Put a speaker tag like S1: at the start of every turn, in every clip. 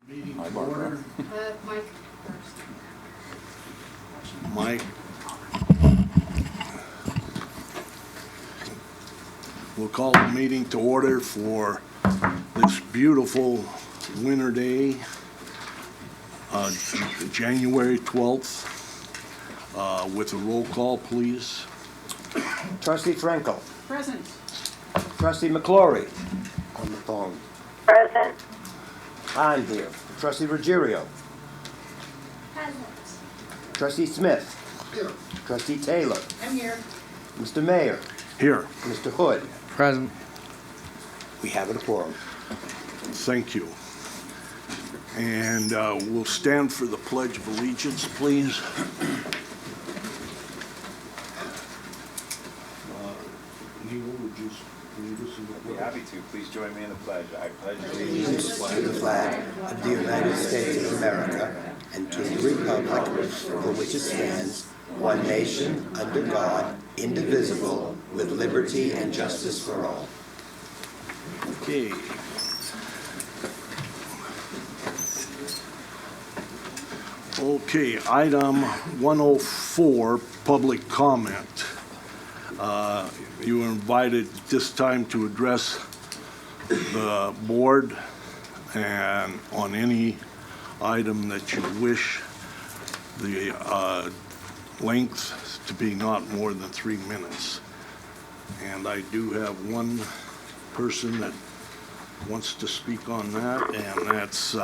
S1: Meeting to order.
S2: Mike first.
S1: Mike. We'll call the meeting to order for this beautiful winter day, January 12th. With a roll call, please.
S3: Trustee Frankel.
S2: Present.
S3: Trustee McClory. On the phone.
S4: Present.
S3: I'm here. Trustee Ruggiero.
S4: Present.
S3: Trustee Smith.
S2: Here.
S3: Trustee Taylor.
S2: I'm here.
S3: Mr. Mayor.
S1: Here.
S3: Mr. Hood.
S5: Present.
S3: We have a quorum.
S1: Thank you. And we'll stand for the Pledge of Allegiance, please. Neil, would you lead us in the
S6: I'd be
S1: pledge?
S6: happy to. Please join me in the pledge. I pledge
S3: Allegiance to the flag of the United States of America and to the republic for which it stands, one nation, under God, indivisible, with liberty and justice for all.
S1: Okay. Okay, item 104, public comment. You are invited this time to address the board and on any item that you wish. The length to be not more than 3 minutes. And I do have one person that wants to speak on that, and that's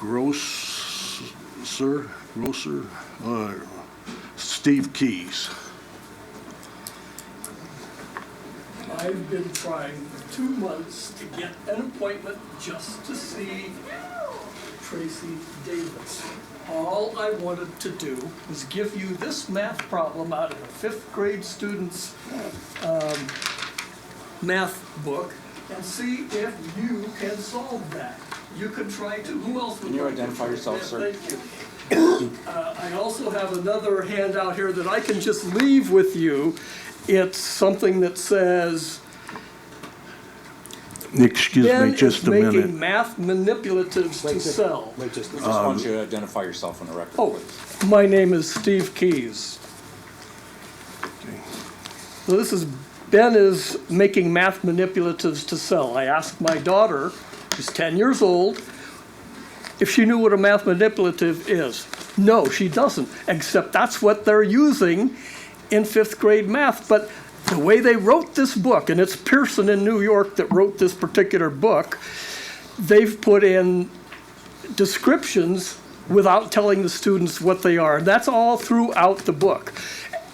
S1: Grocer, Steve Keys.
S7: I've been trying for 2 months to get an appointment just to see Tracy Davis. All I wanted to do was give you this math problem out of a 5th grade student's math book and see if you can solve that. You could try to. Who else would
S5: Can you
S7: like to?
S5: identify yourself, sir?
S7: Thank you. I also have another handout here that I can just leave with you. It's something that says,
S1: Excuse
S7: Ben
S1: me just
S7: is
S1: a
S7: making
S1: minute.
S7: math manipulatives to sell.
S3: Wait just a
S5: I just want you to identify yourself on the record,
S7: Oh,
S5: please.
S7: my name is Steve Keys. So this is, Ben is making math manipulatives to sell. I asked my daughter, who's 10 years old, if she knew what a math manipulative is. No, she doesn't, except that's what they're using in 5th grade math. But the way they wrote this book, and it's Pearson in New York that wrote this particular book, they've put in descriptions without telling the students what they are. And that's all throughout the book.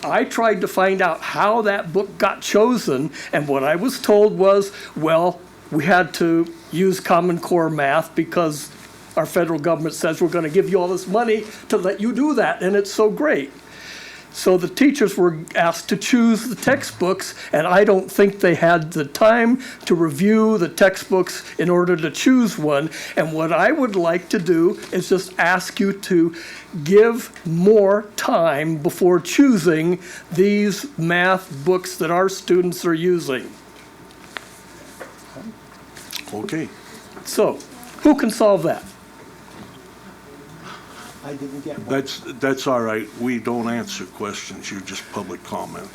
S7: I tried to find out how that book got chosen, and what I was told was, well, we had to use Common Core math because our federal government says we're going to give you all this money to let you do that, and it's so great. So the teachers were asked to choose the textbooks, and I don't think they had the time to review the textbooks in order to choose one. And what I would like to do is just ask you to give more time before choosing these math books that our students are using.
S1: Okay.
S7: So, who can solve that?
S3: I didn't get one.
S1: That's all right. We don't answer questions. You're just public comment.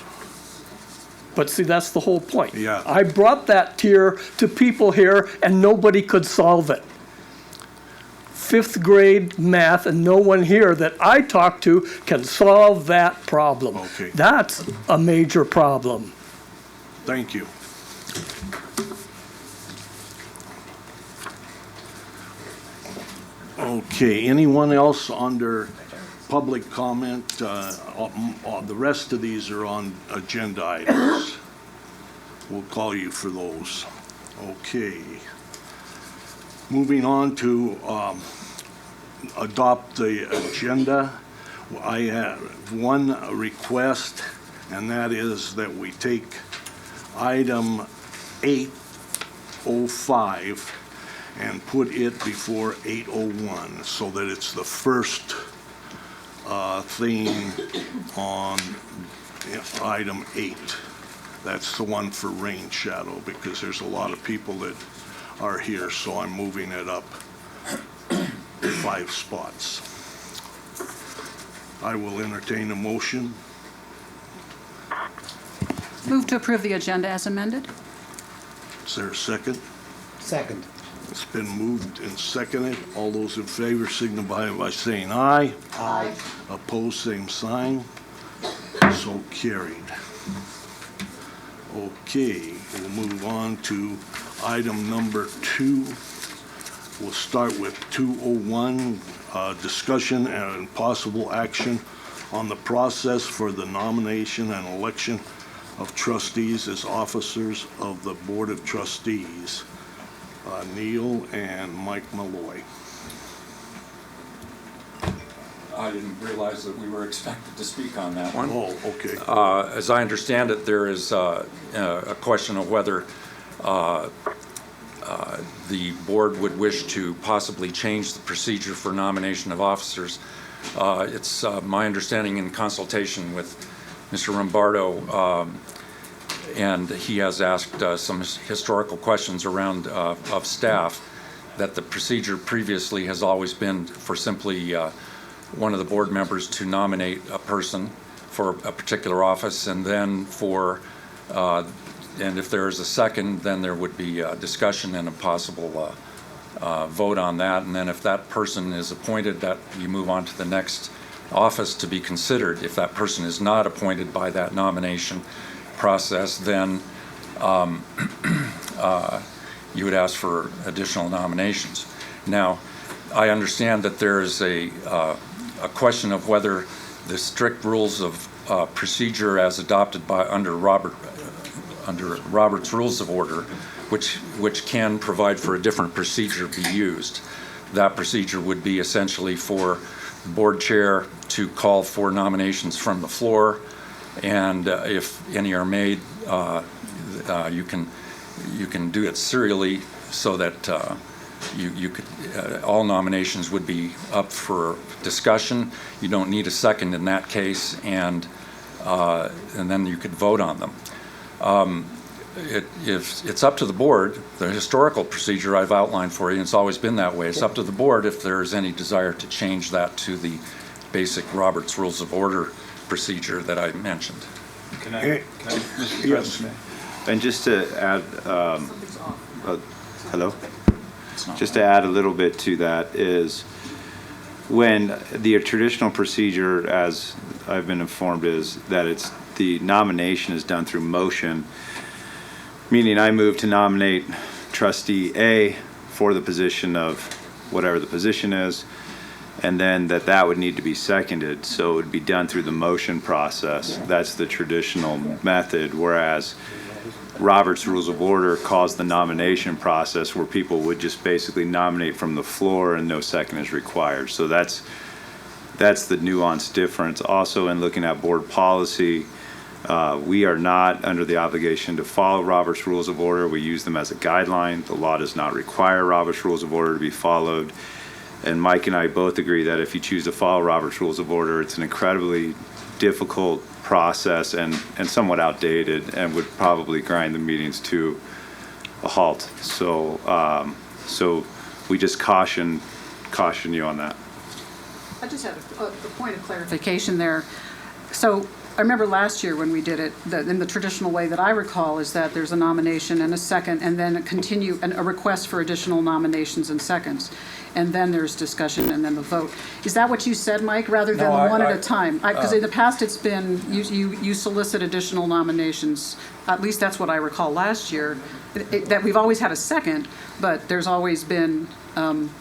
S7: But see, that's the whole point.
S1: Yeah.
S7: I brought that tier to people here, and nobody could solve it. 5th grade math, and no one here that I talked to can solve that problem.
S1: Okay.
S7: That's a major problem.
S1: Thank you. Okay, anyone else under public comment? The rest of these are on agenda items. We'll call you for those. Okay. Moving on to adopt the agenda. I have one request, and that is that we take item 805 and put it before 801, so that it's the first thing on item 8. That's the one for rain shadow, because there's a lot of people that are here, so I'm moving it up 5 spots. I will entertain a motion.
S2: Move to approve the agenda as amended.
S1: Is there a second?
S3: Second.
S1: It's been moved and seconded. All those in favor signify by saying aye.
S3: Aye.
S1: Opposed, same sign. So carried. Okay, we'll move on to item number 2. We'll start with 201, discussion and possible action on the process for the nomination and election of trustees as officers of the Board of Trustees. Neil and Mike Malloy.
S5: I didn't realize that we were expected to speak on that one.
S1: Oh, okay.
S5: As I understand it, there is a question of whether the board would wish to possibly change the procedure for nomination of officers. It's my understanding in consultation with Mr. Rombardo, and he has asked some historical questions around of staff, that the procedure previously has always been for simply one of the board members to nominate a person for a particular office, and then for and if there is a second, then there would be a discussion and a possible vote on that. And then if that person is appointed, that you move on to the next office to be considered. If that person is not appointed by that nomination process, then you would ask for additional nominations. Now, I understand that there is a question of whether the strict rules of procedure as adopted by under Robert's Rules of Order, which can provide for a different procedure, be used. That procedure would be essentially for the board chair to call for nominations from the floor, and if any are made, you can do it serially, so that you could all nominations would be up for discussion. You don't need a second in that case, and then you could vote on them. If it's up to the board, the historical procedure I've outlined for you, and it's always been that way. It's up to the board if there is any desire to change that to the basic Robert's Rules of Order procedure that I mentioned.
S6: Can I, Mr.
S1: Yes.
S6: President? And just to add, hello?
S5: It's not
S6: Just to add a little bit to that is, when the traditional procedure, as I've been informed, is that it's the nomination is done through motion, meaning I move to nominate trustee A for the position of whatever the position is, and then that would need to be seconded, so it would be done through the motion process. That's the traditional method, whereas Robert's Rules of Order calls the nomination process, where people would just basically nominate from the floor and no second is required. So that's the nuance difference. Also, in looking at board policy, we are not under the obligation to follow Robert's Rules of Order. We use them as a guideline. The law does not require Robert's Rules of Order to be followed. And Mike and I both agree that if you choose to follow Robert's Rules of Order, it's an incredibly difficult process and somewhat outdated, and would probably grind the meetings to a halt. So we just caution you on that.
S2: I just had a point of clarification there. So I remember last year when we did it, in the traditional way that I recall is that there's a nomination and a second, and then a request for additional nominations and seconds. And then there's discussion and then the vote. Is that what you said, Mike, rather than
S5: No,
S2: one at a time? Because in the past, it's been, you solicit additional nominations. At least that's what I recall last year, that we've always had a second, but there's always been,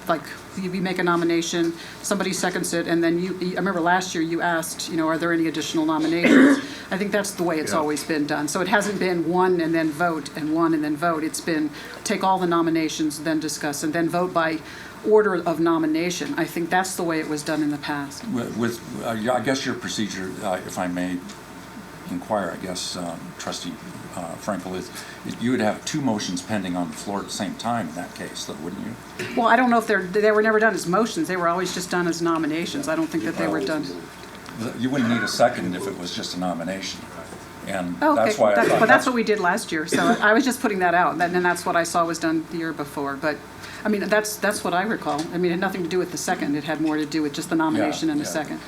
S2: like, you make a nomination, somebody seconds it, and then I remember last year you asked, are there any additional nominations? I think that's the way it's always been done. So it hasn't been one and then vote and one and then vote. It's been take all the nominations, then discuss, and then vote by order of nomination. I think that's the way it was done in the past.
S5: I guess your procedure, if I may inquire, I guess, Trustee Frankel, is you would have 2 motions pending on the floor at the same time in that case, though, wouldn't you?
S2: Well, I don't know if they were never done as motions. They were always just done as nominations. I don't think that they were done.
S5: You wouldn't need a second if it was just a nomination. And
S2: Oh,
S5: that's
S2: okay,
S5: why I thought.
S2: but that's what we did last year, so I was just putting that out, and that's what I saw was done the year before, but, I mean, that's what I recall. I mean, it had nothing to do with the second, it had more to do with just the nomination and the
S5: yeah.
S2: second.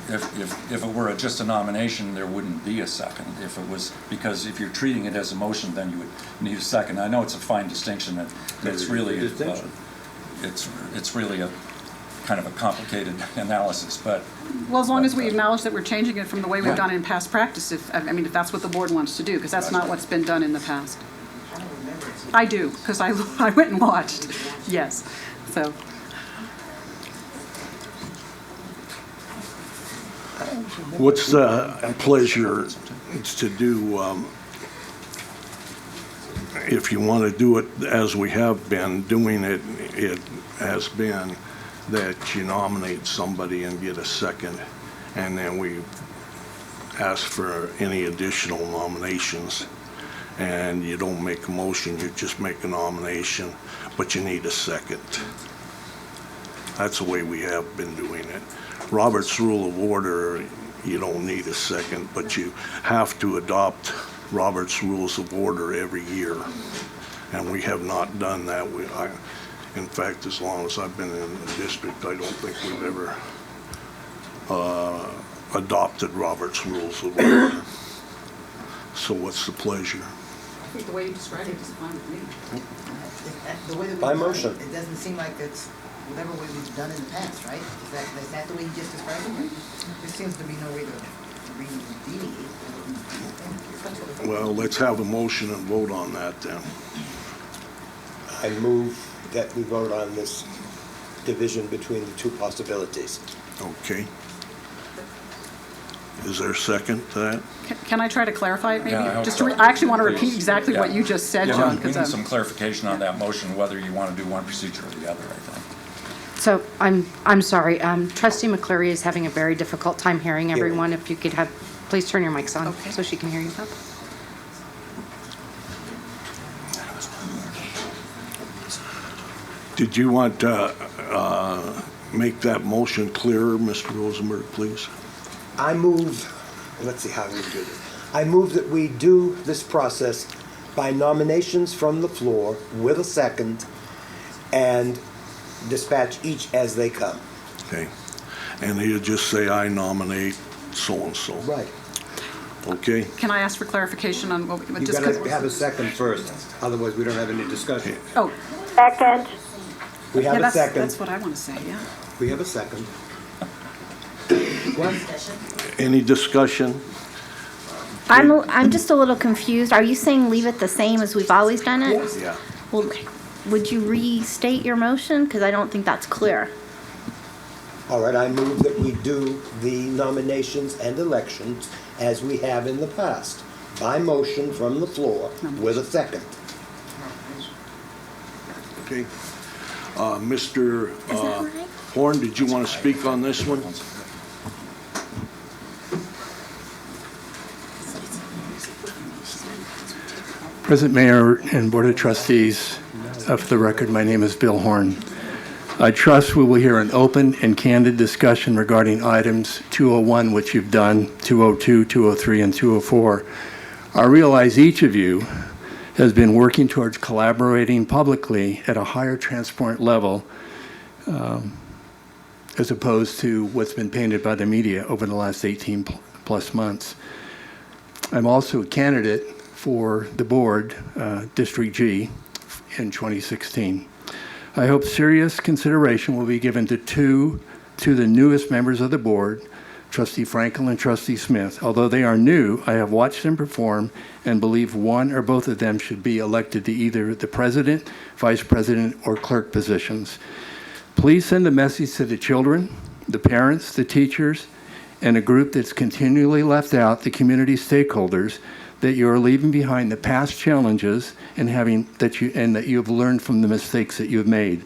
S5: If it were just a nomination, there wouldn't be a second. If it was, because if you're treating it as a motion, then you would need a second. I know it's a fine distinction, and it's really, it's really a kind of a complicated analysis, but.
S2: Well, as long as we acknowledge that we're changing it from the way we've done it in past practice, if that's what the board wants to do, because that's not what's been done in the past. I do, because I went and watched, yes, so.
S1: What's the pleasure to do, if you want to do it as we have been doing it, it has been that you nominate somebody and get a second, and then we ask for any additional nominations. And you don't make a motion, you just make a nomination, but you need a second. That's the way we have been doing it. Robert's Rule of Order, you don't need a second, but you have to adopt Robert's Rules of Order every year. And we have not done that. In fact, as long as I've been in the district, I don't think we've ever adopted Robert's Rules of Order. So what's the pleasure?
S2: I think the way you described it is fine with me.
S8: The way that we
S3: By
S8: define it,
S3: motion.
S8: it doesn't seem like it's whatever way we've done in the past, right? Is that the way you just described it? There seems to be no way to deviate.
S1: Well, let's have a motion and vote on that then.
S3: I move that we vote on this division between the two possibilities.
S1: Okay. Is there a second to that?
S2: Can I try to clarify it maybe?
S5: Yeah, I hope
S2: Just
S5: so.
S2: I actually want to
S5: Please.
S2: repeat exactly what
S5: Yeah.
S2: you just said,
S5: Yeah,
S2: John.
S5: we
S2: 'cause,
S5: need some clarification on that motion, whether you want to do one procedure or the other, I think.
S9: So I'm sorry, Trustee McCleary is having a very difficult time hearing everyone. If you could please turn your mics on
S2: Okay.
S9: so she can hear you.
S1: Did you want to make that motion clearer, Mr. Rosenberg, please?
S3: I move, let's see how we do this. I move that we do this process by nominations from the floor with a second and dispatch each as they come.
S1: Okay. And you just say, I nominate so-and-so.
S3: Right.
S1: Okay?
S2: Can I ask for clarification on what,
S3: You
S2: just
S3: gotta have a second first, otherwise we don't have any discussion.
S2: oh,
S4: Second.
S3: We
S2: yeah,
S3: have a
S2: that's
S3: second.
S2: what I want to say, yeah.
S3: We have a second.
S1: Any discussion?
S10: I'm just a little confused. Are you saying leave it the same as we've always done it?
S3: Yes.
S1: Yeah.
S10: Well, would you restate your motion? Because I don't think that's clear.
S3: All right, I move that we do the nominations and elections as we have in the past, by motion from the floor with a second.
S1: Okay. Mr. Horn, did you want to speak on this one?
S11: President Mayor and Board of Trustees, for the record, my name is Bill Horn. I trust we will hear an open and candid discussion regarding items 201, which you've done, 202, 203, and 204. I realize each of you has been working towards collaborating publicly at a higher transparent level as opposed to what's been painted by the media over the last 18 plus months. I'm also a candidate for the board, District G, in 2016. I hope serious consideration will be given to the newest members of the board, Trustee Frankel and Trustee Smith. Although they are new, I have watched them perform and believe one or both of them should be elected to either the president, vice president, or clerk positions. Please send a message to the children, the parents, the teachers, and a group that's continually left out, the community stakeholders, that you are leaving behind the past challenges and that you have learned from the mistakes that you have made.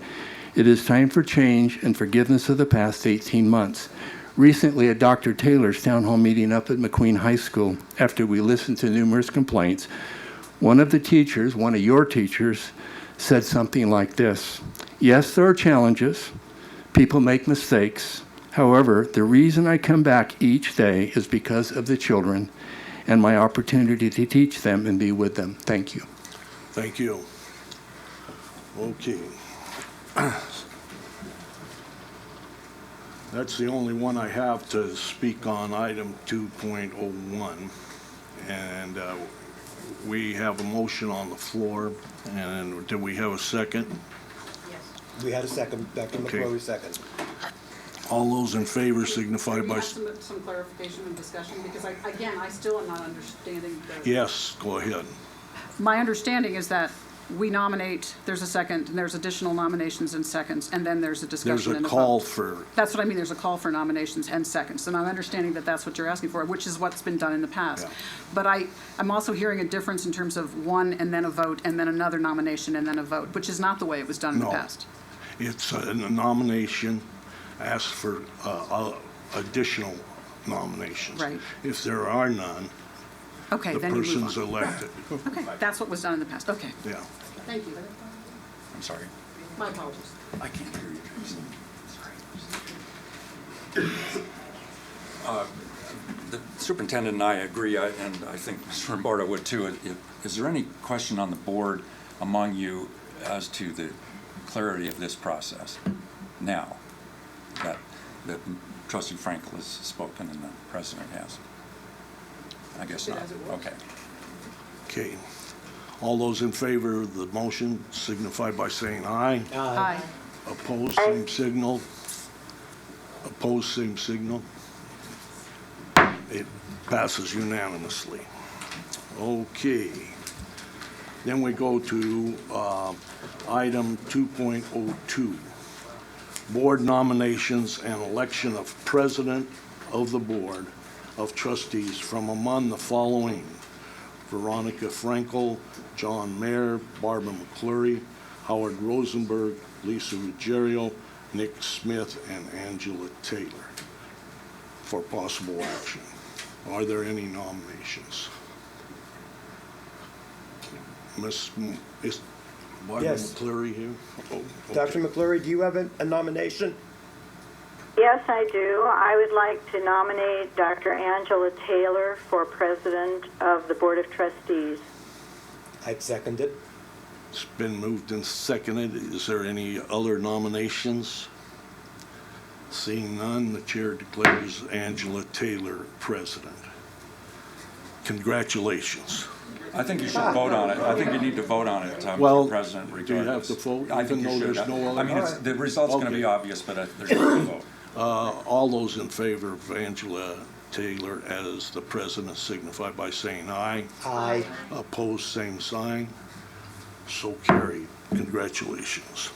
S11: It is time for change and forgiveness of the past 18 months. Recently, at Dr. Taylor's town hall meeting up at McQueen High School, after we listened to numerous complaints, one of your teachers, said something like this: yes, there are challenges. People make mistakes. However, the reason I come back each day is because of the children, and my opportunity to teach them and be with them. Thank you.
S1: Thank you. Okay. That's the only one I have to speak on, item 2.01. And we have a motion on the floor, and do we have a second?
S3: We had a second, Dr.
S1: Okay.
S3: McCrory second.
S1: All those in favor signify
S2: Can we
S1: by,
S2: have some clarification and discussion? Because again, I still am not understanding the.
S1: yes, go ahead.
S2: My understanding is that we nominate, there's a second, and there's additional nominations and seconds, and then there's a
S1: There's
S2: discussion
S1: a
S2: and a
S1: call
S2: vote.
S1: for,
S2: That's what I mean, there's a call for nominations and seconds, and I'm understanding that that's what you're asking for, which is what's been done in the past.
S1: Yeah.
S2: But I'm also hearing a difference in terms of one and then a vote, and then another nomination and then a vote, which is not the way it was done in the
S1: No.
S2: past.
S1: it's a nomination, ask for additional nominations.
S2: Right.
S1: If there are none,
S2: Okay,
S1: the
S2: then you
S1: person's
S2: move on.
S1: elected.
S2: Okay, that's what was done in the past, okay.
S1: Yeah.
S2: Thank you.
S5: I'm sorry.
S2: My apologies.
S5: I can't hear you. The superintendent and I agree, and I think Mr. Rombardo would too. Is there any question on the board among you as to the clarity of this process now that Trustee Frankel has spoken and the president has? I guess not. Okay.
S1: Okay. All those in favor of the motion signify by saying aye.
S2: Aye.
S1: Opposed, same signal. Opposed, same signal. It passes unanimously. Okay. Then we go to item 2.02, board nominations and election of president of the Board of Trustees from among the following: Veronica Frankel, John Mayer, Barbara McClure, Howard Rosenberg, Lisa Ruggiero, Nick Smith, and Angela Taylor for possible action. Are there any nominations? Is Barbara
S3: Yes.
S1: McClure here? Oh, okay.
S3: Dr. McClure, do you have a nomination?
S4: Yes, I do. I would like to nominate Dr. Angela Taylor for president of the Board of Trustees.
S3: I'd second it.
S1: It's been moved and seconded. Is there any other nominations? Seeing none, the chair declares Angela Taylor president. Congratulations.
S5: I think you should vote on it. I think you need to vote on it,
S1: Well,
S5: Mr. President, regardless.
S1: do you have to vote,
S5: I think
S1: even
S5: you
S1: though
S5: should.
S1: there's no other-
S5: I mean, the result's going to be
S1: Okay.
S5: obvious, but there's no vote.
S1: All those in favor of Angela Taylor as the president signify by saying aye.
S3: Aye.
S1: Opposed, same sign. So carried. Congratulations.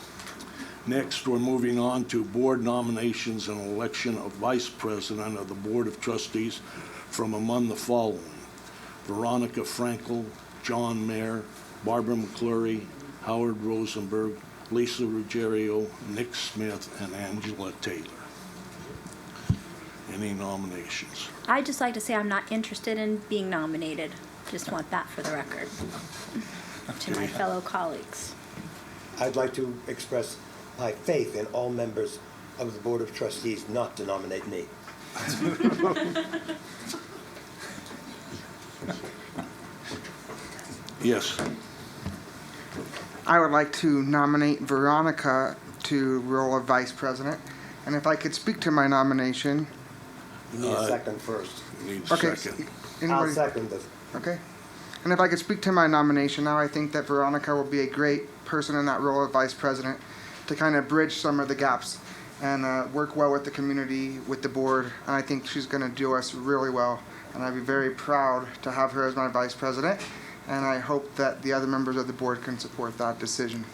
S1: Next, we're moving on to board nominations and election of vice president of the Board of Trustees from among the following: Veronica Frankel, John Mayer, Barbara McClure, Howard Rosenberg, Lisa Ruggiero, Nick Smith, and Angela Taylor. Any nominations?
S10: I'd just like to say I'm not interested in being nominated. Just want that for the record to my
S1: Okay.
S10: fellow colleagues.
S3: I'd like to express my faith in all members of the Board of Trustees not to nominate me.
S1: Yes.
S12: I would like to nominate Veronica to role of vice president. And if I could speak to my nomination.
S3: You need a second first.
S1: Needs a
S12: Okay.
S1: second.
S3: I'll
S12: Anybody?
S3: second it.
S12: Okay. And if I could speak to my nomination now, I think that Veronica will be a great person in that role of vice president to kind of bridge some of the gaps and work well with the community, with the board. And I think she's going to do us really well. And I'd be very proud to have her as my vice president. And I hope that the other members of the board can support that decision.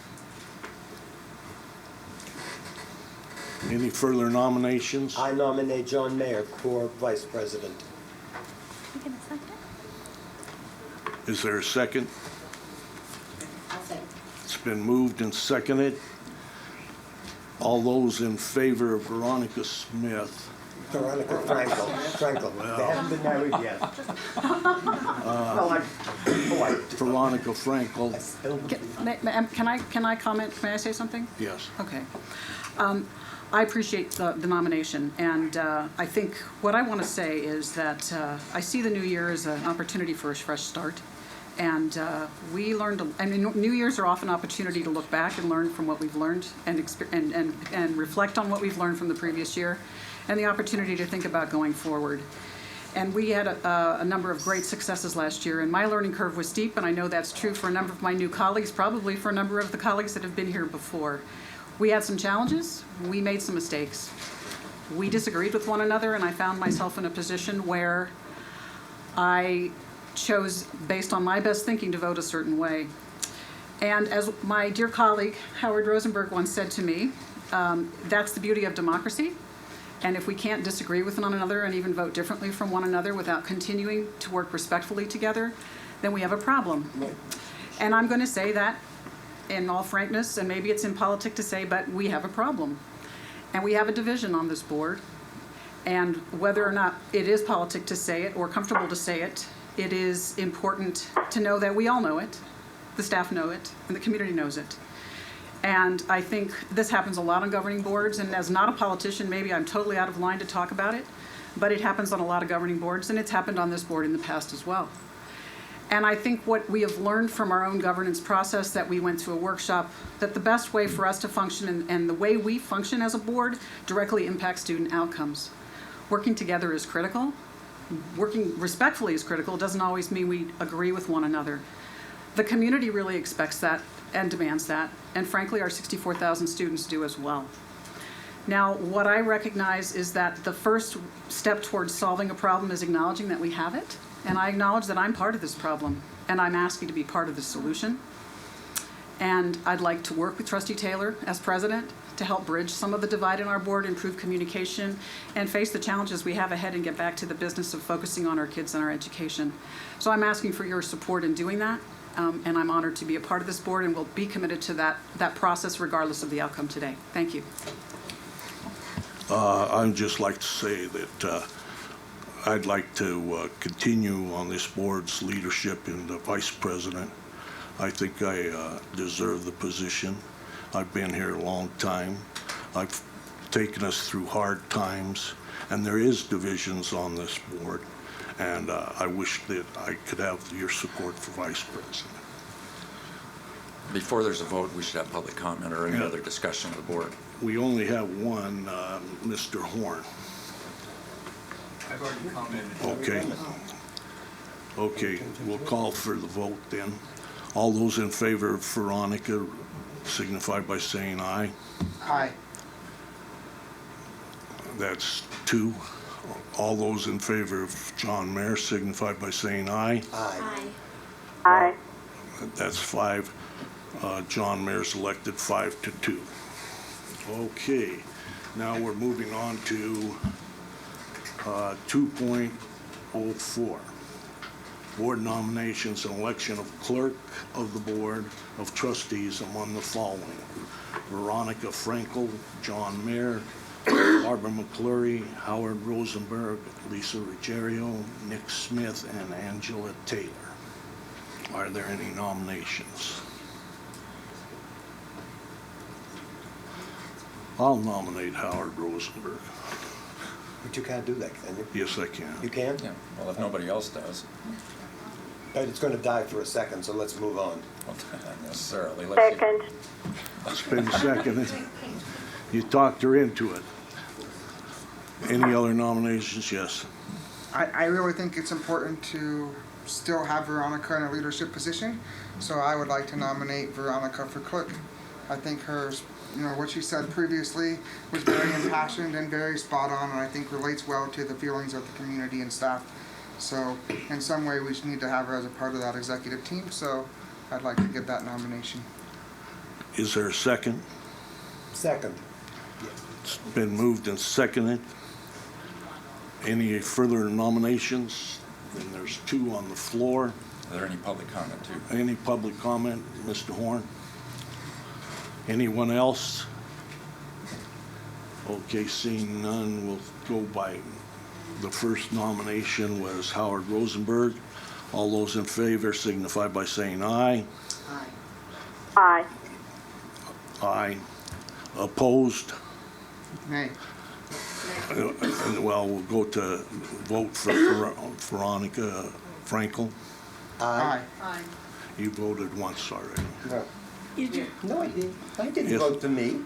S1: Any further nominations?
S3: I nominate John Mayer for vice president.
S10: You gonna second?
S1: Is there a second?
S8: I'll say.
S1: It's been moved and seconded. All those in favor of Veronica Smith,
S3: Veronica Frankel. They haven't been married yet.
S1: Veronica Frankel,
S2: Can I comment? May I say something?
S1: yes.
S2: Okay. I appreciate the nomination, and I think what I want to say is that I see the new year as an opportunity for a fresh start. And we learned, New Year's are often an opportunity to look back and learn from what we've learned and reflect on what we've learned from the previous year, and the opportunity to think about going forward. And we had a number of great successes last year, and my learning curve was steep, and I know that's true for a number of my new colleagues, probably for a number of the colleagues that have been here before. We had some challenges, we made some mistakes. We disagreed with one another, and I found myself in a position where I chose, based on my best thinking, to vote a certain way. And as my dear colleague Howard Rosenberg once said to me, that's the beauty of democracy. And if we can't disagree with one another and even vote differently from one another without continuing to work respectfully together, then we have a problem. And I'm going to say that in all frankness, and maybe it's impolitic to say, but we have a problem. And we have a division on this board. And whether or not it is politic to say it or comfortable to say it, it is important to know that we all know it, the staff know it, and the community knows it. And I think this happens a lot on governing boards, and as not a politician, maybe I'm totally out of line to talk about it, but it happens on a lot of governing boards, and it's happened on this board in the past as well. And I think what we have learned from our own governance process that we went through a workshop, that the best way for us to function and the way we function as a board directly impacts student outcomes. Working together is critical. Working respectfully is critical. It doesn't always mean we agree with one another. The community really expects that and demands that, and frankly, our 64,000 students do as well. Now, what I recognize is that the first step towards solving a problem is acknowledging that we have it, and I acknowledge that I'm part of this problem, and I'm asking to be part of the solution. And I'd like to work with Trustee Taylor as president to help bridge some of the divide in our board, improve communication, and face the challenges we have ahead and get back to the business of focusing on our kids and our education. So I'm asking for your support in doing that, and I'm honored to be a part of this board and will be committed to that process regardless of the outcome today. Thank you.
S1: I'd just like to say that I'd like to continue on this board's leadership in the vice president. I think I deserve the position. I've been here a long time. I've taken us through hard times, and there is divisions on this board, and I wish that I could have your support for vice president.
S5: Before there's a vote, we should have public comment or any other discussion of the board.
S1: We only have one, Mr. Horn.
S13: I've already commented.
S1: Okay. Okay, we'll call for the vote then. All those in favor of Veronica signify by saying aye.
S12: Aye.
S1: That's 2. All those in favor of John Mayer signify by saying aye.
S3: Aye.
S4: Aye.
S1: That's 5. John Mayer's elected 5-2. Okay, now we're moving on to 2.04. Board nominations and election of clerk of the Board of Trustees among the following: Veronica Frankel, John Mayer, Barbara McClurry, Howard Rosenberg, Lisa Ruggiero, Nick Smith, and Angela Taylor. Are there any nominations? I'll nominate Howard Rosenberg.
S3: But you can't do that, can you?
S1: Yes, I can.
S3: You can?
S5: Yeah, well, if nobody else does,
S3: But it's going to die for a second, so let's move on.
S5: well, not necessarily. Let's see.
S4: Second.
S1: It's been seconded. You talked her into it. Any other nominations? Yes.
S12: I really think it's important to still have Veronica in a leadership position, so I would like to nominate Veronica for clerk. I think her, what she said previously was very impassioned and very spot on, and I think relates well to the feelings of the community and staff. So in some way, we need to have her as a part of that executive team, so I'd like to give that nomination.
S1: Is there a second?
S3: Second.
S1: It's been moved and seconded. Any further nominations? Then there's 2 on the floor.
S5: Are there any public comment too?
S1: Any public comment, Mr. Horn? Anyone else? Okay, seeing none, we'll go by the first nomination was Howard Rosenberg. All those in favor signify by saying aye.
S4: Aye.
S1: Aye. Opposed?
S12: Nay.
S1: Well, we'll go to vote for Veronica Frankel.
S12: Aye.
S1: You voted once already.
S3: No. No, I didn't. I didn't
S1: Yes.
S3: vote for me.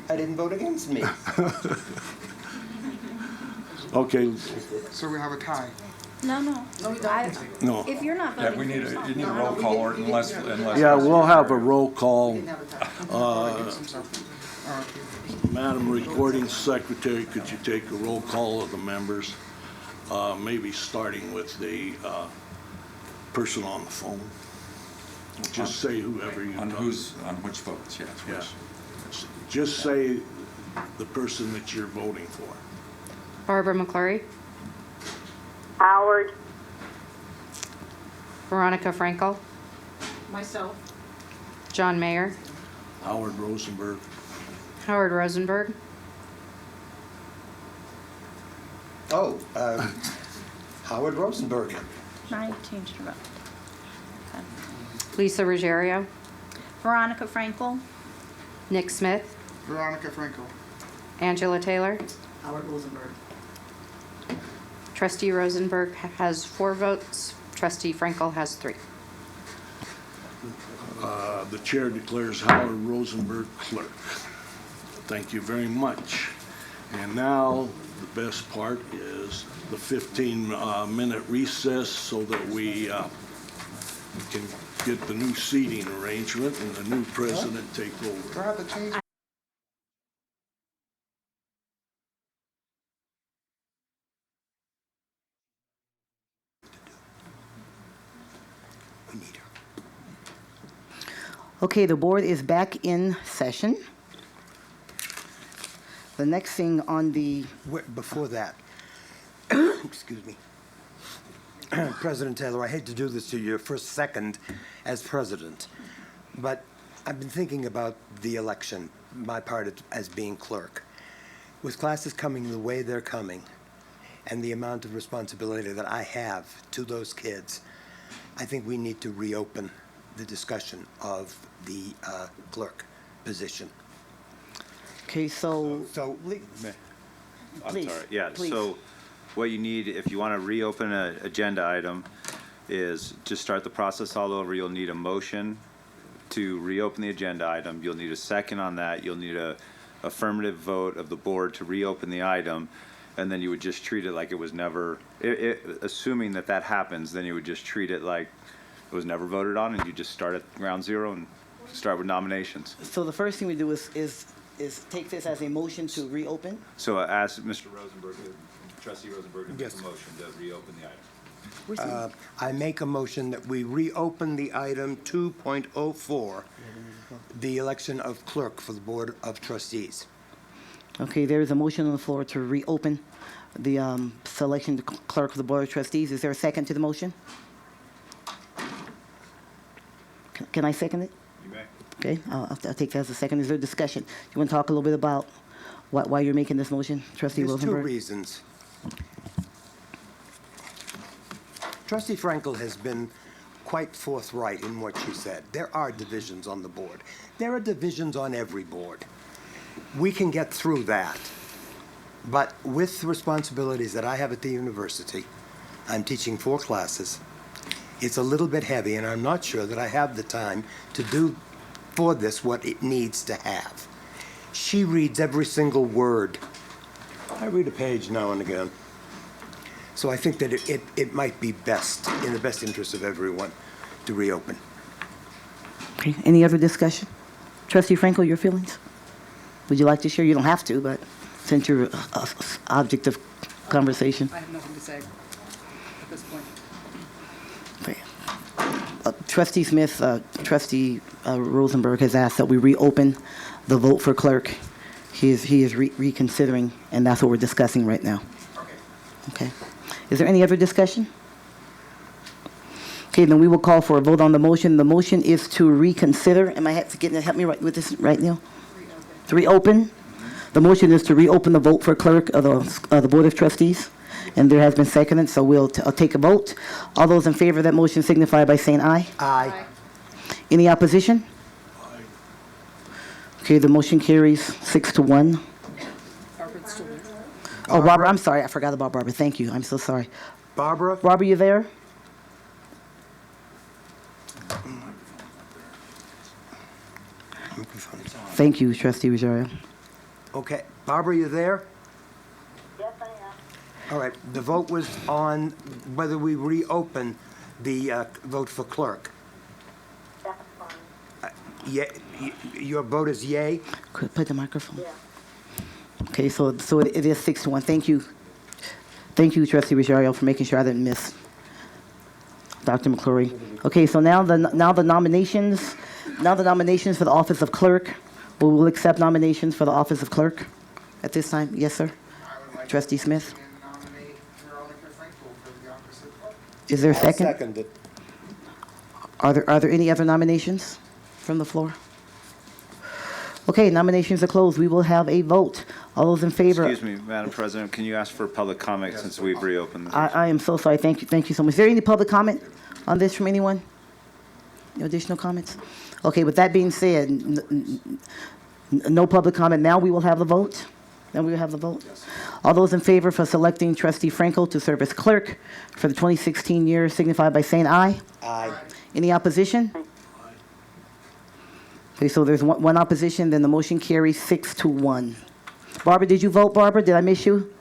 S3: I didn't vote against me.
S1: Okay,
S12: So we have a tie.
S10: No.
S1: no.
S10: If you're not
S5: Yeah,
S10: voting
S5: we
S10: for
S5: need
S10: yourself.
S5: you need a roll call or unless.
S1: Yeah, we'll have a roll call.
S12: Oh,
S1: Madam Recording Secretary, could you take a roll call of the members? Maybe starting with the person on the phone. Just say whoever you.
S5: On which votes, yes.
S1: Yeah. Just say the person that you're voting for.
S9: Barbara McClurry,
S4: Howard,
S9: Veronica Frankel,
S2: Myself.
S9: John Mayer,
S1: Howard Rosenberg.
S9: Howard Rosenberg,
S3: Oh, Howard Rosenberg.
S10: I changed her vote.
S9: Lisa Ruggiero,
S10: Veronica Frankel.
S9: Nick Smith,
S12: Veronica Frankel.
S9: Angela Taylor.
S8: Howard Rosenberg.
S9: Trustee Rosenberg has 4 votes. Trustee Frankel has 3.
S1: The chair declares Howard Rosenberg clerk. Thank you very much. And now, the best part is the 15-minute recess so that we can get the new seating arrangement and the new president take over.
S12: Do I have to change?
S8: Okay, the board is back in session. The next thing on the,
S3: Before that, excuse me. President Taylor, I hate to do this to you for a second as president, but I've been thinking about the election, my part as being clerk. With classes coming the way they're coming, and the amount of responsibility that I have to those kids, I think we need to reopen the discussion of the clerk position.
S8: okay, so,
S6: I'm
S8: Please,
S6: sorry, yeah,
S8: please.
S6: so what you need, if you want to reopen an agenda item, is to start the process all over, you'll need a motion to reopen the agenda item, you'll need a second on that, you'll need a affirmative vote of the board to reopen the item, and then you would just treat it like it was never, assuming that that happens, then you would just treat it like it was never voted on, and you just start at ground zero and start with nominations.
S8: so the first thing we do is take this as a motion to reopen.
S6: So ask Mr. Rosenberg, Trustee Rosenberg, to make
S3: Yes.
S6: a motion to reopen the item.
S3: I make a motion that we reopen the item 2.04, the election of clerk for the Board of Trustees.
S8: Okay, there is a motion on the floor to reopen the selection to clerk of the Board of Trustees. Is there a second to the motion? Can I second it?
S6: You may.
S8: Okay, I'll take that as a second. Is there discussion? You want to talk a little bit about why you're making this motion, Trustee
S3: There's two
S8: Rosenberg?
S3: reasons. Trustee Frankel has been quite forthright in what she said. There are divisions on the board. There are divisions on every board. We can get through that. But with the responsibilities that I have at the university, I'm teaching 4 classes. It's a little bit heavy, and I'm not sure that I have the time to do for this what it needs to have. She reads every single word. I read a page now and again. So I think that it might be best, in the best interest of everyone, to reopen.
S8: Okay, any other discussion? Trustee Frankel, your feelings? Would you like to share? You don't have to, but since you're object of conversation.
S2: I have nothing to say at this point.
S8: Okay. Trustee Smith, Trustee Rosenberg has asked that we reopen the vote for clerk. He is reconsidering, and that's what we're discussing right now. Okay. Is there any other discussion? Okay, then we will call for a vote on the motion. The motion is to reconsider. Am I getting to help me with this right now? To reopen. The motion is to reopen the vote for clerk of the Board of Trustees. And there has been seconded, so I'll take a vote. All those in favor of that motion signify by saying aye.
S3: Aye.
S8: Any opposition? Okay, the motion carries 6-1. Oh, Barbara, I'm sorry, I forgot about Barbara. Thank you, I'm so sorry.
S3: Barbara?
S8: Barbara, you there? Thank you, Trustee Rosario.
S3: Okay, Barbara, you there?
S4: Yes, I am.
S3: All right, the vote was on whether we reopen the vote for clerk.
S4: That's fine.
S3: Your vote is yay?
S8: Could put the microphone.
S4: Yeah.
S8: Okay, so it is 6-1. Thank you. Thank you, Trustee Rosario, for making sure I didn't miss Dr. McClory. Okay, so now the nominations. Now the nominations for the office of clerk. We will accept nominations for the office of clerk at this time. Yes, sir. Trustee Smith.
S12: Nominate Veronica Frankel for the office of clerk.
S8: Is there a
S3: I'll
S8: second?
S3: second it.
S8: Are there any other nominations from the floor? Okay, nominations are closed. We will have a vote. All those in favor?
S6: Excuse me, Madam President, can you ask for public comment since we've reopened this?
S8: I am so sorry. Thank you so much. Is there any public comment on this from anyone? No additional comments? Okay, with that being said, no public comment. Now we will have the vote. All those in favor for selecting Trustee Frankel to serve as clerk for the 2016 year signify by saying aye.
S3: Aye.
S8: Any opposition? Okay, so there's one opposition, then the motion carries 6-1. Barbara, did you vote, Barbara? Did I miss you?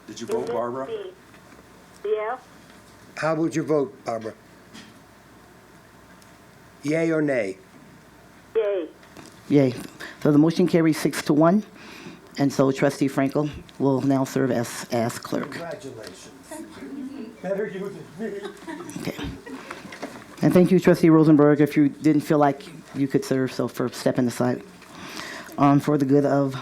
S5: Did you vote, Barbara?
S4: Yes.
S3: How would you vote, Barbara? Yay or nay?
S4: Yay.
S8: Yay. So the motion carries 6-1, and so Trustee Frankel will now serve as clerk.
S3: Congratulations. Better you than me.
S8: Okay. And thank you, Trustee Rosenberg, if you didn't feel like you could serve, so for stepping aside for the good of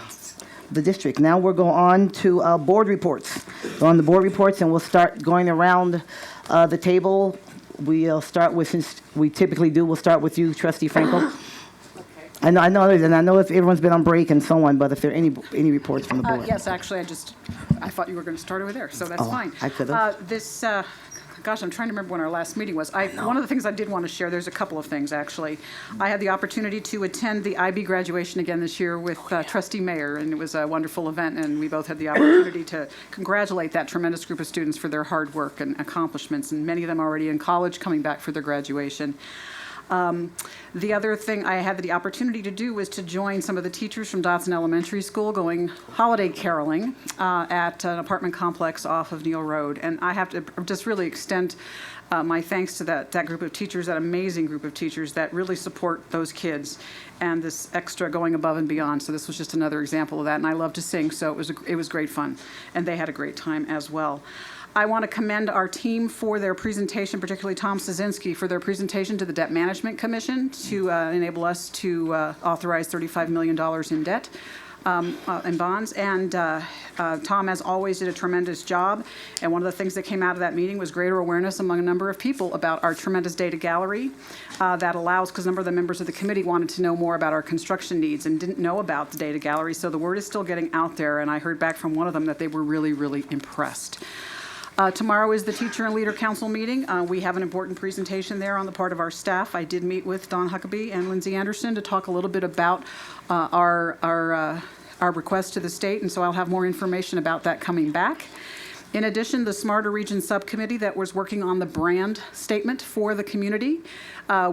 S8: the district. Now we'll go on to board reports. Go on the board reports, and we'll start going around the table. We'll start with, since we typically do, we'll start with you, Trustee Frankel. I know, and I know if everyone's been on break and so on, but if there are any reports from the board.
S2: Yes, actually, I thought you were going to start over there, so that's fine.
S8: I could've.
S2: Gosh, I'm trying to remember when our last meeting was. One of the things I did want to share, there's a couple of things, actually. I had the opportunity to attend the IB graduation again this year with Trustee Mayer, and it was a wonderful event, and we both had the opportunity to congratulate that tremendous group of students for their hard work and accomplishments, and many of them already in college coming back for their graduation. The other thing I had the opportunity to do was to join some of the teachers from Dotson Elementary School going holiday caroling at an apartment complex off of Neal Road. And I have to just really extend my thanks to that group of teachers, that amazing group of teachers that really support those kids and this extra going above and beyond. So this was just another example of that. And I love to sing, so it was great fun. And they had a great time as well. I want to commend our team for their presentation, particularly Tom Szynski, for their presentation to the Debt Management Commission to enable us to authorize $35 million in debt in bonds. And Tom, as always, did a tremendous job. And one of the things that came out of that meeting was greater awareness among a number of people about our tremendous data gallery that allows, because a number of the members of the committee wanted to know more about our construction needs and didn't know about the data gallery. So the word is still getting out there. And I heard back from one of them that they were really, really impressed. Tomorrow is the Teacher and Leader Council meeting. We have an important presentation there on the part of our staff. I did meet with Don Huckabee and Lindsay Anderson to talk a little bit about our request to the state, and so I'll have more information about that coming back. In addition, the Smarter Region Subcommittee that was working on the brand statement for the community,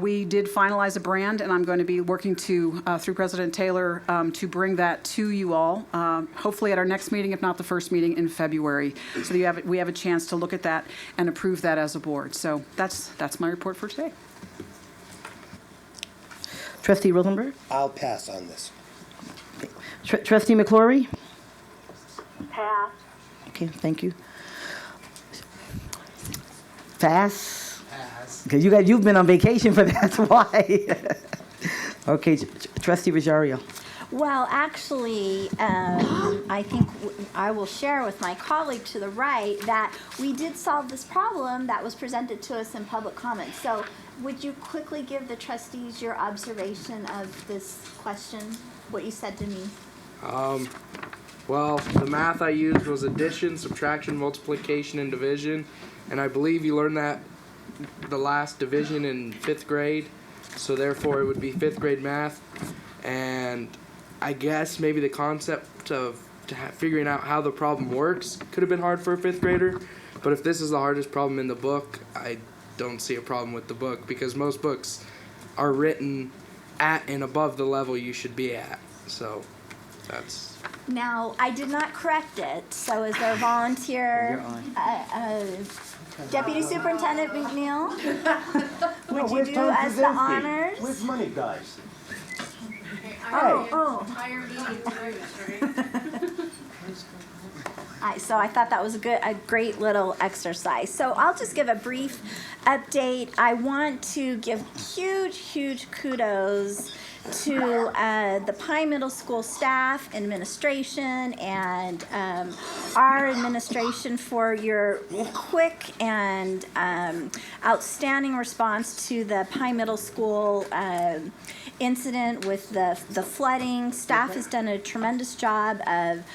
S2: we did finalize a brand, and I'm going to be working through President Taylor to bring that to you all, hopefully at our next meeting, if not the first meeting in February. So we have a chance to look at that and approve that as a board. So that's my report for today.
S8: Trustee Rosenberg?
S3: I'll pass on this.
S8: Trustee McClory?
S4: Pass.
S8: Okay, thank you. Pass? Because you've been on vacation for that, that's why. Okay, Trustee Rosario.
S10: Well, actually, I think I will share with my colleague to the right that we did solve this problem that was presented to us in public comment. So would you quickly give the trustees your observation of this question, what you said to me?
S14: Well, the math I used was addition, subtraction, multiplication, and division. And I believe you learned that the last division in 5th grade. So therefore it would be 5th grade math. And I guess maybe the concept of figuring out how the problem works could have been hard for a fifth grader. But if this is the hardest problem in the book, I don't see a problem with the book, because most books are written at and above the level you should be at. So that's...
S10: Now, I did not correct it, so is there a volunteer? Deputy Superintendent McNeil, would you do as the honors?
S3: Where's money, guys?
S10: Oh. So I thought that was a great little exercise. So I'll just give a brief update. I want to give huge kudos to the Pine Middle School staff, administration, and our administration for your quick and outstanding response to the Pine Middle School incident with the flooding. Staff has done a tremendous job of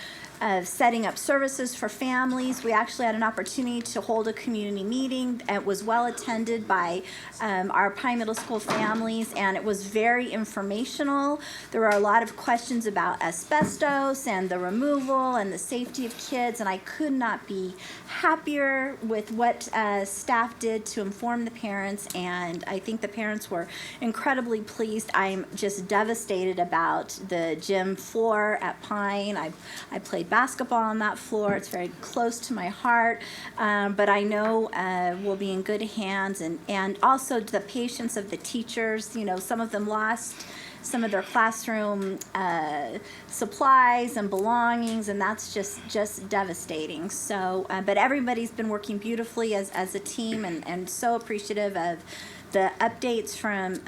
S10: setting up services for families. We actually had an opportunity to hold a community meeting. It was well attended by our Pine Middle School families, and it was very informational. There were a lot of questions about asbestos and the removal and the safety of kids, and I could not be happier with what staff did to inform the parents, and I think the parents were incredibly pleased. I'm just devastated about the gym floor at Pine. I played basketball on that floor. It's very close to my heart, but I know we'll be in good hands, and also the patience of the teachers. You know, some of them lost some of their classroom supplies and belongings, and that's just devastating. So, but everybody's been working beautifully as a team, and so appreciative of the updates from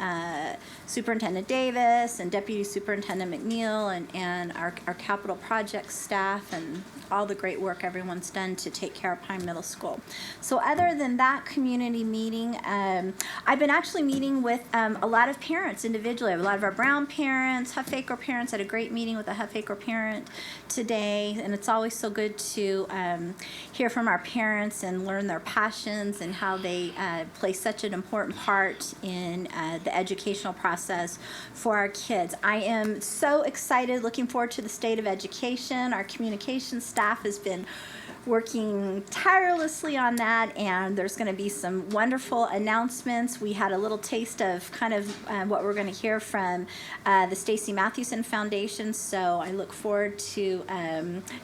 S10: Superintendent Davis and Deputy Superintendent McNeil and our capital projects staff and all the great work everyone's done to take care of Pine Middle School. So other than that community meeting, I've been actually meeting with a lot of parents individually. I have a lot of our Brown parents, Huffaker parents. I had a great meeting with a Huffaker parent today, and it's always so good to hear from our parents and learn their passions and how they play such an important part in the educational process for our kids. I am so excited, looking forward to the state of education. Our communications staff has been working tirelessly on that, and there's going to be some wonderful announcements. We had a little taste of kind of what we're going to hear from the Stacey Mathewson Foundation, so I look forward to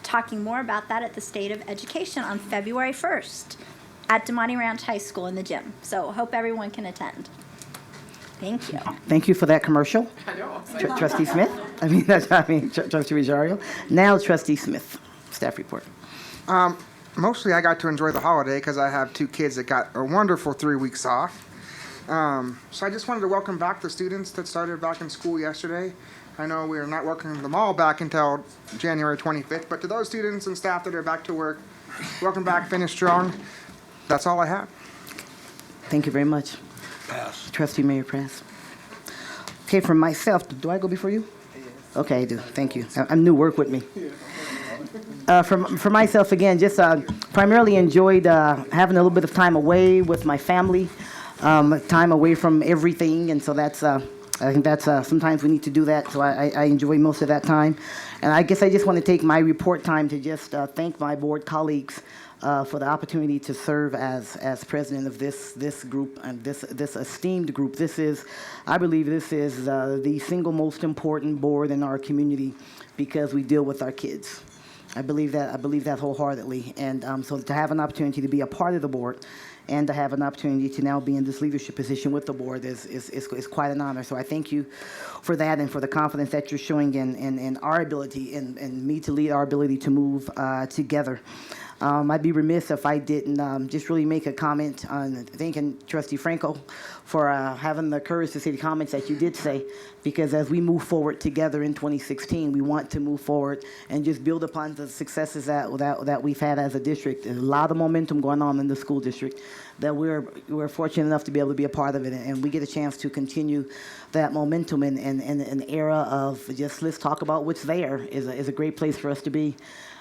S10: talking more about that at the State of Education on February 1st at DeMonte Ranch High School in the gym. So hope everyone can attend. Thank you.
S8: Thank you for that commercial. Trustee Smith? Trustee Rosario. Now Trustee Smith, staff report.
S12: Mostly I got to enjoy the holiday because I have two kids that got a wonderful 3 weeks off. So I just wanted to welcome back the students that started back in school yesterday. I know we are not welcoming them all back until January 25th, but to those students and staff that are back to work, welcome back, finish strong. That's all I have.
S8: Thank you very much.
S1: Pass.
S8: Trustee Mayor Press. Okay, for myself, do I go before you? Okay, I do. Thank you. I'm new. Work with me. For myself, again, just primarily enjoyed having a little bit of time away with my family, time away from everything, and so that's I think that's sometimes we need to do that. So I enjoy most of that time, and I guess I just want to take my report time to just thank my board colleagues for the opportunity to serve as president of this group and this esteemed group. I believe this is the single most important board in our community because we deal with our kids. I believe that wholeheartedly, and so to have an opportunity to be a part of the board and to have an opportunity to now be in this leadership position with the board is quite an honor. So I thank you for that and for the confidence that you're showing in our ability and me to lead our ability to move together. I'd be remiss if I didn't just really make a comment on thanking Trustee Franco for having the courage to say the comments that you did say, because as we move forward together in 2016, we want to move forward and just build upon the successes that we've had as a district. There's a lot of momentum going on in the school district that we're fortunate enough to be able to be a part of it, and we get a chance to continue that momentum in an era of just let's talk about what's there is a great place for us to be.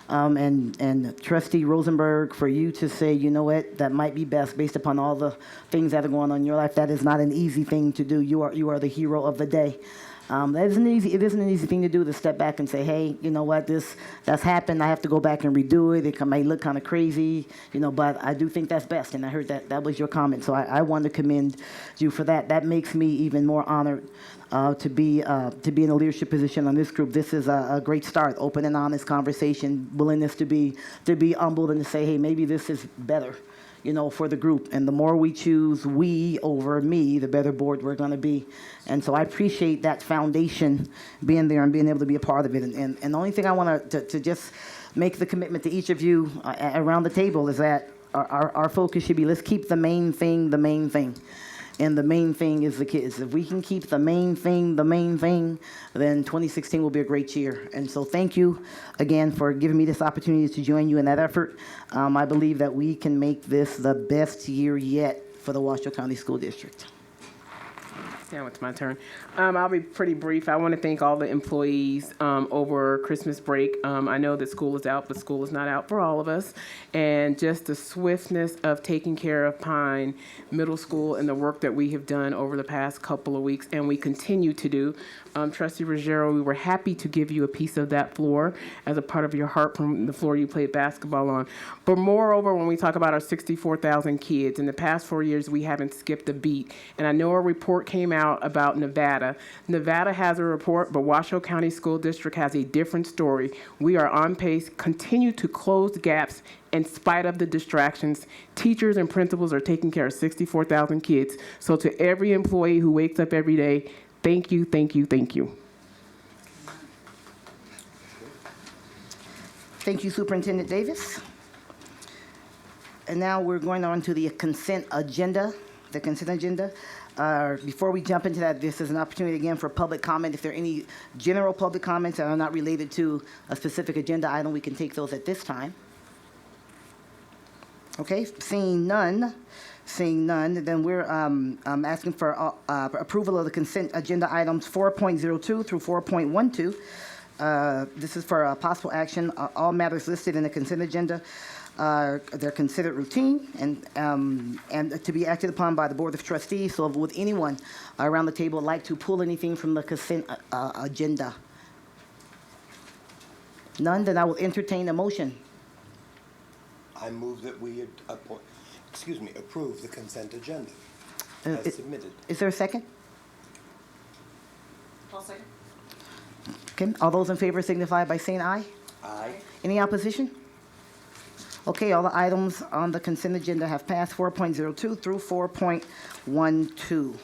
S8: And Trustee Rosenberg, for you to say, you know what, that might be best based upon all the things that are going on in your life. That is not an easy thing to do. You are the hero of the day. It isn't an easy thing to do to step back and say, hey, you know what, that's happened. I have to go back and redo it. It may look kind of crazy, but I do think that's best. And I heard that was your comment. So I want to commend you for that. That makes me even more honored to be in a leadership position on this group. This is a great start. Open and honest conversation, willingness to be humbled and to say, hey, maybe this is better, for the group. And the more we choose we over me, the better board we're going to be. And so I appreciate that foundation being there and being able to be a part of it. And the only thing I want to just make the commitment to each of you around the table is that our focus should be, let's keep the main thing the main thing. And the main thing is the kids. If we can keep the main thing, then 2016 will be a great year. And so thank you again for giving me this opportunity to join you in that effort. I believe that we can make this the best year yet for the Washoe County School District.
S15: Now it's my turn. I'll be pretty brief. I want to thank all the employees over Christmas break. I know that school is out, but school is not out for all of us. And just the swiftness of taking care of Pine Middle School and the work that we have done over the past couple of weeks, and we continue to do. Trustee Ruggiero, we were happy to give you a piece of that floor as a part of your heart from the floor you played basketball on. But moreover, when we talk about our 64,000 kids, in the past 4 years, we haven't skipped a beat. And I know a report came out about Nevada. Nevada has a report, but Washoe County School District has a different story. We are on pace, continue to close gaps in spite of the distractions. Teachers and principals are taking care of 64,000 kids. So to every employee who wakes up every day, thank you, thank you, thank you.
S8: Thank you, Superintendent Davis. And now we're going on to the consent agenda. Before we jump into that, this is an opportunity again for public comment. If there are any general public comments that are not related to a specific agenda item, we can take those at this time. Okay, seeing none, then we're asking for approval of the consent agenda items 4.02 through 4.12. This is for possible action. All matters listed in the consent agenda, they're considered routine and to be acted upon by the Board of Trustees. So would anyone around the table like to pull anything from the consent agenda? None, then I will entertain a motion.
S3: I move that we approve the consent agenda as submitted.
S8: Is there a second?
S2: I'll second.
S8: Okay, all those in favor signify by saying aye.
S3: Aye.
S8: Any opposition? Okay, all the items on the consent agenda have passed, 4.02 through 4.12.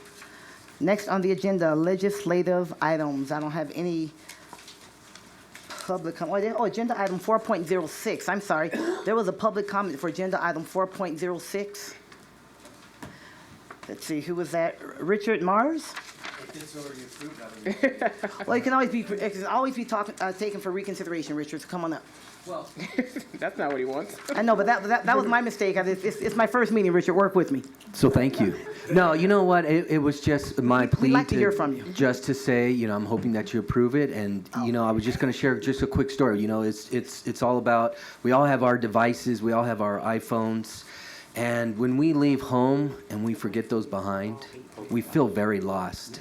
S8: Next on the agenda, legislative items. I don't have any public comment. Oh, agenda item 4.06. I'm sorry. There was a public comment for agenda item 4.06. Let's see, who was that? Richard Mars?
S13: It's already approved.
S8: Well, it can always be taken for reconsideration, Richard, so come on up.
S15: Well, that's not what he wants.
S8: I know, but that was my mistake. It's my first meeting, Richard. Work with me.
S16: So thank you. No, you know what? It was just my plea
S8: We'd like to hear from you.
S16: Just to say, I'm hoping that you approve it. And, I was just going to share just a quick story. It's all about, we all have our devices. We all have our iPhones. And when we leave home and we forget those behind, we feel very lost.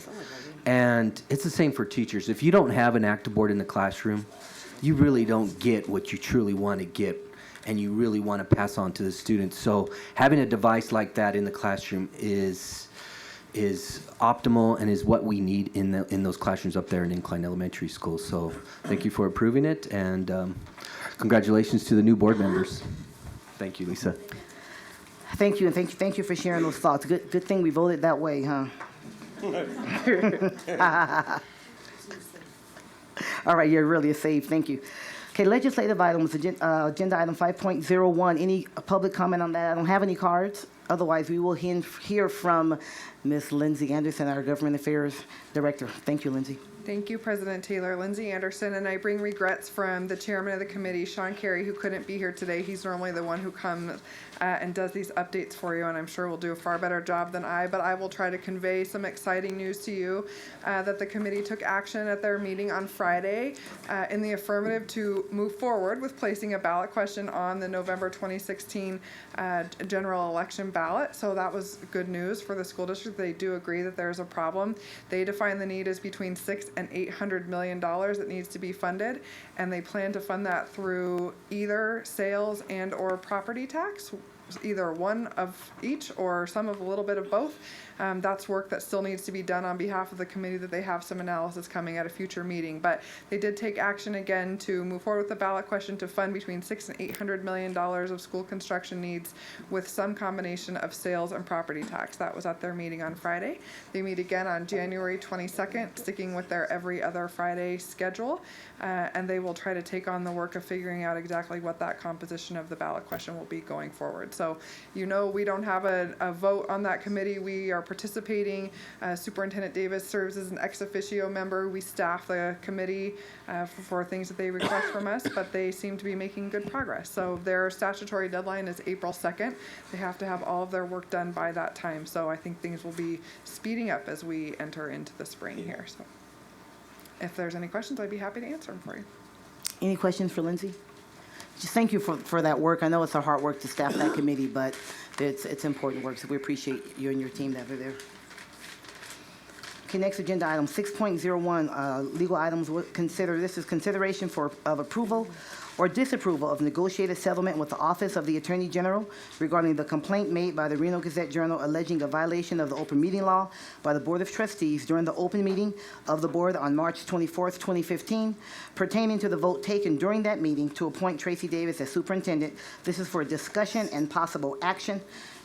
S16: And it's the same for teachers. If you don't have an active board in the classroom, you really don't get what you truly want to get, and you really want to pass on to the students. So having a device like that in the classroom is optimal and is what we need in those classrooms up there in Incline Elementary School. So thank you for approving it, and congratulations to the new board members. Thank you, Lisa.
S8: Thank you, and thank you for sharing those thoughts. Good thing we voted that way, huh? All right, you're really a save. Thank you. Okay, legislative items, agenda item 5.01. Any public comment on that? I don't have any cards. Otherwise, we will hear from Ms. Lindsay Anderson, our Government Affairs Director. Thank you, Lindsay.
S17: Thank you, President Taylor. Lindsay Anderson, and I bring regrets from the chairman of the committee, Sean Carey, who couldn't be here today. He's normally the one who comes and does these updates for you, and I'm sure will do a far better job than I, but I will try to convey some exciting news to you that the committee took action at their meeting on Friday in the affirmative to move forward with placing a ballot question on the November 2016 general election ballot. So that was good news for the school district. They do agree that there's a problem. They define the need as between 6 and $800 million that needs to be funded, and they plan to fund that through either sales and or property tax, either one of each or some of a little bit of both. That's work that still needs to be done on behalf of the committee, that they have some analysis coming at a future meeting. But they did take action again to move forward with the ballot question to fund between $600 and $800 million of school construction needs with some combination of sales and property tax. That was at their meeting on Friday. They meet again on January 22nd, sticking with their every other Friday schedule. And they will try to take on the work of figuring out exactly what that composition of the ballot question will be going forward. So, we don't have a vote on that committee. We are participating. Superintendent Davis serves as an ex officio member. We staff the committee for things that they request from us, but they seem to be making good progress. So their statutory deadline is April 2nd. They have to have all of their work done by that time. So I think things will be speeding up as we enter into the spring here. So if there's any questions, I'd be happy to answer them for you.
S8: Any questions for Lindsay? Just thank you for that work. I know it's a hard work to staff that committee, but it's important work, so we appreciate you and your team that are there. Okay, next agenda item, 6.01, legal items. This is consideration of approval or disapproval of negotiated settlement with the Office of the Attorney General regarding the complaint made by the Reno Gazette-Journal alleging a violation of the open meeting law by the Board of Trustees during the open meeting of the board on March 24th, 2015, pertaining to the vote taken during that meeting to appoint Tracy Davis as superintendent. This is for discussion and possible action.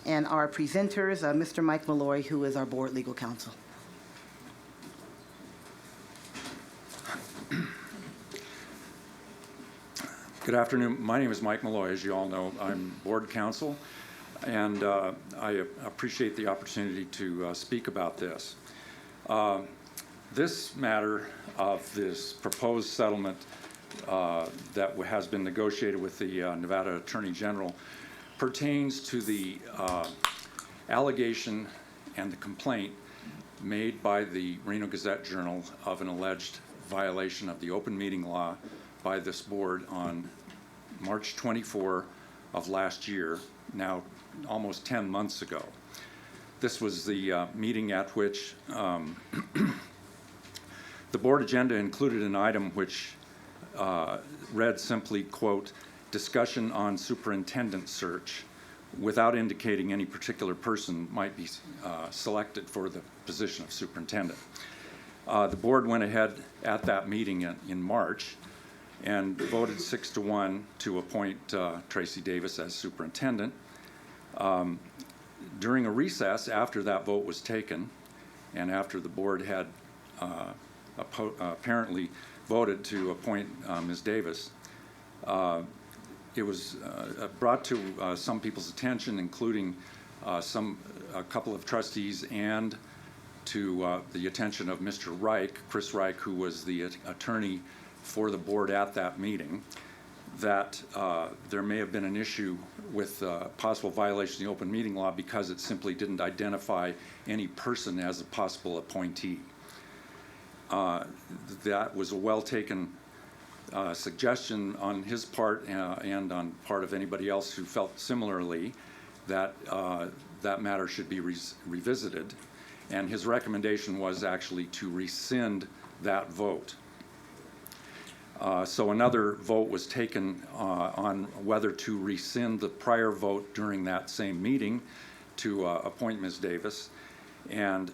S8: And our presenters, Mr. Mike Malloy, who is our board legal counsel.
S5: Good afternoon. My name is Mike Malloy. As you all know, I'm board counsel, and I appreciate the opportunity to speak about this. This matter of this proposed settlement that has been negotiated with the Nevada Attorney General pertains to the allegation and the complaint made by the Reno Gazette-Journal of an alleged violation of the open meeting law by this board on March 24 of last year, now almost 10 months ago. This was the meeting at which the board agenda included an item which read simply, quote, discussion on superintendent search, without indicating any particular person might be selected for the position of superintendent. The board went ahead at that meeting in March and voted 6-1 to appoint Tracy Davis as superintendent. During a recess after that vote was taken, and after the board had apparently voted to appoint Ms. Davis, it was brought to some people's attention, including a couple of trustees, and to the attention of Mr. Reich, Chris Reich, who was the attorney for the board at that meeting, that there may have been an issue with possible violation of the open meeting law because it simply didn't identify any person as a possible appointee. That was a well-taken suggestion on his part and on part of anybody else who felt similarly that that matter should be revisited. And his recommendation was actually to rescind that vote. So another vote was taken on whether to rescind the prior vote during that same meeting to appoint Ms. Davis. And,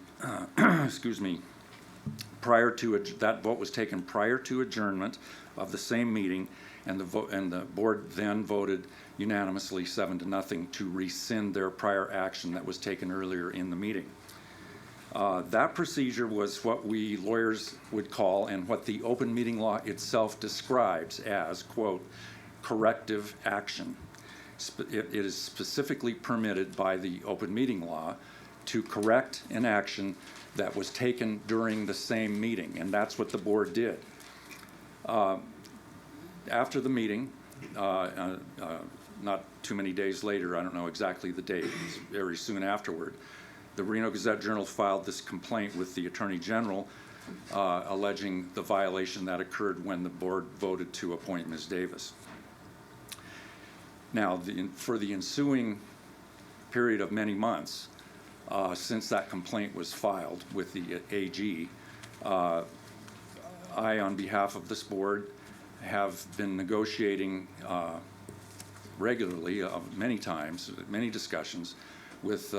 S5: excuse me, that vote was taken prior to adjournment of the same meeting, and the board then voted unanimously 7-0 to rescind their prior action that was taken earlier in the meeting. That procedure was what we lawyers would call, and what the open meeting law itself describes as, quote, corrective action. It is specifically permitted by the open meeting law to correct an action that was taken during the same meeting, and that's what the board did. After the meeting, not too many days later, I don't know exactly the date, it was very soon afterward, the Reno Gazette-Journal filed this complaint with the Attorney General alleging the violation that occurred when the board voted to appoint Ms. Davis. Now, for the ensuing period of many months, since that complaint was filed with the AG, I, on behalf of this board, have been negotiating regularly, many times, many discussions with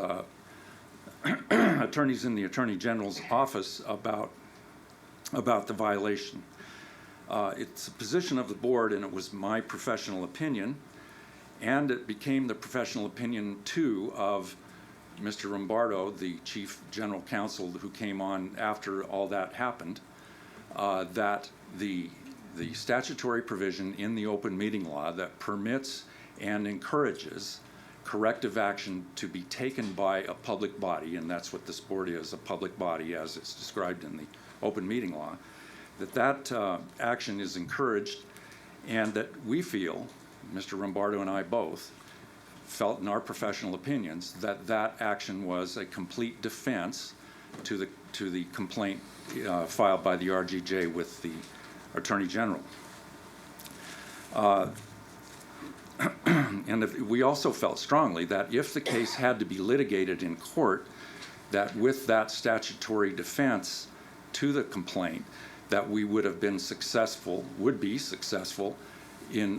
S5: attorneys in the Attorney General's office about the violation. It's a position of the board, and it was my professional opinion, and it became the professional opinion, too, of Mr. Rombardo, the Chief General Counsel who came on after all that happened, that the statutory provision in the open meeting law that permits and encourages corrective action to be taken by a public body, and that's what this board is, a public body as it's described in the open meeting law, that action is encouraged, and that we feel, Mr. Rombardo and I both, felt in our professional opinions that that action was a complete defense to the complaint filed by the RGJ with the Attorney General. And we also felt strongly that if the case had to be litigated in court, that with that statutory defense to the complaint, that we would have been successful, would be successful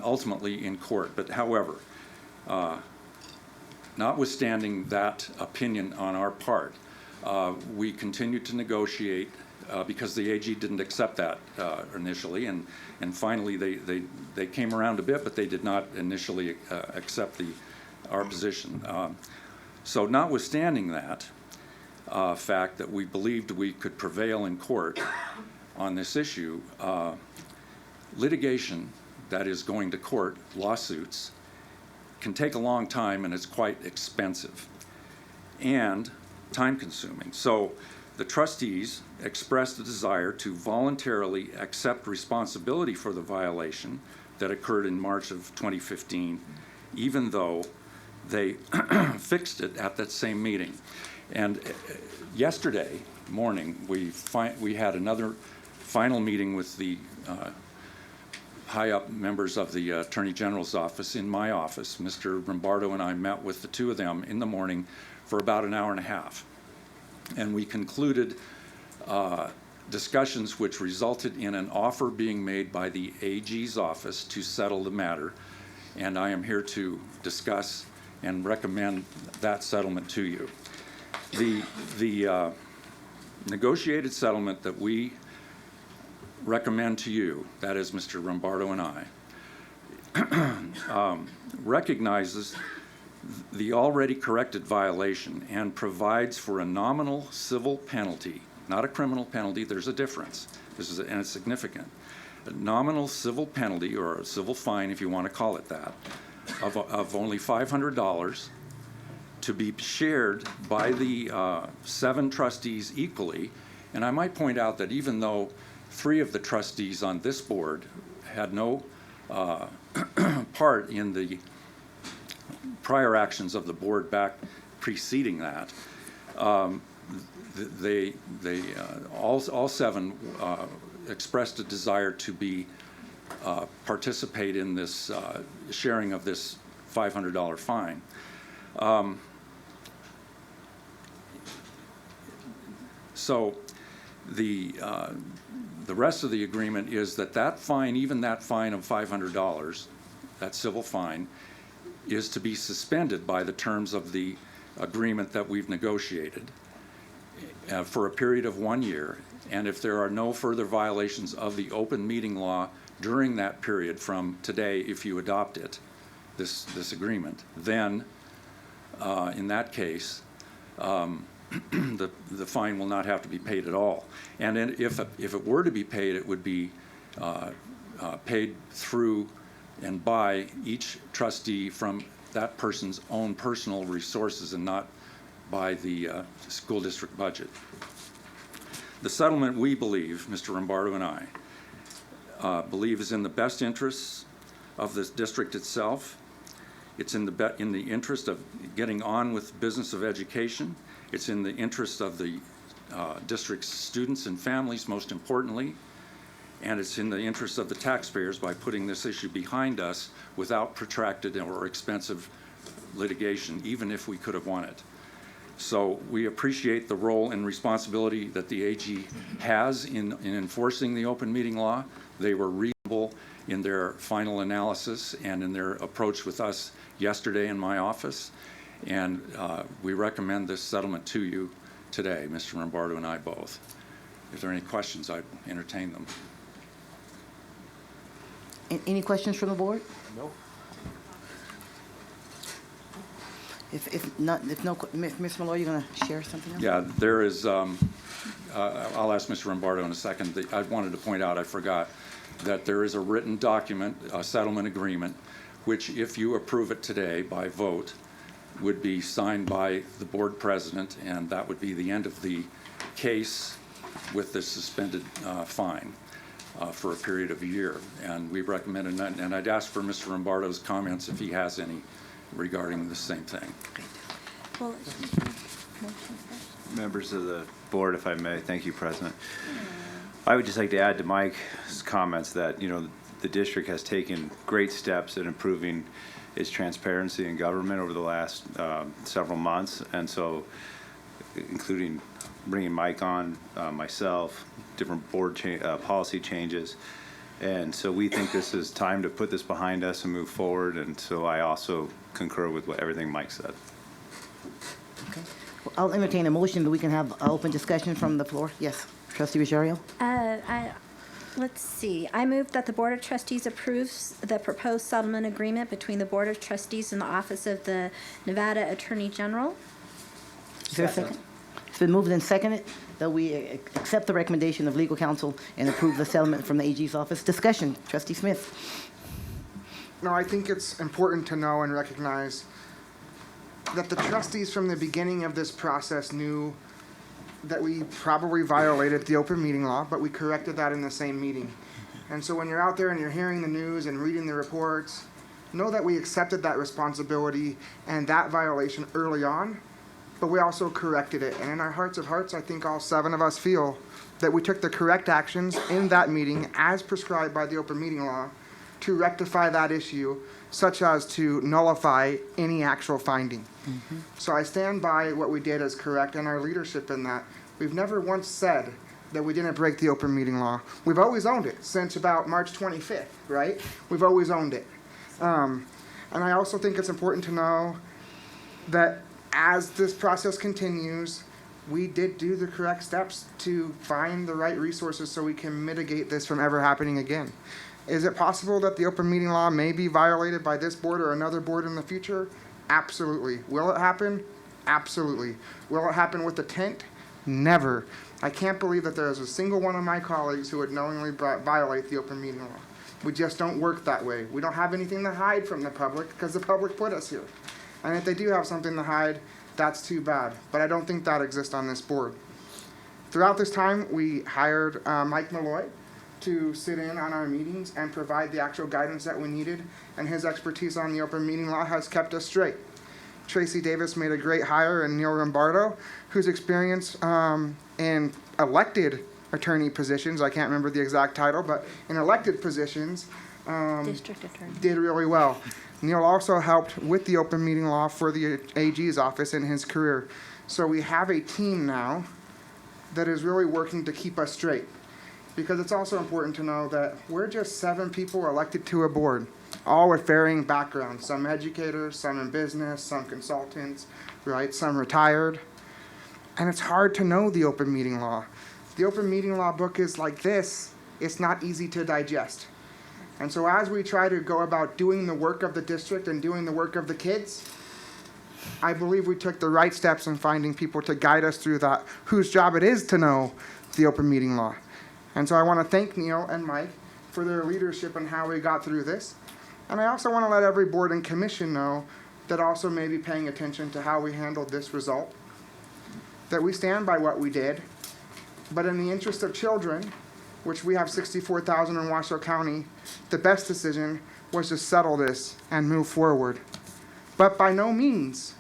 S5: ultimately in court. But however, notwithstanding that opinion on our part, we continued to negotiate because the AG didn't accept that initially, and finally they came around a bit, but they did not initially accept our position. So notwithstanding that fact that we believed we could prevail in court on this issue, litigation that is going to court, lawsuits, can take a long time, and it's quite expensive and time-consuming. So the trustees expressed a desire to voluntarily accept responsibility for the violation that occurred in March of 2015, even though they fixed it at that same meeting. And yesterday morning, we had another final meeting with the high-up members of the Attorney General's office in my office. Mr. Rombardo and I met with the two of them in the morning for about an hour and a half. And we concluded discussions which resulted in an offer being made by the AG's office to settle the matter. And I am here to discuss and recommend that settlement to you. The negotiated settlement that we recommend to you, that is Mr. Rombardo and I, recognizes the already corrected violation and provides for a nominal civil penalty, not a criminal penalty. There's a difference. And it's significant. A nominal civil penalty, or a civil fine, if you want to call it that, of only $500 to be shared by the 7 trustees equally. And I might point out that even though 3 of the trustees on this board had no part in the prior actions of the board back preceding that, all 7 expressed a desire to participate in this sharing of this $500 fine. So the rest of the agreement is that fine, even that fine of $500, that civil fine, is to be suspended by the terms of the agreement that we've negotiated for a period of 1 year. And if there are no further violations of the open meeting law during that period from today, if you adopt it, this agreement, then in that case, the fine will not have to be paid at all. And if it were to be paid, it would be paid through and by each trustee from that person's own personal resources and not by the school district budget. The settlement, we believe, Mr. Rombardo and I, believe is in the best interests of this district itself. It's in the interest of getting on with business of education. It's in the interest of the district's students and families, most importantly. And it's in the interest of the taxpayers by putting this issue behind us without protracted or expensive litigation, even if we could have won it. So we appreciate the role and responsibility that the AG has in enforcing the open meeting law. They were reasonable in their final analysis and in their approach with us yesterday in my office. And we recommend this settlement to you today, Mr. Rombardo and I both. If there are any questions, I'd entertain them.
S8: Any questions from the board?
S13: No.
S8: If no, Ms. Malloy, you're going to share something else?
S5: Yeah, there is, I'll ask Mr. Rombardo in a second. I wanted to point out, I forgot, that there is a written document, a settlement agreement, which if you approve it today by vote, would be signed by the board president, and that would be the end of the case with the suspended fine for a period of a year. And we recommended that, and I'd ask for Mr. Rombardo's comments if he has any regarding the same thing.
S10: Well,
S6: Members of the board, if I may, thank you, President. I would just like to add to Mike's comments that, you know, the district has taken great steps in improving its transparency in government over the last several months, and so including bringing Mike on, myself, different board policy changes. And so we think this is time to put this behind us and move forward, and so I also concur with everything Mike said.
S8: Okay. Well, I'll entertain a motion that we can have open discussion from the floor. Yes, Trustee Rosario?
S10: Let's see. I move that the Board of Trustees approves the proposed settlement agreement between the Board of Trustees and the Office of the Nevada Attorney General.
S8: Is there a second? It's been moved and seconded that we accept the recommendation of legal counsel and approve the settlement from the AG's office. Discussion, Trustee Smith.
S12: No, I think it's important to know and recognize that the trustees from the beginning of this process knew that we probably violated the open meeting law, but we corrected that in the same meeting. And so when you're out there and you're hearing the news and reading the reports, know that we accepted that responsibility and that violation early on, but we also corrected it. And in our hearts of hearts, I think all 7 of us feel that we took the correct actions in that meeting as prescribed by the open meeting law to rectify that issue, such as to nullify any actual finding. So I stand by what we did as correct and our leadership in that. We've never once said that we didn't break the open meeting law. We've always owned it since about March 25th, right? We've always owned it. And I also think it's important to know that as this process continues, we did do the correct steps to find the right resources so we can mitigate this from ever happening again. Is it possible that the open meeting law may be violated by this board or another board in the future? Absolutely. Will it happen? Absolutely. Will it happen with the tent? Never. I can't believe that there is a single one of my colleagues who would knowingly violate the open meeting law. We just don't work that way. We don't have anything to hide from the public because the public put us here. And if they do have something to hide, that's too bad. But I don't think that exists on this board. Throughout this time, we hired Mike Malloy to sit in on our meetings and provide the actual guidance that we needed, and his expertise on the open meeting law has kept us straight. Tracy Davis made a great hire in Neil Rombardo, whose experience in elected attorney positions, I can't remember the exact title, but in elected positions,
S10: District Attorney.
S12: did really well. Neil also helped with the open meeting law for the AG's office in his career. So we have a team now that is really working to keep us straight. Because it's also important to know that we're just 7 people elected to a board, all with varying backgrounds. Some educators, some in business, some consultants, right? Some retired. And it's hard to know the open meeting law. The open meeting law book is like this. It's not easy to digest. And so as we try to go about doing the work of the district and doing the work of the kids, I believe we took the right steps in finding people to guide us through that, whose job it is to know the open meeting law. And so I want to thank Neil and Mike for their leadership and how we got through this. And I also want to let every board and commission know that also may be paying attention to how we handled this result, that we stand by what we did, but in the interest of children, which we have 64,000 in Washoe County, the best decision was to settle this and move forward. But by no means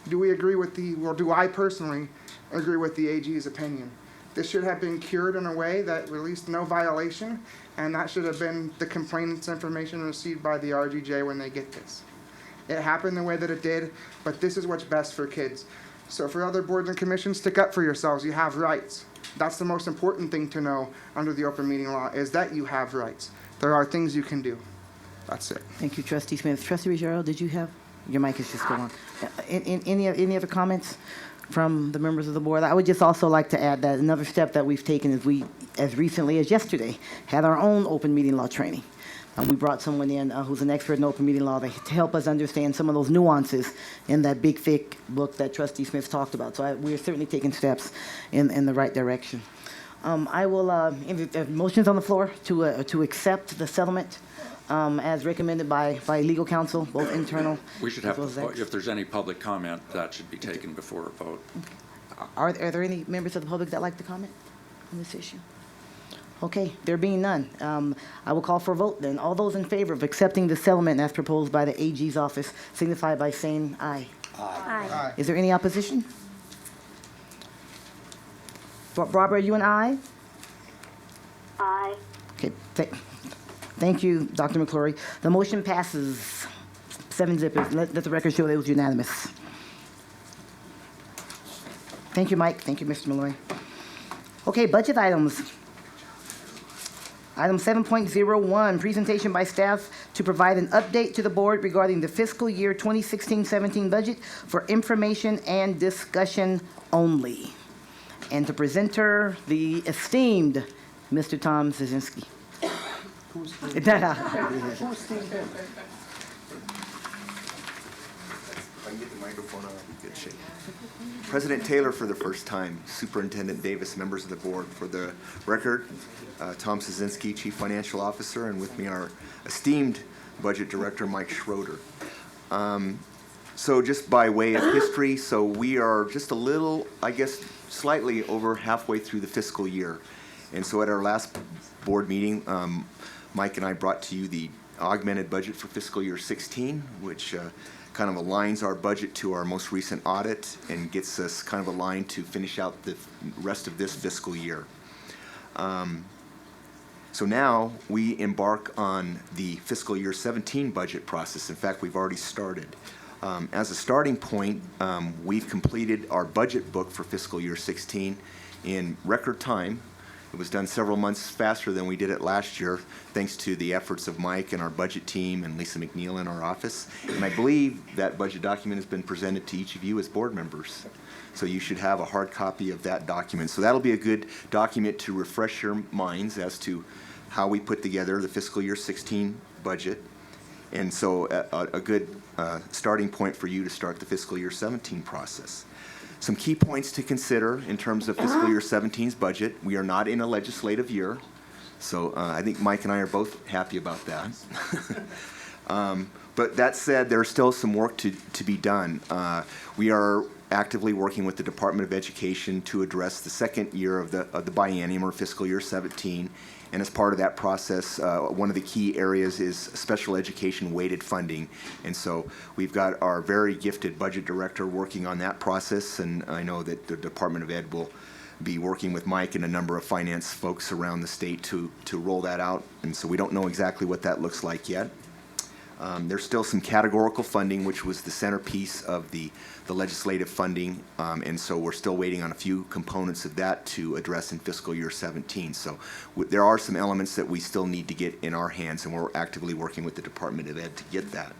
S12: do we agree with do I personally agree with the AG's opinion. This should have been cured in a way that released no violation, and that should have been the complainant's information received by the RGJ when they get this. It happened the way that it did, but this is what's best for kids. So for other boards and commissions, stick up for yourselves. You have rights. That's the most important thing to know under the open meeting law, is that you have rights. There are things you can do. That's it.
S8: Thank you, Trustee Smith. Trustee Ruggiero, did you have, your mic is just going on. Any other comments from the members of the board? I would just also like to add that another step that we've taken is we, as recently as yesterday, had our own open meeting law training. We brought someone in who's an expert in open meeting law to help us understand some of those nuances in that big, thick book that Trustee Smith talked about. So we're certainly taking steps in the right direction. I will, motions on the floor to accept the settlement as recommended by legal counsel, both internal.
S5: We should have, if there's any public comment, that should be taken before a vote.
S8: Are there any members of the public that like to comment on this issue? Okay, there being none, I will call for a vote then. All those in favor of accepting the settlement as proposed by the AG's office signify by saying aye.
S10: Aye.
S8: Is there any opposition? Barbara, are you an aye?
S4: Aye.
S8: Okay, thank you, Dr. McClory. The motion passes 7-0. Let the record show that it was unanimous. Thank you, Mike. Thank you, Mr. Malloy. Okay, budget items. Item 7.01, presentation by staff to provide an update to the board regarding the fiscal year 2016-17 budget for information and discussion only. And the presenter, the esteemed Mr. Tom Szynski.
S13: If I can get the microphone on, I'll be good shape. President Taylor for the first time, Superintendent Davis, members of the board. For the record, Tom Szynski, Chief Financial Officer, and with me our esteemed Budget Director, Mike Schroeder. So just by way of history, so we are just a little, I guess, slightly over halfway through the fiscal year. And so at our last board meeting, Mike and I brought to you the augmented budget for fiscal year 16, which kind of aligns our budget to our most recent audit and gets us kind of aligned to finish out the rest of this fiscal year. So now we embark on the fiscal year 17 budget process. In fact, we've already started. As a starting point, we've completed our budget book for fiscal year 16 in record time. It was done several months faster than we did it last year, thanks to the efforts of Mike and our budget team and Lisa McNeil in our office. And I believe that budget document has been presented to each of you as board members. So you should have a hard copy of that document. So that'll be a good document to refresh your minds as to how we put together the fiscal year 16 budget. And so a good starting point for you to start the fiscal year 17 process. Some key points to consider in terms of fiscal year 17's budget. We are not in a legislative year, so I think Mike and I are both happy about that. But that said, there's still some work to be done. We are actively working with the Department of Education to address the second year of the biennium, or fiscal year 17. And as part of that process, one of the key areas is special education weighted funding. And so we've got our very gifted budget director working on that process, and I know that the Department of Ed will be working with Mike and a number of finance folks around the state to roll that out. And so we don't know exactly what that looks like yet. There's still some categorical funding, which was the centerpiece of the legislative funding, and so we're still waiting on a few components of that to address in fiscal year 17. So there are some elements that we still need to get in our hands, and we're actively working with the Department of Ed to get that.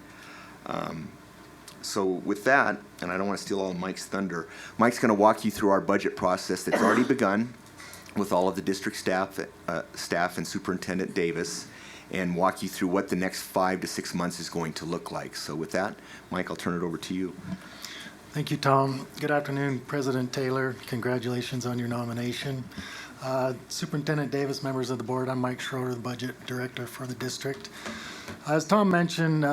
S13: So with that, and I don't want to steal all of Mike's thunder, Mike's going to walk you through our budget process that's already begun with all of the district staff and Superintendent Davis, and walk you through what the next 5 to 6 months is going to look like. So with that, Mike, I'll turn it over to you.
S18: Thank you, Tom. Good afternoon, President Taylor. Congratulations on your nomination. Superintendent Davis, members of the board, I'm Mike Schroeder, the Budget Director for the district. As Tom mentioned,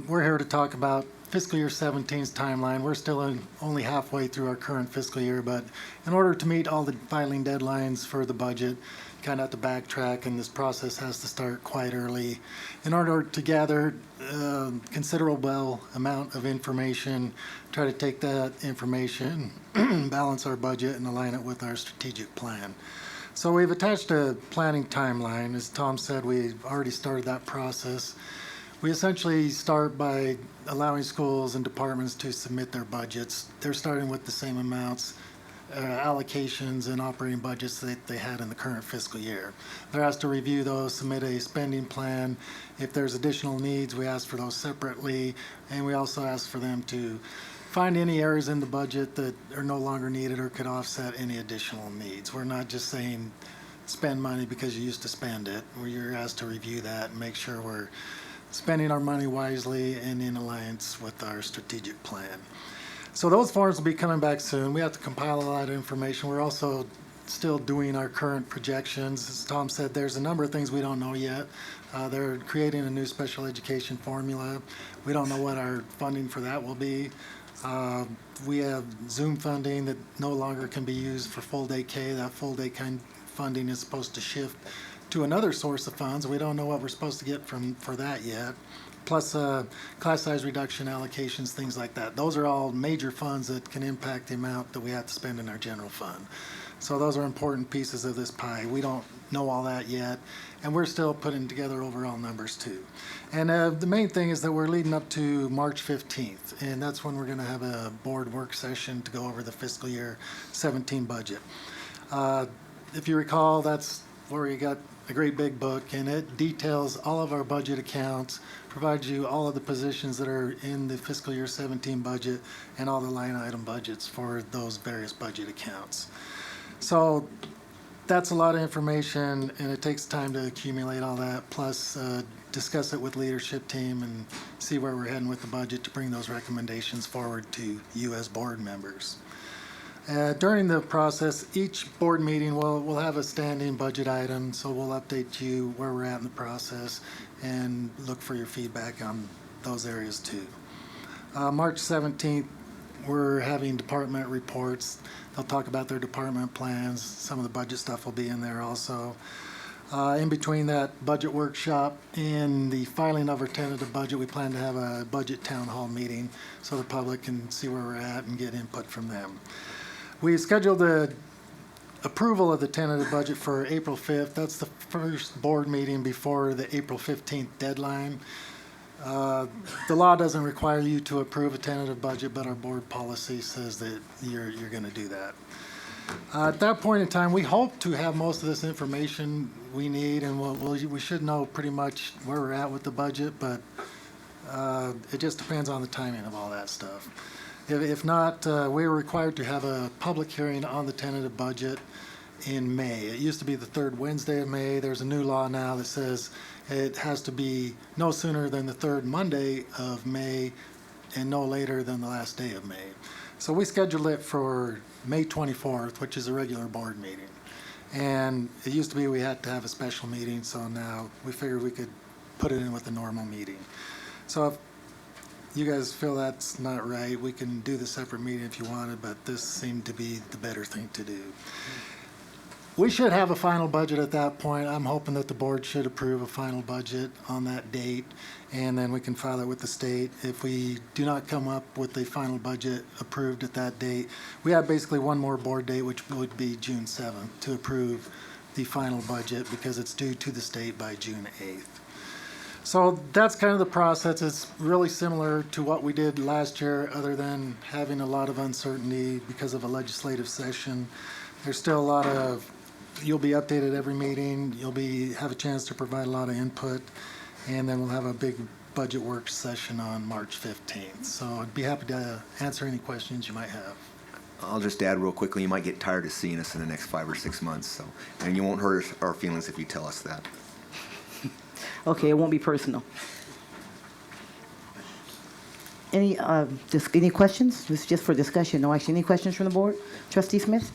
S18: we're here to talk about fiscal year 17's timeline. We're still only halfway through our current fiscal year, but in order to meet all the filing deadlines for the budget, kind of have to backtrack, and this process has to start quite early in order to gather considerable amount of information, try to take that information, balance our budget, and align it with our strategic plan. So we've attached a planning timeline. As Tom said, we've already started that process. We essentially start by allowing schools and departments to submit their budgets. They're starting with the same amounts, allocations and operating budgets that they had in the current fiscal year. They're asked to review those, submit a spending plan. If there's additional needs, we ask for those separately, and we also ask for them to find any areas in the budget that are no longer needed or could offset any additional needs. We're not just saying spend money because you used to spend it. You're asked to review that and make sure we're spending our money wisely and in alliance with our strategic plan. So those forms will be coming back soon. We have to compile a lot of information. We're also still doing our current projections. As Tom said, there's a number of things we don't know yet. They're creating a new special education formula. We don't know what our funding for that will be. We have Zoom funding that no longer can be used for full day K. That full day kind funding is supposed to shift to another source of funds. We don't know what we're supposed to get for that yet. Plus class size reduction allocations, things like that. Those are all major funds that can impact the amount that we have to spend in our general fund. So those are important pieces of this pie. We don't know all that yet, and we're still putting together overall numbers too. And the main thing is that we're leading up to March 15th, and that's when we're going to have a board work session to go over the fiscal year 17 budget. If you recall, that's where you got a great big book, and it details all of our budget accounts, provides you all of the positions that are in the fiscal year 17 budget and all the line item budgets for those various budget accounts. So that's a lot of information, and it takes time to accumulate all that, plus discuss it with leadership team and see where we're heading with the budget to bring those recommendations forward to you as board members. During the process, each board meeting will have a standing budget item, so we'll update you where we're at in the process and look for your feedback on those areas too. March 17th, we're having department reports. They'll talk about their department plans. Some of the budget stuff will be in there also. In between that budget workshop and the filing of our tentative budget, we plan to have a budget town hall meeting so the public can see where we're at and get input from them. We scheduled the approval of the tentative budget for April 5th. That's the first board meeting before the April 15th deadline. The law doesn't require you to approve a tentative budget, but our board policy says that you're going to do that. At that point in time, we hope to have most of this information we need, and we should know pretty much where we're at with the budget, but it just depends on the timing of all that stuff. If not, we're required to have a public hearing on the tentative budget in May. It used to be the third Wednesday of May. There's a new law now that says it has to be no sooner than the third Monday of May and no later than the last day of May. So we scheduled it for May 24th, which is a regular board meeting. And it used to be we had to have a special meeting, so now we figured we could put it in with a normal meeting. So if you guys feel that's not right, we can do the separate meeting if you wanted, but this seemed to be the better thing to do. We should have a final budget at that point. I'm hoping that the board should approve a final budget on that date, and then we can file it with the state. If we do not come up with a final budget approved at that date, we have basically one more board date, which would be June 7th, to approve the final budget because it's due to the state by June 8th. So that's kind of the process. It's really similar to what we did last year, other than having a lot of uncertainty because of a legislative session. There's still a lot of, you'll be updated every meeting, you'll have a chance to provide a lot of input, and then we'll have a big budget work session on March 15th. So I'd be happy to answer any questions you might have.
S13: I'll just add real quickly, you might get tired of seeing us in the next 5 or 6 months, so, and you won't hurt our feelings if you tell us that.
S8: Okay, it won't be personal. Any questions? This is just for discussion. No action. Any questions from the board? Trustee Smith?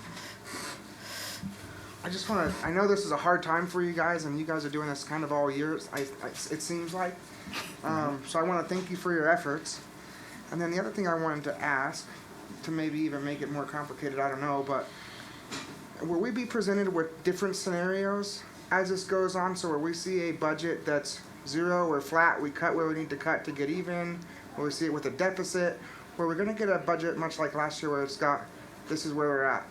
S12: I just want to, I know this is a hard time for you guys, and you guys are doing this kind of all year, it seems like. So I want to thank you for your efforts. And then the other thing I wanted to ask, to maybe even make it more complicated, I don't know, but will we be presented with different scenarios as this goes on? So where we see a budget that's zero or flat, we cut where we need to cut to get even, or we see it with a deficit, where we're going to get a budget much like last year where it's got, this is where we're at.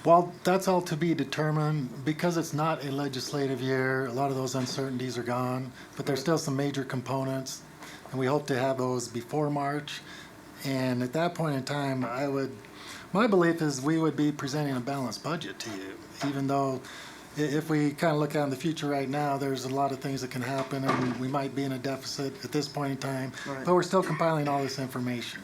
S18: Well, we should have a final budget approved at that point. I mean, we should know pretty much where we're at with the budget, but While that's all to be determined, because it's not a legislative year, a lot of those uncertainties are gone, but there's still some major components, and we hope to have those before March. And at that point in time, my belief is we would be presenting a balanced budget to you, even though if we kind of look out in the future right now, there's a lot of things that can happen, and we might be in a deficit at this point in time,
S12: Right.
S18: but we're still compiling all this information.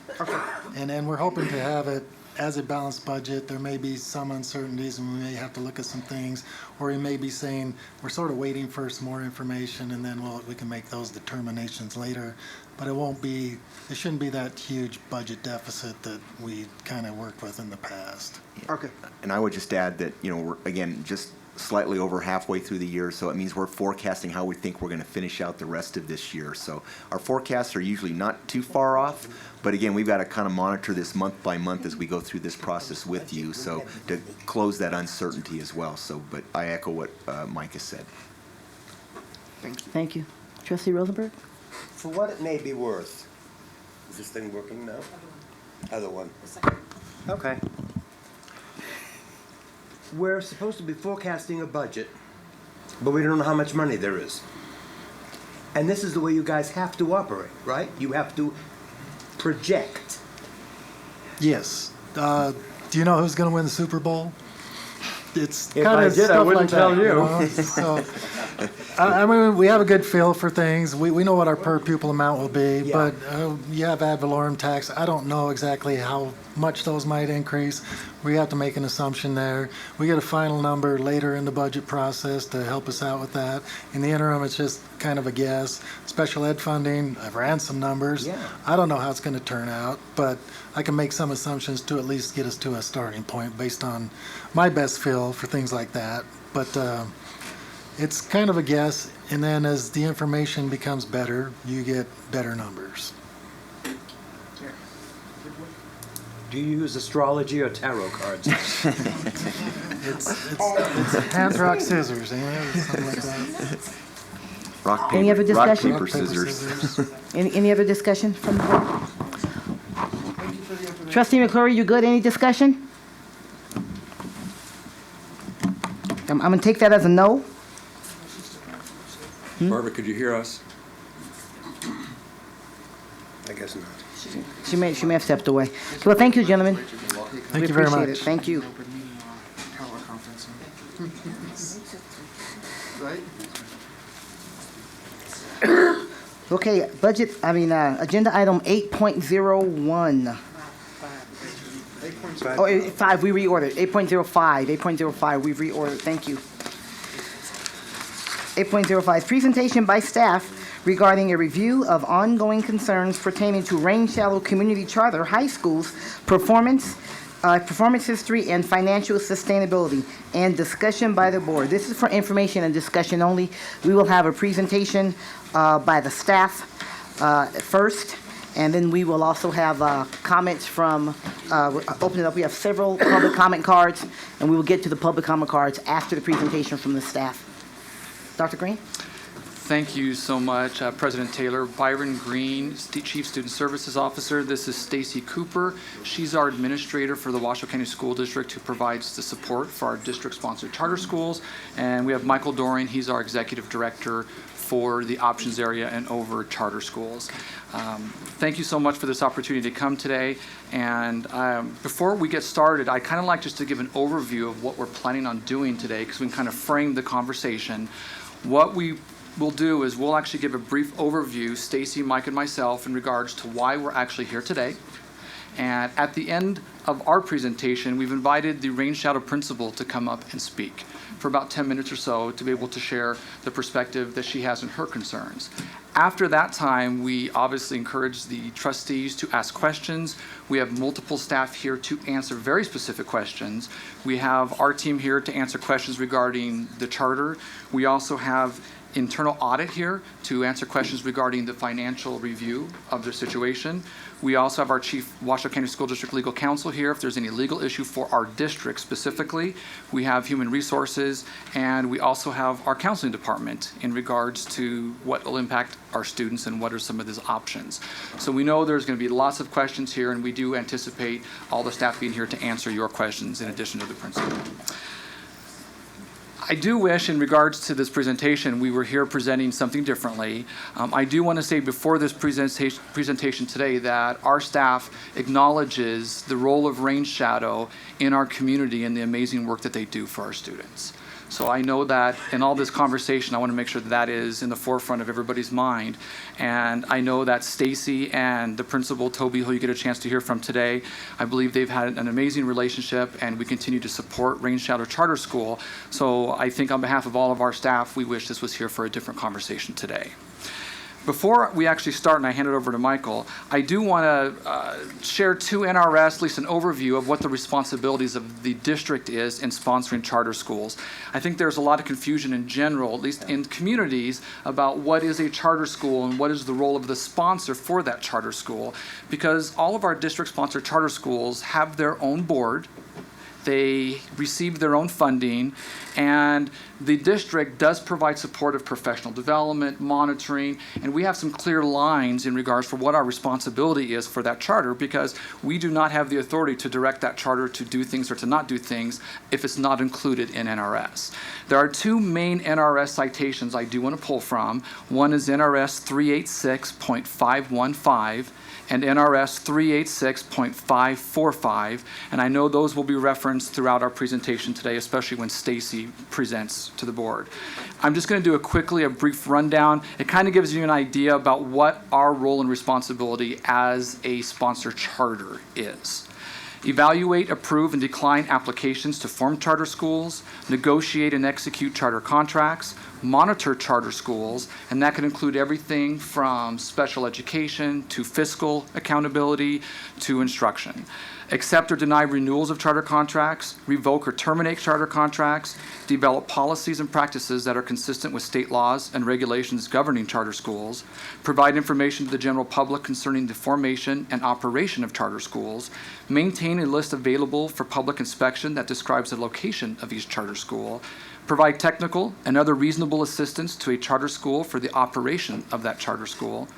S18: And we're hoping to have it as a balanced budget. There may be some uncertainties, and we may have to look at some things, or we may be saying we're sort of waiting for some more information, and then we can make those determinations later. But it shouldn't be that huge budget deficit that we kind of worked with in the past.
S12: Okay.
S13: And I would just add that, we're, again, just slightly over halfway through the year, so it means we're forecasting how we think we're going to finish out the rest of this year. So our forecasts are usually not too far off, but again, we've got to kind of monitor this month by month as we go through this process with you, so to close that uncertainty as well. So, but I echo what Mike has said.
S12: Thank you.
S8: Thank you. Trustee Rosenberg?
S3: For what it may be worth, is this thing working now? Other one. Okay. We're supposed to be forecasting a budget, but we don't know how much money there is. And this is the way you guys have to operate, right? You have to project.
S18: Yes. Do you know who's going to win the Super Bowl? It's
S3: If
S18: kind
S3: I
S18: of
S3: did, I
S18: stuff
S3: wouldn't
S18: like
S3: tell
S18: that,
S3: you.
S18: know? So, I mean, we have a good feel for things. We know what our per pupil amount will be,
S3: Yeah.
S18: but you have ad valorem tax. I don't know exactly how much those might increase. We have to make an assumption there. We get a final number later in the budget process to help us out with that. In the interim, it's just kind of a guess. Special ed funding, I've ran some numbers.
S3: Yeah.
S18: I don't know how it's going to turn out, but I can make some assumptions to at least get us to a starting point based on my best feel for things like that. But it's kind of a guess, and then as the information becomes better, you get better numbers.
S3: Do you use astrology or tarot cards?
S18: It's hands, rock, scissors, something like that.
S13: Rock,
S8: Any other
S13: rock,
S8: discussion?
S13: paper, scissors.
S8: Any other discussion from the board? Trustee McClure, you good? Any discussion? I'm going to take that as a no.
S5: Barbara, could you hear us?
S3: I guess not.
S8: She may have stepped away. Okay, well, thank you, gentlemen.
S18: Thank you
S8: We
S18: very
S8: appreciate
S18: much.
S8: it. Thank you.
S12: Right?
S8: Okay, agenda item 8.01. Oh, 5, we reordered. 8.05, we've reordered. Thank you. 8.05, presentation by staff regarding a review of ongoing concerns pertaining to Rain Shallow Community Charter High School's performance history and financial sustainability, and discussion by the board. This is for information and discussion only. We will have a presentation by the staff first, and then we will also have comments from, open it up. We have several public comment cards, and we will get to the public comment cards after the presentation from the staff. Dr. Green?
S19: Thank you so much, President Taylor. Byron Green, Chief Student Services Officer. This is Stacy Cooper. She's our administrator for the Washoe County School District, who provides the support for our district-sponsored charter schools. And we have Michael Dorian. He's our executive director for the options area and over charter schools. Thank you so much for this opportunity to come today. And before we get started, I kind of like just to give an overview of what we're planning on doing today, because we can kind of frame the conversation. What we will do is we'll actually give a brief overview, Stacy, Mike, and myself, in regards to why we're actually here today. And at the end of our presentation, we've invited the Rain Shadow principal to come up and speak for about 10 minutes or so to be able to share the perspective that she has in her concerns. After that time, we obviously encourage the trustees to ask questions. We have multiple staff here to answer very specific questions. We have our team here to answer questions regarding the charter. We also have internal audit here to answer questions regarding the financial review of their situation. We also have our Chief Washoe County School District Legal Counsel here if there's any legal issue for our district specifically. We have Human Resources, and we also have our counseling department in regards to what will impact our students and what are some of those options. So we know there's going to be lots of questions here, and we do anticipate all the staff being here to answer your questions in addition to the principal. I do wish, in regards to this presentation, we were here presenting something differently. I do want to say before this presentation today that our staff acknowledges the role of Rain Shadow in our community and the amazing work that they do for our students. So I know that in all this conversation, I want to make sure that that is in the forefront of everybody's mind. And I know that Stacy and the principal, Toby, who you get a chance to hear from today, I believe they've had an amazing relationship, and we continue to support Rain Shadow Charter School. So I think on behalf of all of our staff, we wish this was here for a different conversation today. Before we actually start, and I hand it over to Michael, I do want to share two NRS, at least an overview of what the responsibilities of the district is in sponsoring charter schools. I think there's a lot of confusion in general, at least in communities, about what is a charter school and what is the role of the sponsor for that charter school, because all of our district-sponsored charter schools have their own board. They receive their own funding, and the district does provide support of professional development, monitoring, and we have some clear lines in regards for what our responsibility is for that charter, because we do not have the authority to direct that charter to do things or to not do things if it's not included in NRS. There are two main NRS citations I do want to pull from. One is NRS 386.515 and NRS 386.545, and I know those will be referenced throughout our presentation today, especially when Stacy presents to the board. I'm just going to do a brief rundown. It kind of gives you an idea about what our role and responsibility as a sponsor charter is. Evaluate, approve, and decline applications to form charter schools, negotiate and execute charter contracts, monitor charter schools, and that can include everything from special education to fiscal accountability to instruction. Accept or deny renewals of charter contracts, revoke or terminate charter contracts, develop policies and practices that are consistent with state laws and regulations governing charter schools, provide information to the general public concerning the formation and operation of charter schools, maintain a list available for public inspection that describes the location of each charter school, provide technical and other reasonable assistance to a charter school for the operation of that charter school,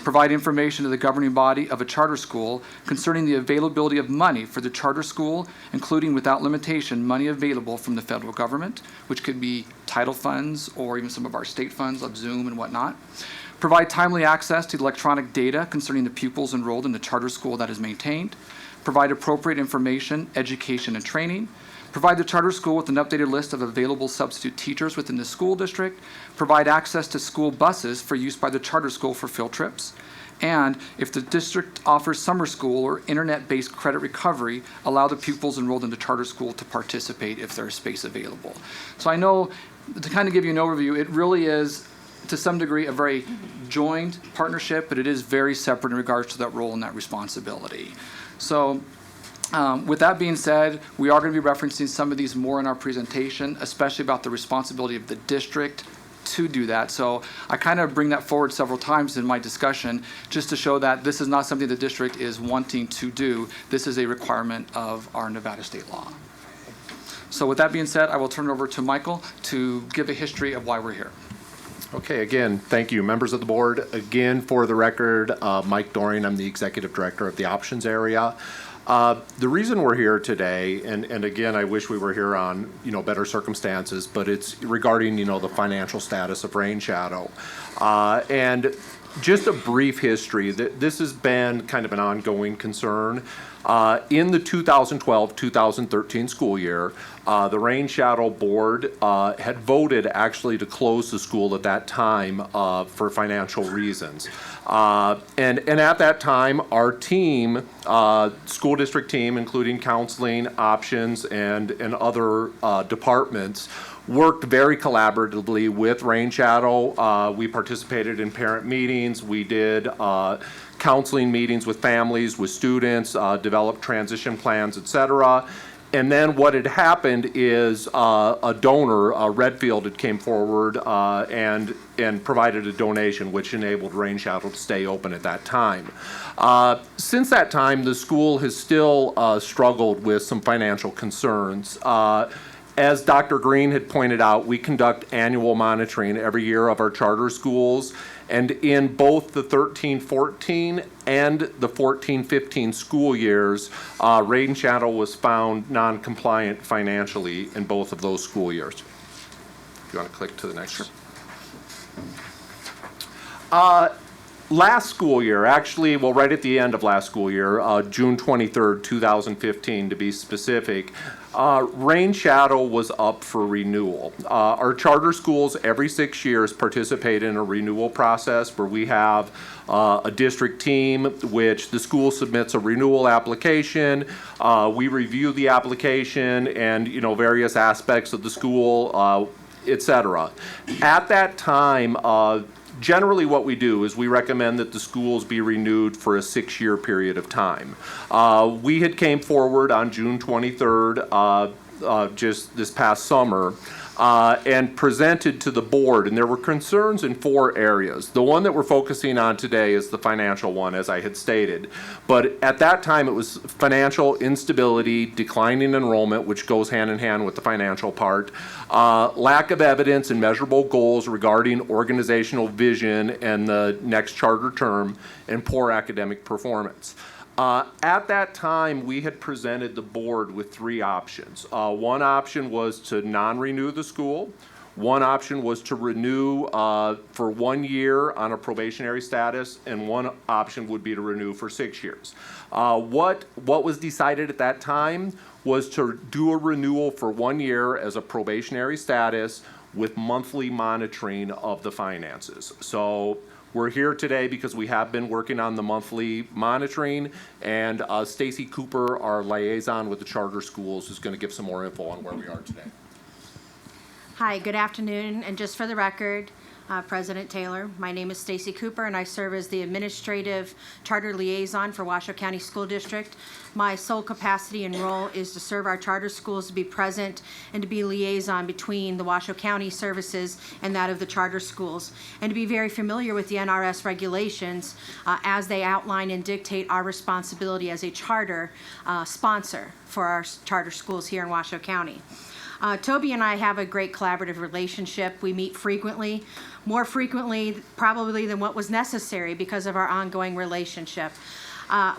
S19: provide information to the governing body of a charter school concerning the availability of money for the charter school, including without limitation money available from the federal government, which could be title funds or even some of our state funds like Zoom and whatnot. Provide timely access to electronic data concerning the pupils enrolled in the charter school that is maintained. Provide appropriate information, education, and training. Provide the charter school with an updated list of available substitute teachers within the school district. Provide access to school buses for use by the charter school for field trips. And if the district offers summer school or internet-based credit recovery, allow the pupils enrolled in the charter school to participate if there is space available. So I know, to kind of give you an overview, it really is, to some degree, a very joined partnership, but it is very separate in regards to that role and that responsibility. So with that being said, we are going to be referencing some of these more in our presentation, especially about the responsibility of the district to do that. So I kind of bring that forward several times in my discussion just to show that this is not something the district is wanting to do. This is a requirement of our Nevada state law. So with that being said, I will turn it over to Michael to give a history of why we're here.
S20: Okay, again, thank you, members of the board. Again, for the record, Mike Doring, I'm the executive director of the options area. The reason we're here today, and again, I wish we were here on, better circumstances, but it's regarding, the financial status of Rain Shadow. And just a brief history, this has been kind of an ongoing concern. In the 2012-2013 school year, the Rain Shadow Board had voted actually to close the school at that time for financial reasons. And at that time, our team, school district team, including counseling, options, and other departments, worked very collaboratively with Rain Shadow. We participated in parent meetings. We did counseling meetings with families, with students, developed transition plans, et cetera. And then what had happened is a donor, Redfield, had came forward and provided a donation, which enabled Rain Shadow to stay open at that time. Since that time, the school has still struggled with some financial concerns. As Dr. Green had pointed out, we conduct annual monitoring every year of our charter schools, and in both the 13-14 and the 14-15 school years, Rain Shadow was found non-compliant financially in both of those school years. If you want to click to the next. Last school year, actually, well, right at the end of last school year, June 23rd, 2015 to be specific, Rain Shadow was up for renewal. Our charter schools every 6 years participate in a renewal process where we have a district team, which the school submits a renewal application. We review the application and, various aspects of the school, et cetera. At that time, generally what we do is we recommend that the schools be renewed for a 6-year period of time. We had came forward on June 23rd, just this past summer, and presented to the board, and there were concerns in 4 areas. The one that we're focusing on today is the financial one, as I had stated. But at that time, it was financial instability, declining enrollment, which goes hand in hand with the financial part, lack of evidence and measurable goals regarding organizational vision and the next charter term, and poor academic performance. At that time, we had presented the board with 3 options. One option was to non-renew the school. One option was to renew for 1 year on a probationary status, and one option would be to renew for 6 years. What was decided at that time was to do a renewal for 1 year as a probationary status with monthly monitoring of the finances. So we're here today because we have been working on the monthly monitoring, and Stacy Cooper, our liaison with the charter schools, is going to give some more info on where we are today.
S21: Hi, good afternoon, and just for the record, President Taylor, my name is Stacy Cooper, and I serve as the Administrative Charter Liaison for Washoe County School District. My sole capacity and role is to serve our charter schools, to be present, and to be liaison between the Washoe County services and that of the charter schools, and to be very familiar with the NRS regulations as they outline and dictate our responsibility as a charter sponsor for our charter schools here in Washoe County. Toby and I have a great collaborative relationship. We meet frequently, more frequently probably than what was necessary because of our ongoing relationship.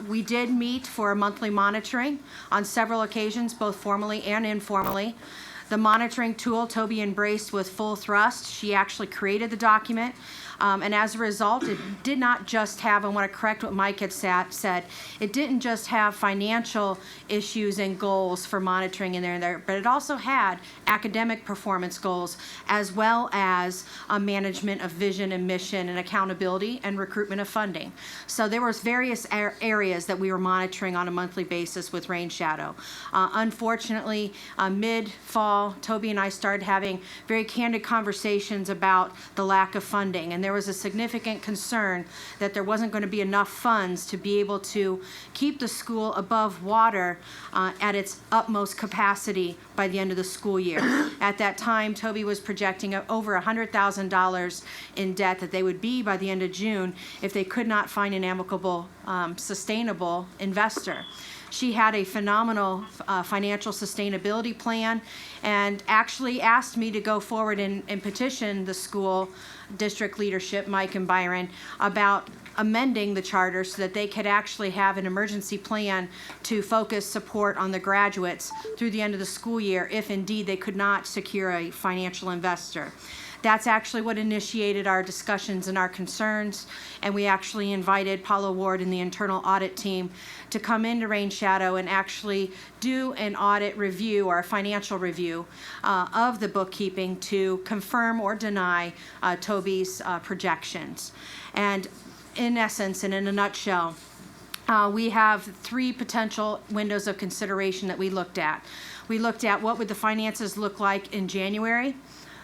S21: We did meet for monthly monitoring on several occasions, both formally and informally. The monitoring tool Toby embraced with full thrust. She actually created the document. And as a result, it did not just have, I want to correct what Mike had said, it didn't just have financial issues and goals for monitoring in there, but it also had academic performance goals as well as a management of vision and mission and accountability and recruitment of funding. So there was various areas that we were monitoring on a monthly basis with Rain Shadow. Unfortunately, mid-fall, Toby and I started having very candid conversations about the lack of funding, and there was a significant concern that there wasn't going to be enough funds to be able to keep the school above water at its utmost capacity by the end of the school year. At that time, Toby was projecting over $100,000 in debt that they would be by the end of June if they could not find an amicable, sustainable investor. She had a phenomenal financial sustainability plan and actually asked me to go forward and petition the school district leadership, Mike and Byron, about amending the charter so that they could actually have an emergency plan to focus support on the graduates through the end of the school year if indeed they could not secure a financial investor. That's actually what initiated our discussions and our concerns, and we actually invited Paula Ward and the internal audit team to come into Rain Shadow and actually do an audit review or a financial review of the bookkeeping to confirm or deny Toby's projections. And in essence and in a nutshell, we have 3 potential windows of consideration that we looked at. We looked at what would the finances look like in January,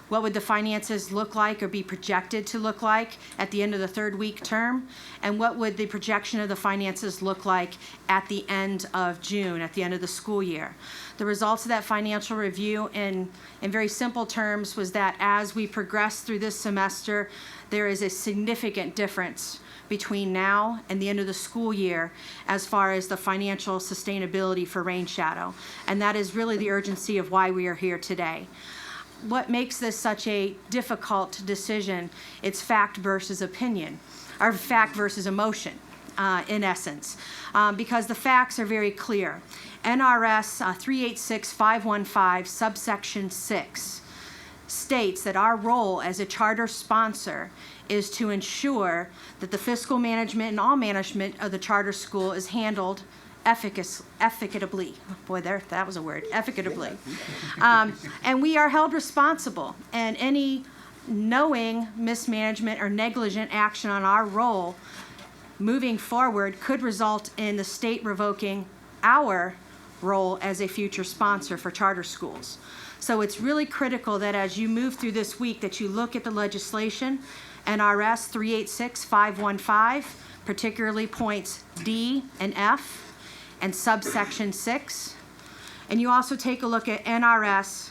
S21: What would the finances look like or be projected to look like at the end of the third week term? And what would the projection of the finances look like at the end of June, at the end of the school year? The results of that financial review in very simple terms was that as we progress through this semester, there is a significant difference between now and the end of the school year as far as the financial sustainability for Rain Shadow. And that is really the urgency of why we are here today. What makes this such a difficult decision? It's fact versus opinion, or fact versus emotion, in essence, because the facts are very clear. NRS 386515 subsection 6 states that our role as a charter sponsor is to ensure that the fiscal management and all management of the charter school is handled efficatably. Boy, that was a word, efficatably. And we are held responsible, and any knowing mismanagement or negligent action on our role moving forward could result in the state revoking our role as a future sponsor for charter schools. So it's really critical that as you move through this week that you look at the legislation, NRS 386515, particularly points D and F, and subsection 6. And you also take a look at NRS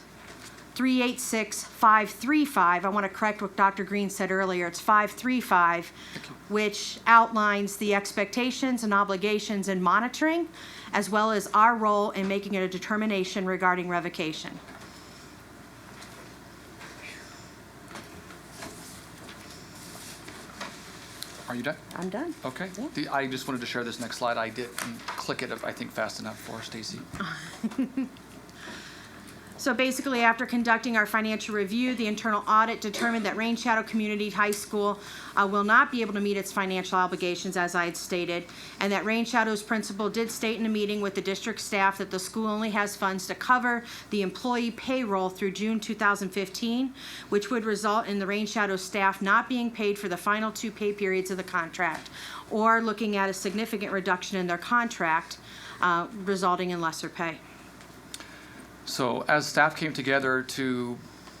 S21: 386535. I want to correct what Dr. Green said earlier. It's 535, which outlines the expectations and obligations in monitoring, as well as our role in making a determination regarding revocation.
S19: Are you done?
S21: I'm done.
S19: Okay. I just wanted to share this next slide. I didn't click it, I think, fast enough for Stacy.
S21: So basically, after conducting our financial review, the internal audit determined that Rain Shadow Community High School will not be able to meet its financial obligations, as I had stated, and that Rain Shadow's principal did state in a meeting with the district staff that the school only has funds to cover the employee payroll through June 2015, which would result in the Rain Shadow staff not being paid for the final 2 pay periods of the contract, or looking at a significant reduction in their contract, resulting in lesser pay.
S19: So as staff came together to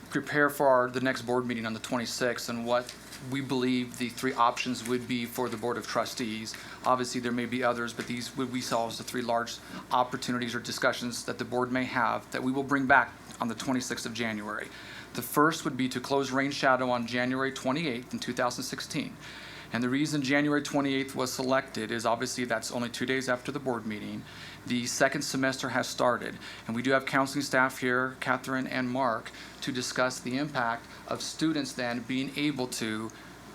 S19: prepare for the next board meeting on the 26th and what we believe the 3 options would be for the Board of Trustees, obviously there may be others, but these would we saw as the 3 large opportunities or discussions that the board may have that we will bring back on the 26th of January. The first would be to close Rain Shadow on January 28th in 2016. And the reason January 28th was selected is obviously that's only 2 days after the board meeting. The second semester has started, and we do have counseling staff here, Catherine and Mark, to discuss the impact of students then being able to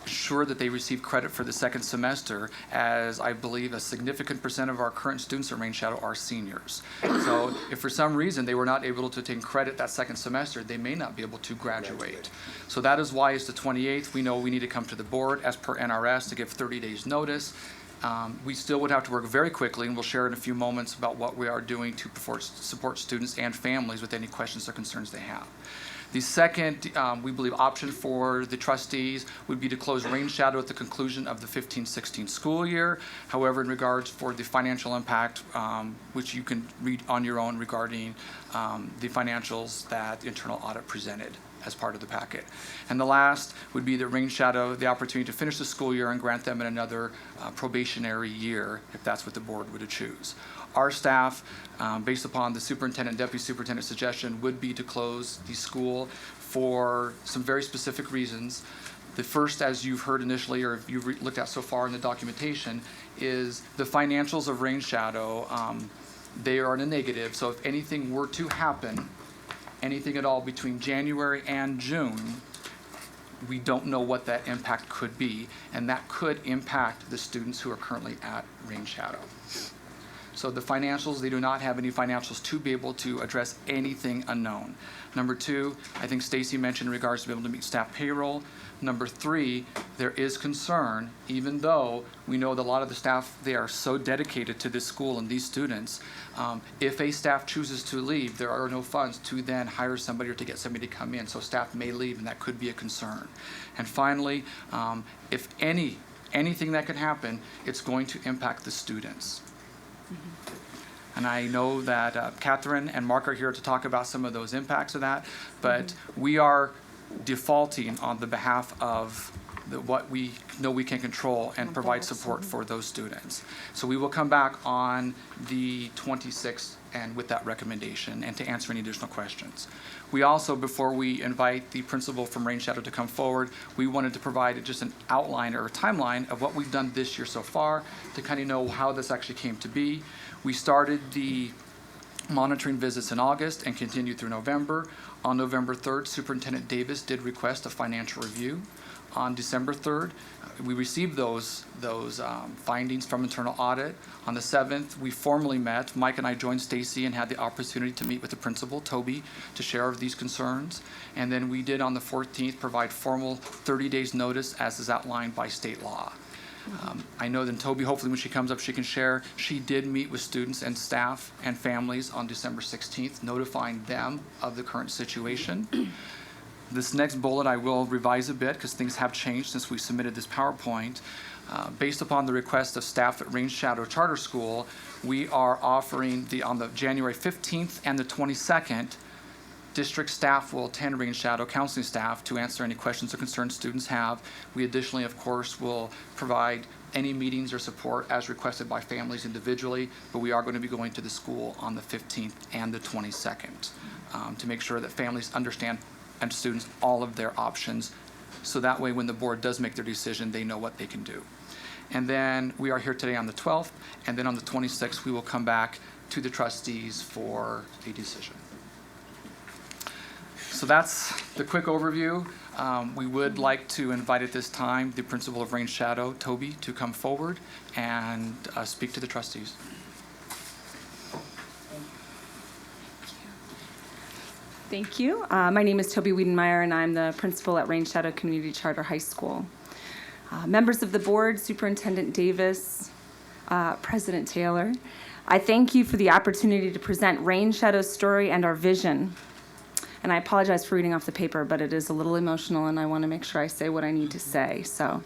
S19: ensure that they receive credit for the second semester, as I believe a significant percent of our current students at Rain Shadow are seniors. So if for some reason they were not able to take credit that second semester, they may not be able to graduate. So that is why it's the 28th. We know we need to come to the board as per NRS to give 30 days notice. We still would have to work very quickly, and we'll share in a few moments about what we are doing to support students and families with any questions or concerns they have. The second, we believe, option for the trustees would be to close Rain Shadow at the conclusion of the 15-16 school year. However, in regards for the financial impact, which you can read on your own regarding the financials that the internal audit presented as part of the packet. And the last would be the Rain Shadow, the opportunity to finish the school year and grant them another probationary year, if that's what the board would choose. Our staff, based upon the superintendent and deputy superintendent's suggestion, would be to close the school for some very specific reasons. The first, as you've heard initially, or you've looked at so far in the documentation, is the financials of Rain Shadow. They are in a negative, so if anything were to happen, anything at all between January and June, we don't know what that impact could be, and that could impact the students who are currently at Rain Shadow. So the financials, they do not have any financials to be able to address anything unknown. Number 2, I think Stacy mentioned in regards to be able to meet staff payroll. Number 3, there is concern, even though we know that a lot of the staff, they are so dedicated to this school and these students. If a staff chooses to leave, there are no funds to then hire somebody or to get somebody to come in. So staff may leave, and that could be a concern. And finally, if anything that could happen, it's going to impact the students. And I know that Catherine and Mark are here to talk about some of those impacts of that, but we are defaulting on the behalf of what we know we can control and provide support for those students. So we will come back on the 26th and with that recommendation and to answer any additional questions. We also, before we invite the principal from Rain Shadow to come forward, we wanted to provide just an outline or a timeline of what we've done this year so far to kind of know how this actually came to be. We started the monitoring visits in August and continued through November. On November 3rd, Superintendent Davis did request a financial review. On December 3rd, we received those findings from internal audit. On the 7th, we formally met. Mike and I joined Stacy and had the opportunity to meet with the principal, Toby, to share of these concerns. And then we did on the 14th provide formal 30 days notice as is outlined by state law. I know that Toby, hopefully when she comes up, she can share. She did meet with students and staff and families on December 16th, notifying them of the current situation. This next bullet I will revise a bit because things have changed since we submitted this PowerPoint. Based upon the request of staff at Rain Shadow Charter School, we are offering on the January 15th and the 22nd, district staff will attend Rain Shadow counseling staff to answer any questions or concerns students have. We additionally, of course, will provide any meetings or support as requested by families individually, but we are going to be going to the school on the 15th and the 22nd to make sure that families understand and students all of their options, so that way when the board does make their decision, they know what they can do. And then we are here today on the 12th, and then on the 26th, we will come back to the trustees for a decision. So that's the quick overview. We would like to invite at this time the principal of Rain Shadow, Toby, to come forward and speak to the trustees.
S7: Thank you. My name is Toby Wiedenmeyer, and I'm the principal at Rain Shadow Community Charter High School. Members of the board, Superintendent Davis, President Taylor, I thank you for the opportunity to present Rain Shadow's story and our vision. And I apologize for reading off the paper, but it is a little emotional, and I want to make sure I say what I need to say. So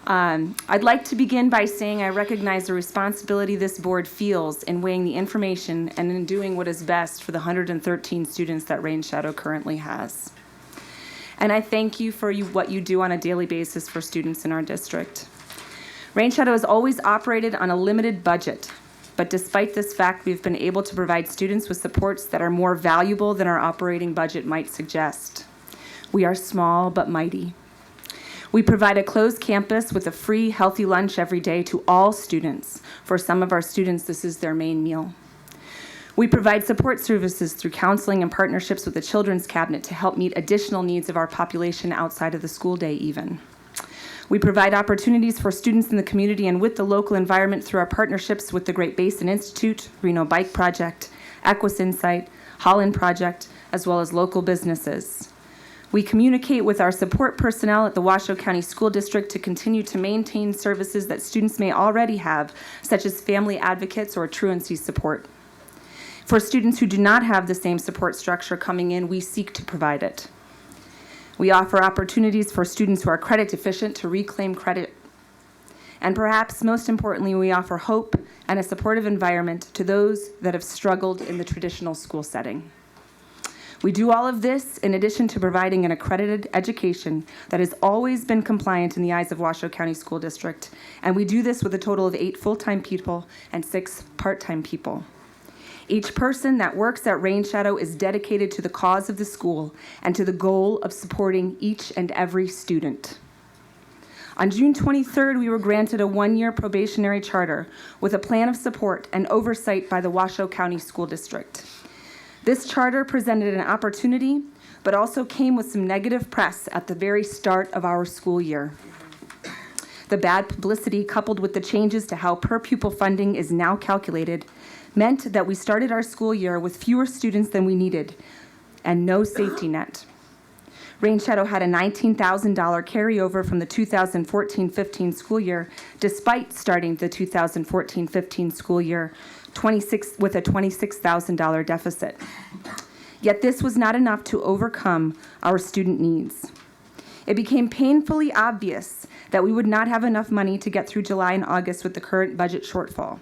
S7: I'd like to begin by saying I recognize the responsibility this board feels in weighing the information and in doing what is best for the 113 students that Rain Shadow currently has. And I thank you for what you do on a daily basis for students in our district. Rain Shadow has always operated on a limited budget. But despite this fact, we've been able to provide students with supports that are more valuable than our operating budget might suggest. We are small but mighty. We provide a closed campus with a free, healthy lunch every day to all students. For some of our students, this is their main meal. We provide support services through counseling and partnerships with the Children's Cabinet to help meet additional needs of our population outside of the school day even. We provide opportunities for students in the community and with the local environment through our partnerships with the Great Basin Institute, Reno Bike Project, Equus Insight, Holland Project, as well as local businesses. We communicate with our support personnel at the Washoe County School District to continue to maintain services that students may already have, such as family advocates or truancy support. For students who do not have the same support structure coming in, we seek to provide it. We offer opportunities for students who are credit deficient to reclaim credit. And perhaps most importantly, we offer hope and a supportive environment to those that have struggled in the traditional school setting. We do all of this in addition to providing an accredited education that has always been compliant in the eyes of Washoe County School District. And we do this with a total of 8 full-time people and 6 part-time people. Each person that works at Rain Shadow is dedicated to the cause of the school and to the goal of supporting each and every student. On June 23rd, we were granted a 1-year probationary charter with a plan of support and oversight by the Washoe County School District. This charter presented an opportunity, but also came with some negative press at the very start of our school year. The bad publicity, coupled with the changes to how per-pupil funding is now calculated, meant that we started our school year with fewer students than we needed and no safety net. Rain Shadow had a $19,000 carryover from the 2014-15 school year, despite starting the 2014-15 school year with a $26,000 deficit. Yet this was not enough to overcome our student needs. It became painfully obvious that we would not have enough money to get through July and August with the current budget shortfall.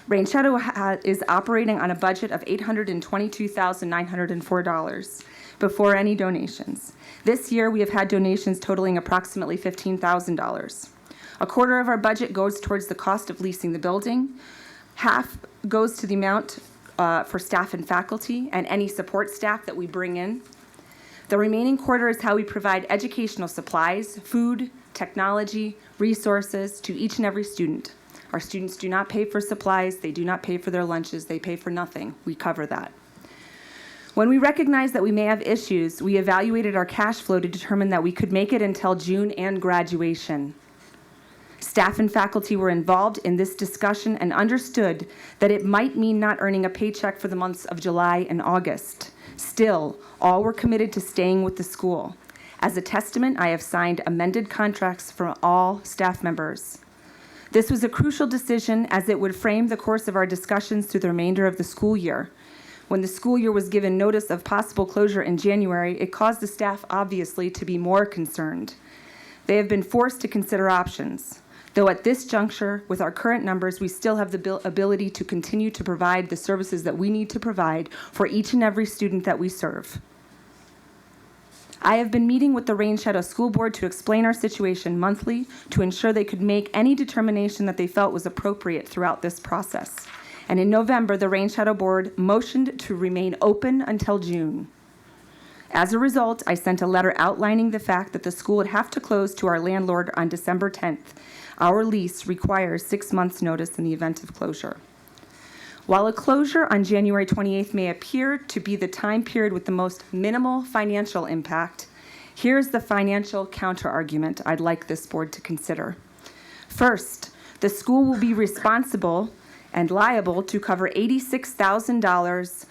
S7: Rain Shadow is operating on a budget of $822,904 before any donations. This year, we have had donations totaling approximately $15,000. A quarter of our budget goes towards the cost of leasing the building. Half goes to the amount for staff and faculty and any support staff that we bring in. The remaining quarter is how we provide educational supplies, food, technology, resources to each and every student. Our students do not pay for supplies, they do not pay for their lunches, they pay for nothing. We cover that. When we recognized that we may have issues, we evaluated our cash flow to determine that we could make it until June and graduation. Staff and faculty were involved in this discussion and understood that it might mean not earning a paycheck for the months of July and August. Still, all were committed to staying with the school. As a testament, I have signed amended contracts for all staff members. This was a crucial decision as it would frame the course of our discussions through the remainder of the school year. When the school year was given notice of possible closure in January, it caused the staff obviously to be more concerned. They have been forced to consider options. Though at this juncture, with our current numbers, we still have the ability to continue to provide the services that we need to provide for each and every student that we serve. I have been meeting with the Rain Shadow School Board to explain our situation monthly to ensure they could make any determination that they felt was appropriate throughout this process. And in November, the Rain Shadow Board motioned to remain open until June. As a result, I sent a letter outlining the fact that the school would have to close to our landlord on December 10th. Our lease requires 6 months' notice in the event of closure. While a closure on January 28th may appear to be the time period with the most minimal financial impact, here's the financial counterargument I'd like this board to consider. First, the school will be responsible and liable to cover $86,000,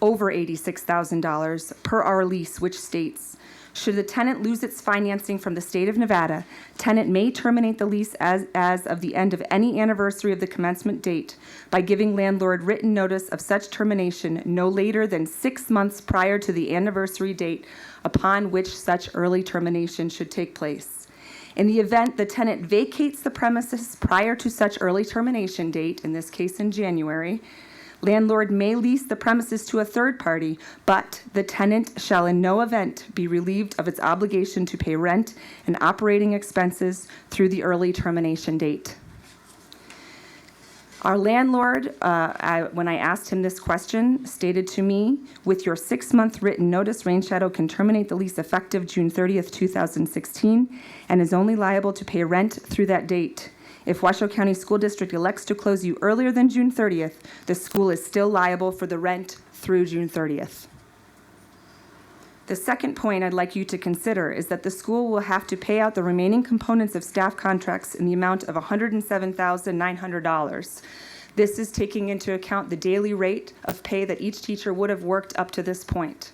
S7: over $86,000 per our lease, which states, should the tenant lose its financing from the state of Nevada, tenant may terminate the lease as of the end of any anniversary of the commencement date by giving landlord written notice of such termination no later than 6 months prior to the anniversary date upon which such early termination should take place. In the event the tenant vacates the premises prior to such early termination date, in this case in January, landlord may lease the premises to a third party, but the tenant shall in no event be relieved of its obligation to pay rent and operating expenses through the early termination date. Our landlord, when I asked him this question, stated to me, with your 6-month written notice, Rain Shadow can terminate the lease effective June 30th, 2016, and is only liable to pay rent through that date. If Washoe County School District elects to close you earlier than June 30th, the school is still liable for the rent through June 30th. The second point I'd like you to consider is that the school will have to pay out the remaining components of staff contracts in the amount of $107,900. This is taking into account the daily rate of pay that each teacher would have worked up to this point.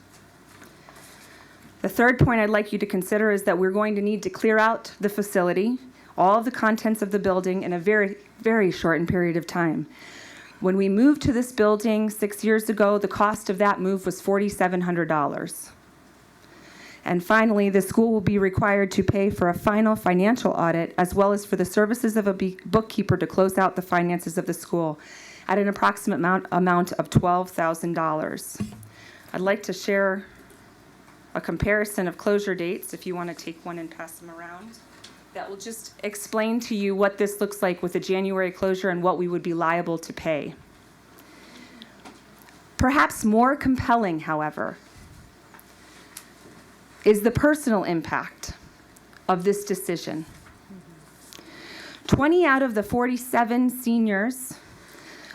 S7: The third point I'd like you to consider is that we're going to need to clear out the facility, all of the contents of the building in a very, very shortened period of time. When we moved to this building 6 years ago, the cost of that move was $4,700. And finally, the school will be required to pay for a final financial audit as well as for the services of a bookkeeper to close out the finances of the school at an approximate amount of $12,000. I'd like to share a comparison of closure dates, if you want to take one and pass them around. That will just explain to you what this looks like with a January closure and what we would be liable to pay. Perhaps more compelling, however, is the personal impact of this decision. 20 out of the 47 seniors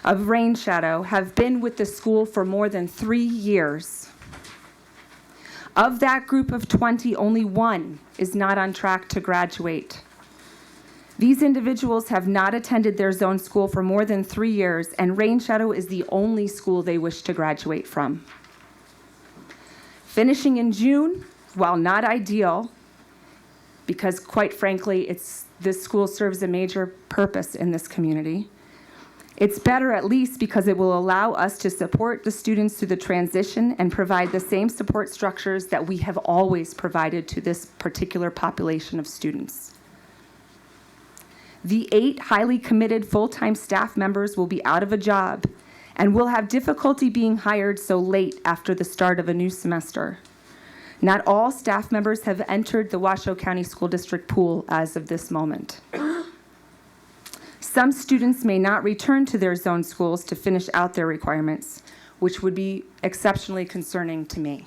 S7: of Rain Shadow have been with the school for more than 3 years. Of that group of 20, only one is not on track to graduate. These individuals have not attended their zone school for more than 3 years, and Rain Shadow is the only school they wish to graduate from. Finishing in June, while not ideal, because quite frankly, this school serves a major purpose in this community, it's better at least because it will allow us to support the students through the transition and provide the same support structures that we have always provided to this particular population of students. The 8 highly committed full-time staff members will be out of a job and will have difficulty being hired so late after the start of a new semester. Not all staff members have entered the Washoe County School District pool as of this moment. Some students may not return to their zone schools to finish out their requirements, which would be exceptionally concerning to me.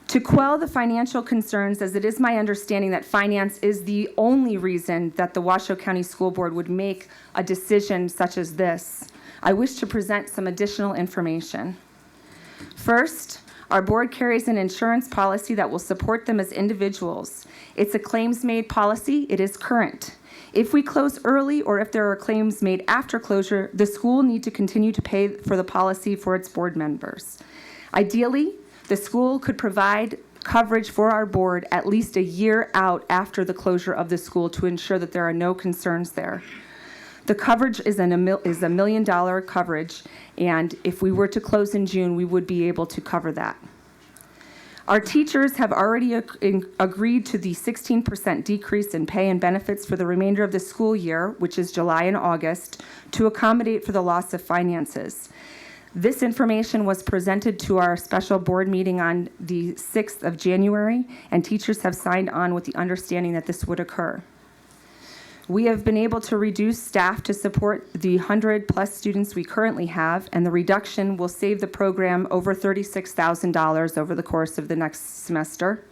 S7: To quell the financial concerns, as it is my understanding that finance is the only reason that the Washoe County School Board would make a decision such as this, I wish to present some additional information. First, our board carries an insurance policy that will support them as individuals. It's a claims-made policy. It is current. If we close early or if there are claims made after closure, the school need to continue to pay for the policy for its board members. Ideally, the school could provide coverage for our board at least a year out after the closure of the school to ensure that there are no concerns there. The coverage is a $1 million coverage, and if we were to close in June, we would be able to cover that. Our teachers have already agreed to the 16% decrease in pay and benefits for the remainder of the school year, which is July and August, to accommodate for the loss of finances. This information was presented to our special board meeting on the 6th of January, and teachers have signed on with the understanding that this would occur. We have been able to reduce staff to support the 100+ students we currently have, and the reduction will save the program over $36,000 over the course of the next semester.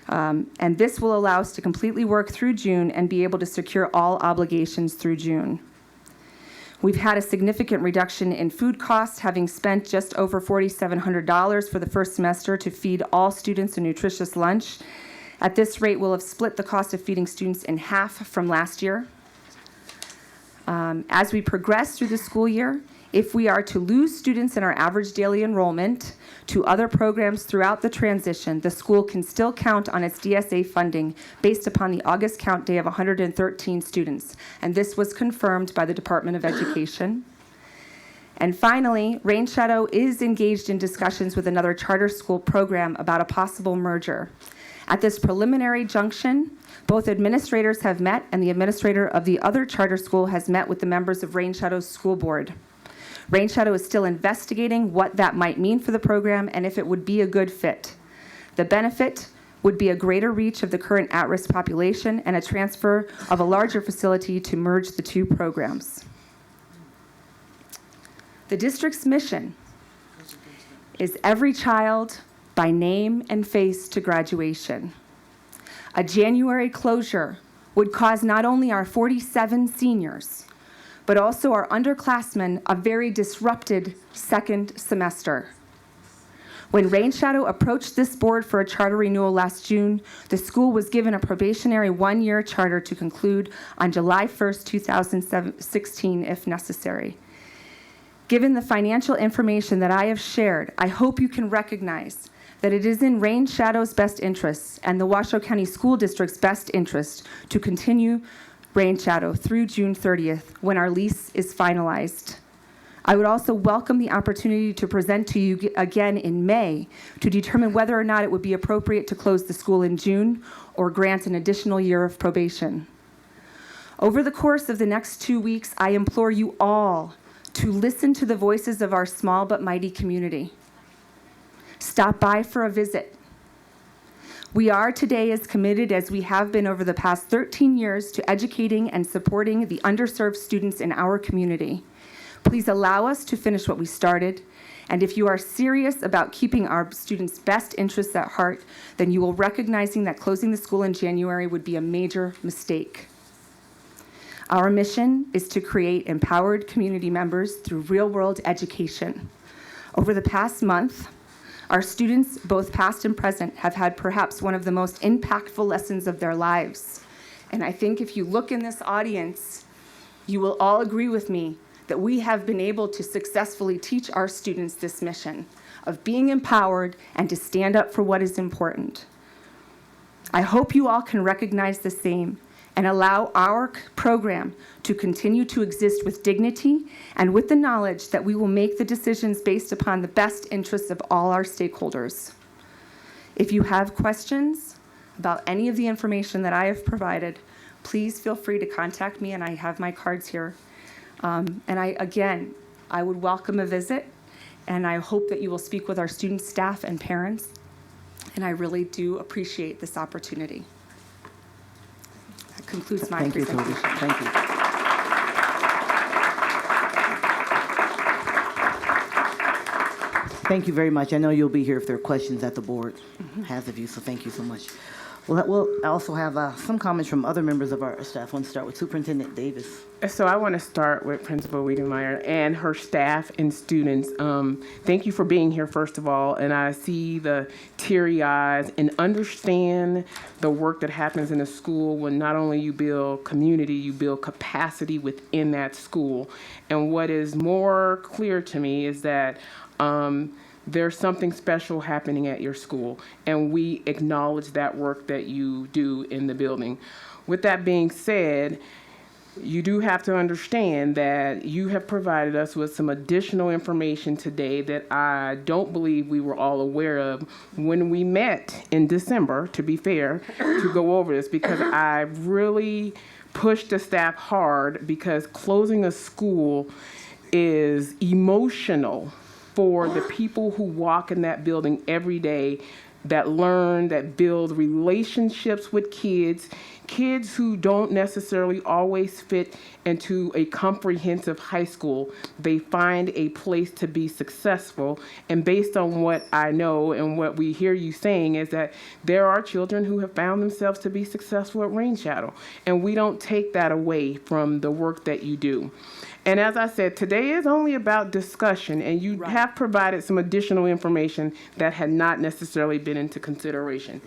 S7: And this will allow us to completely work through June and be able to secure all obligations through June. We've had a significant reduction in food costs, having spent just over $4,700 for the first semester to feed all students a nutritious lunch. At this rate, we'll have split the cost of feeding students in half from last year. As we progress through the school year, if we are to lose students in our average daily enrollment to other programs throughout the transition, the school can still count on its DSA funding based upon the August count day of 113 students. And this was confirmed by the Department of Education. And finally, Rain Shadow is engaged in discussions with another charter school program about a possible merger. At this preliminary junction, both administrators have met, and the administrator of the other charter school has met with the members of Rain Shadow's school board. Rain Shadow is still investigating what that might mean for the program and if it would be a good fit. The benefit would be a greater reach of the current at-risk population and a transfer of a larger facility to merge the two programs. The district's mission is every child by name and face to graduation. A January closure would cause not only our 47 seniors, but also our underclassmen a very disrupted second semester. When Rain Shadow approached this board for a charter renewal last June, the school was given a probationary one-year charter to conclude on July 1st, 2016, if necessary. Given the financial information that I have shared, I hope you can recognize that it is in Rain Shadow's best interests and the Washoe County School District's best interest to continue Rain Shadow through June 30th when our lease is finalized. I would also welcome the opportunity to present to you again in May to determine whether or not it would be appropriate to close the school in June or grant an additional year of probation. Over the course of the next 2 weeks, I implore you all to listen to the voices of our small but mighty community. Stop by for a visit. We are today as committed as we have been over the past 13 years to educating and supporting the underserved students in our community. Please allow us to finish what we started, and if you are serious about keeping our students' best interests at heart, then you will recognizing that closing the school in January would be a major mistake. Our mission is to create empowered community members through real-world education. Over the past month, our students, both past and present, have had perhaps one of the most impactful lessons of their lives. And I think if you look in this audience, you will all agree with me that we have been able to successfully teach our students this mission of being empowered and to stand up for what is important. I hope you all can recognize the same and allow our program to continue to exist with dignity and with the knowledge that we will make the decisions based upon the best interests of all our stakeholders. If you have questions about any of the information that I have provided, please feel free to contact me, and I have my cards here. And I would welcome a visit, and I hope that you will speak with our students, staff, and parents. And I really do appreciate this opportunity. That concludes my
S8: Thank you,
S7: presentation.
S8: Toby. Thank you. Thank you very much. I know you'll be here if there are questions that the board has of you, so thank you so much. Well, we'll also have some comments from other members of our staff. I want to start with Superintendent Davis.
S15: So I want to start with Principal Wiedemeyer and her staff and students. Thank you for being here, first of all. And I see the teary eyes and understand the work that happens in a school when not only you build community, you build capacity within that school. And what is more clear to me is that there's something special happening at your school, and we acknowledge that work that you do in the building. With that being said, you do have to understand that you have provided us with some additional information today that I don't believe we were all aware of when we met in December, to be fair, to go over this, because I really pushed the staff hard, because closing a school is emotional for the people who walk in that building every day, that learn, that build relationships with kids who don't necessarily always fit into a comprehensive high school. They find a place to be successful. And based on what I know and what we hear you saying is that there are children who have found themselves to be successful at Rain Shadow. And we don't take that away from the work that you do. And as I said, today is only about discussion, and you have provided some additional information that had not necessarily been into consideration.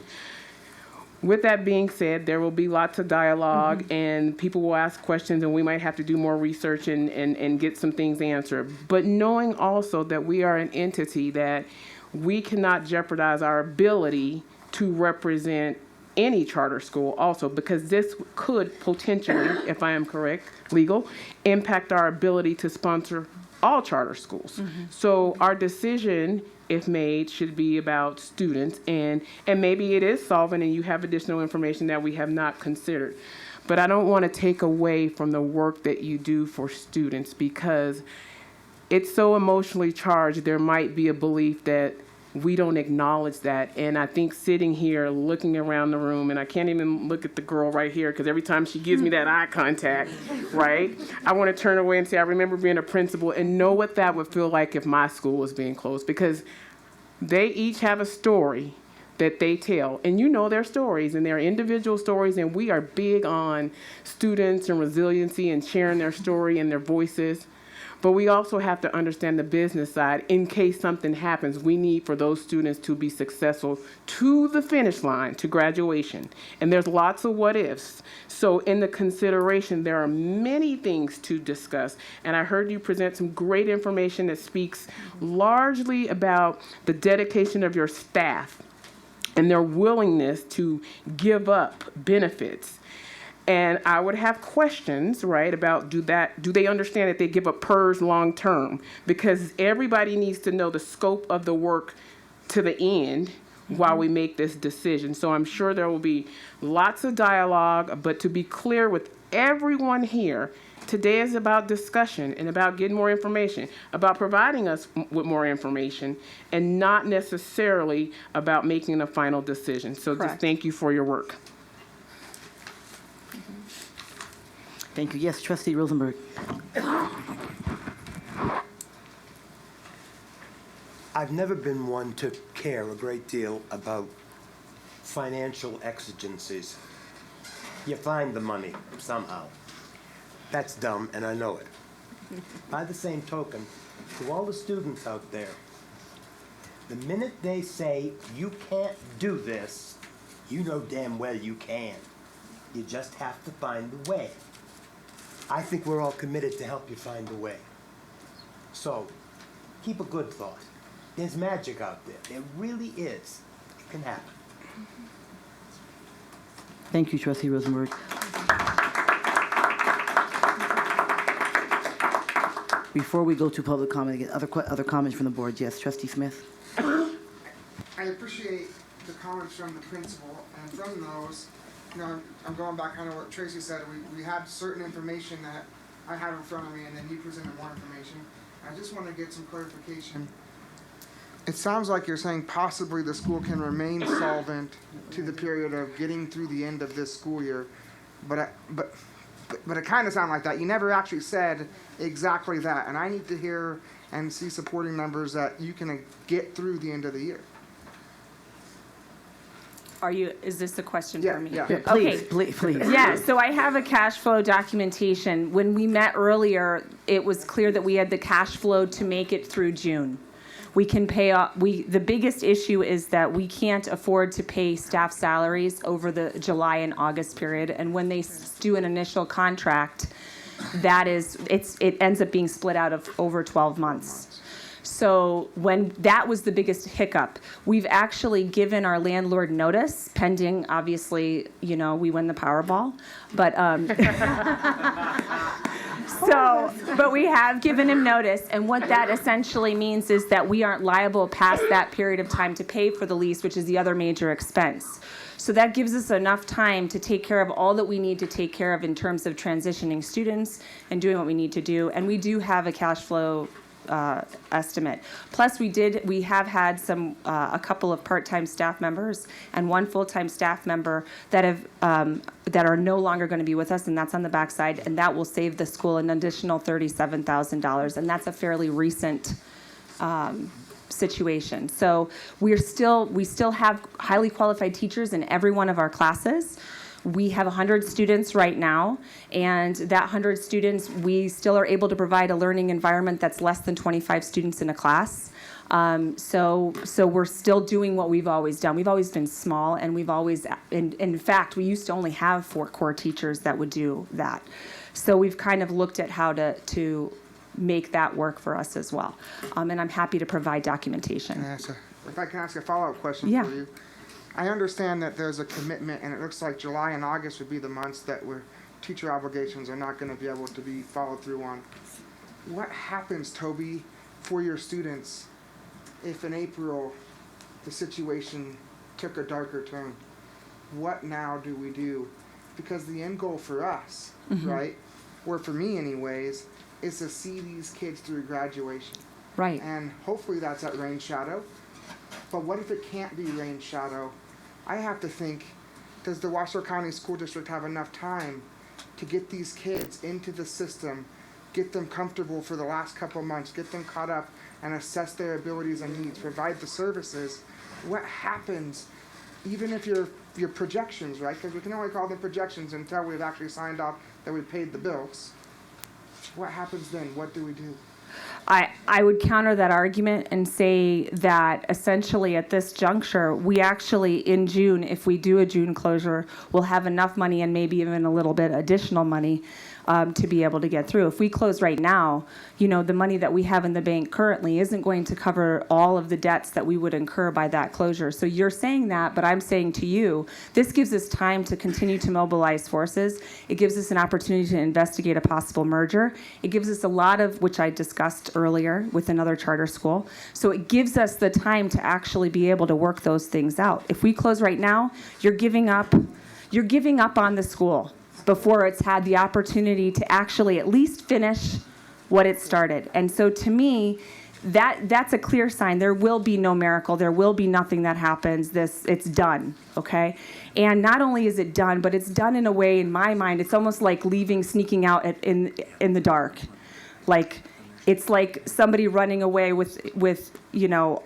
S15: With that being said, there will be lots of dialogue, and people will ask questions, and we might have to do more research and get some things answered. But knowing also that we are an entity that we cannot jeopardize our ability to represent any charter school also, because this could potentially, if I am correct, legal, impact our ability to sponsor all charter schools. So our decision, if made, should be about students, and maybe it is solvent and you have additional information that we have not considered. But I don't want to take away from the work that you do for students, because it's so emotionally charged. There might be a belief that we don't acknowledge that. And I think sitting here looking around the room, and I can't even look at the girl right here because every time she gives me that eye contact, right, I want to turn away and say, I remember being a principal and know what that would feel like if my school was being closed, because they each have a story that they tell, and you know their stories and their individual stories, and we are big on students and resiliency and sharing their story and their voices. But we also have to understand the business side. In case something happens, we need for those students to be successful to the finish line, to graduation. And there's lots of what ifs. So in the consideration, there are many things to discuss. And I heard you present some great information that speaks largely about the dedication of your staff and their willingness to give up benefits. And I would have questions, right, about do they understand that they give up PERS long term? Because everybody needs to know the scope of the work to the end while we make this decision. So I'm sure there will be lots of dialogue, but to be clear with everyone here, today is about discussion and about getting more information, about providing us with more information, and not necessarily about making a final decision. So just thank you for your work.
S8: Thank you. Yes, Trustee Rosenberg.
S11: I've never been one to care a great deal about financial exigencies. You find the money somehow. That's dumb, and I know it. By the same token, to all the students out there, the minute they say, you can't do this, you know damn well you can. You just have to find the way. I think we're all committed to help you find the way. So, keep a good thought. There's magic out there. There really is. It can happen.
S8: Thank you, Trustee Rosenberg. Before we go to public comment, again, other comments from the board. Yes, Trustee Smith.
S12: I appreciate the comments from the principal, and from those, I'm going back kind of what Tracy said. We had certain information that I have in front of me, and then you presented more information. I just want to get some clarification. It sounds like you're saying possibly the school can remain solvent to the period of getting through the end of this school year, but it kind of sounded like that. You never actually said exactly that, and I need to hear and see supporting numbers that you can get through the end of the year.
S7: Is this a question for me?
S12: Yeah.
S8: Please, please.
S7: Yeah, so I have a cash flow documentation. When we met earlier, it was clear that we had the cash flow to make it through June. We can pay off, the biggest issue is that we can't afford to pay staff salaries over the July and August period. And when they do an initial contract, it ends up being split out of over 12 months. So that was the biggest hiccup. We've actually given our landlord notice, pending, obviously, we win the Powerball. But but we have given him notice, and what that essentially means is that we aren't liable past that period of time to pay for the lease, which is the other major expense. So that gives us enough time to take care of all that we need to take care of in terms of transitioning students and doing what we need to do. And we do have a cash flow estimate. Plus, we have had a couple of part-time staff members and one full-time staff member that are no longer going to be with us, and that's on the backside, and that will save the school an additional $37,000, and that's a fairly recent situation. So we still have highly qualified teachers in every one of our classes. We have 100 students right now, and that 100 students, we still are able to provide a learning environment that's less than 25 students in a class. So we're still doing what we've always done. We've always been small, and in fact, we used to only have 4 core teachers that would do that. So we've kind of looked at how to make that work for us as well. And I'm happy to provide documentation.
S12: If I can ask a follow-up question for you. I understand that there's a commitment, and it looks like July and August would be the months that teacher obligations are not going to be able to be followed through on. What happens, Toby, for your students if in April the situation took a darker turn? What now do we do? Because the end goal for us, right, or for me anyways, is to see these kids through graduation.
S7: Right.
S12: And hopefully that's at Rain Shadow. But what if it can't be Rain Shadow? I have to think, does the Washoe County School District have enough time to get these kids into the system, get them comfortable for the last couple of months, get them caught up, and assess their abilities and needs, provide the services? What happens, even if your projections, right? Because we can only call them projections until we've actually signed off that we paid the bills. What happens then? What do we do?
S7: I would counter that argument and say that essentially at this juncture, we actually in June, if we do a June closure, we'll have enough money and maybe even a little bit additional money to be able to get through. If we close right now, the money that we have in the bank currently isn't going to cover all of the debts that we would incur by that closure. So you're saying that, but I'm saying to you, this gives us time to continue to mobilize forces. It gives us an opportunity to investigate a possible merger. It gives us a lot of, which I discussed earlier with another charter school. So it gives us the time to actually be able to work those things out. If we close right now, you're giving up on the school before it's had the opportunity to actually at least finish what it started. And so to me, that's a clear sign. There will be no miracle. There will be nothing that happens. It's done, okay? And not only is it done, but it's done in a way, in my mind, it's almost like sneaking out in the dark. It's like somebody running away with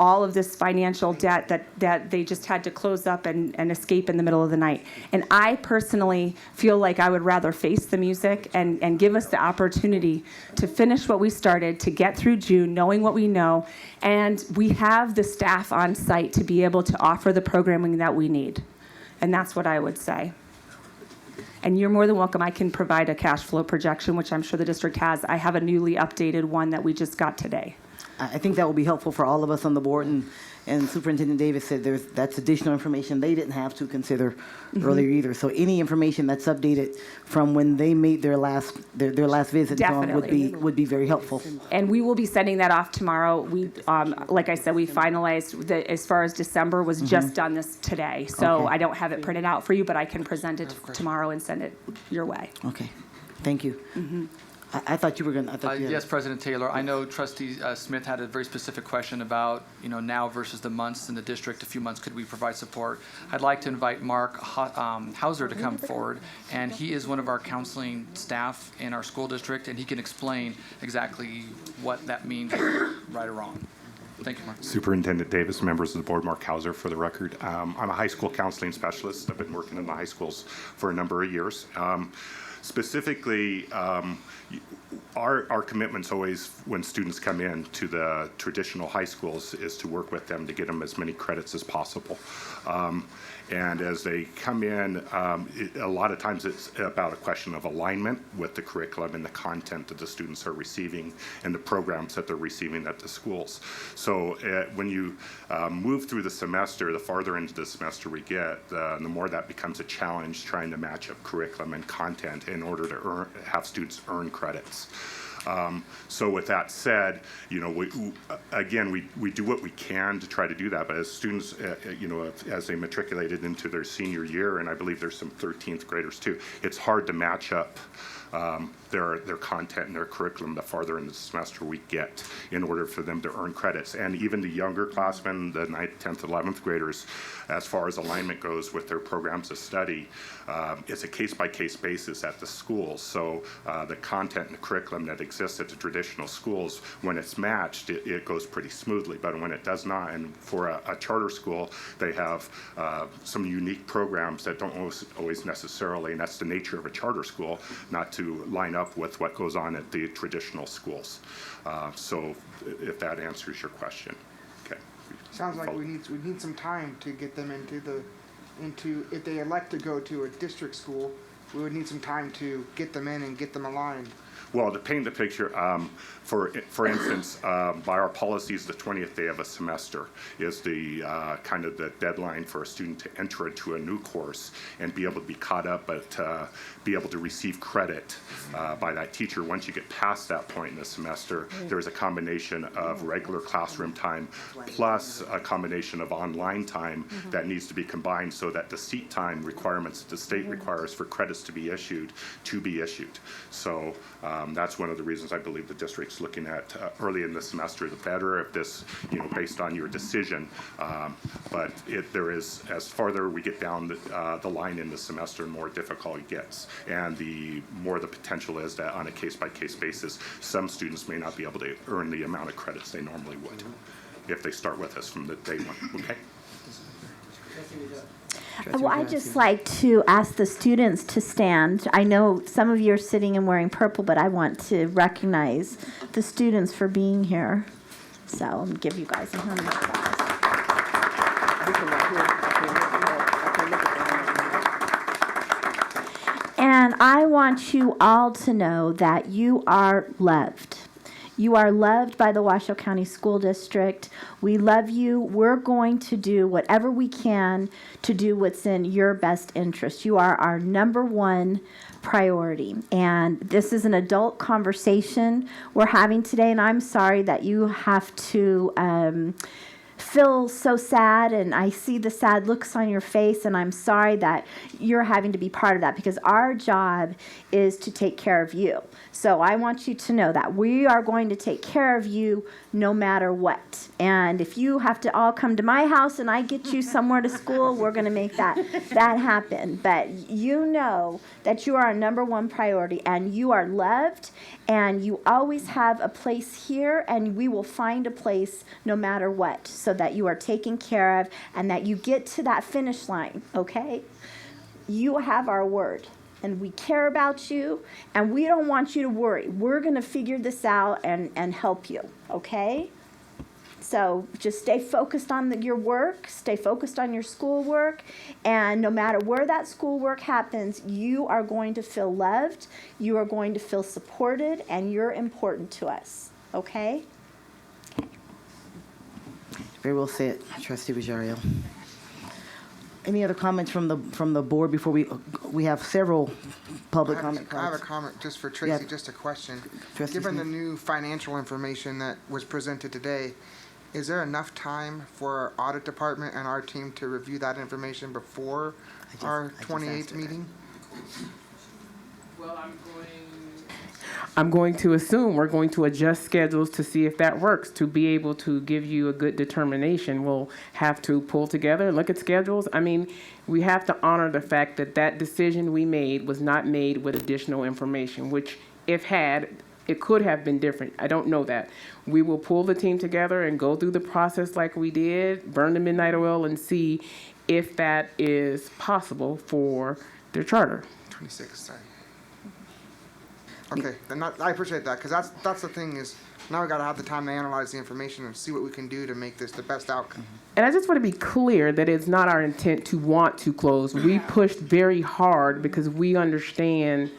S7: all of this financial debt that they just had to close up and escape in the middle of the night. And I personally feel like I would rather face the music and give us the opportunity to finish what we started, to get through June, knowing what we know, and we have the staff on site to be able to offer the programming that we need. And that's what I would say. And you're more than welcome. I can provide a cash flow projection, which I'm sure the district has. I have a newly updated one that we just got today.
S8: I think that will be helpful for all of us on the board, and Superintendent Davis said that's additional information they didn't have to consider earlier either. So any information that's updated from when they made their last visit and so on would be very helpful.
S7: And we will be sending that off tomorrow. We, like I said, we finalized as far as December was just done this today. So
S8: Okay.
S7: I don't have it printed out for you, but I can present it tomorrow and send it your way.
S8: Okay, thank you. I thought you were going to.
S19: Yes, President Taylor. I know Trustee Smith had a very specific question about, now versus the months in the district. A few months, could we provide support? I'd like to invite Mark Hauser to come forward, and he is one of our counseling staff in our school district, and he can explain exactly what that means, right or wrong. Thank you, Mark.
S9: Superintendent Davis, members of the board, Mark Hauser for the record. I'm a high school counseling specialist. I've been working in the high schools for a number of years. Specifically, our commitment's always, when students come in to the traditional high schools, is to work with them to get them as many credits as possible. And as they come in, a lot of times it's about a question of alignment with the curriculum and the content that the students are receiving and the programs that they're receiving at the schools. So when you move through the semester, the farther into the semester we get, the more that becomes a challenge trying to match up curriculum and content in order to have students earn credits. So with that said, we do what we can to try to do that. But as students, as they matriculated into their senior year, and I believe there's some 13th graders too, it's hard to match up their content and their curriculum the farther in the semester we get in order for them to earn credits. And even the younger classmen, the 9th, 10th, 11th graders, as far as alignment goes with their programs of study, it's a case-by-case basis at the schools. So the content and the curriculum that exists at the traditional schools, when it's matched, it goes pretty smoothly. But when it does not, and for a charter school, they have some unique programs that don't always necessarily, and that's the nature of a charter school, not to line up with what goes on at the traditional schools. So if that answers your question. Okay.
S12: Sounds like we need some time to get them into if they elect to go to a district school, we would need some time to get them in and get them aligned.
S9: Well, to paint the picture, for instance, by our policies, the 20th day of a semester is the kind of the deadline for a student to enter into a new course and be able to be caught up, but be able to receive credit by that teacher. Once you get past that point in the semester, there's a combination of regular classroom time plus a combination of online time that needs to be combined so that the seat time requirements that the state requires for credits to be issued. So that's one of the reasons I believe the district's looking at early in the semester, the better, if this, based on your decision. But there is, as farther we get down the line in the semester, the more difficult it gets. And the more the potential is that on a case-by-case basis, some students may not be able to earn the amount of credits they normally would if they start with us from the day one. Okay?
S10: Well, I'd just like to ask the students to stand. I know some of you are sitting and wearing purple, but I want to recognize the students for being here. So I'll give you guys a round of applause. And I want you all to know that you are loved. You are loved by the Washoe County School District. We love you. We're going to do whatever we can to do what's in your best interest. You are our number one priority. And this is an adult conversation we're having today, and I'm sorry that you have to feel so sad, and I see the sad looks on your face, and I'm sorry that you're having to be part of that, because our job is to take care of you. So I want you to know that we are going to take care of you no matter what. And if you have to all come to my house and I get you somewhere to school, we're going to make that happen. But you know that you are our number one priority, and you are loved, and you always have a place here, and we will find a place no matter what, so that you are taken care of and that you get to that finish line, okay? You have our word, and we care about you, and we don't want you to worry. We're going to figure this out and help you, okay? So just stay focused on your work, stay focused on your schoolwork, and no matter where that schoolwork happens, you are going to feel loved, you are going to feel supported, and you're important to us, okay? Okay.
S8: Very well said, Trustee Rosario. Any other comments from the board before we have several public comment
S12: I have a
S8: cards?
S12: comment just for Tracy,
S8: Yeah.
S12: just a question.
S8: Trustee
S12: Given the
S8: Smith.
S12: new financial information that was presented today, is there enough time for our audit department and our team to review that information before our 28th meeting?
S15: Well, I'm going to assume we're going to adjust schedules to see if that works. To be able to give you a good determination, we'll have to pull together and look at schedules. I mean, we have to honor the fact that that decision we made was not made with additional information, which if had, it could have been different. I don't know that. We will pull the team together and go through the process like we did, burn the midnight oil, and see if that is possible for their charter.
S12: 26th, sorry. Okay, then I appreciate that, because that's the thing is, now we gotta have the time to analyze the information and see what we can do to make this the best outcome.
S15: And I just want to be clear that it's not our intent to want to close. We pushed very hard because we understand,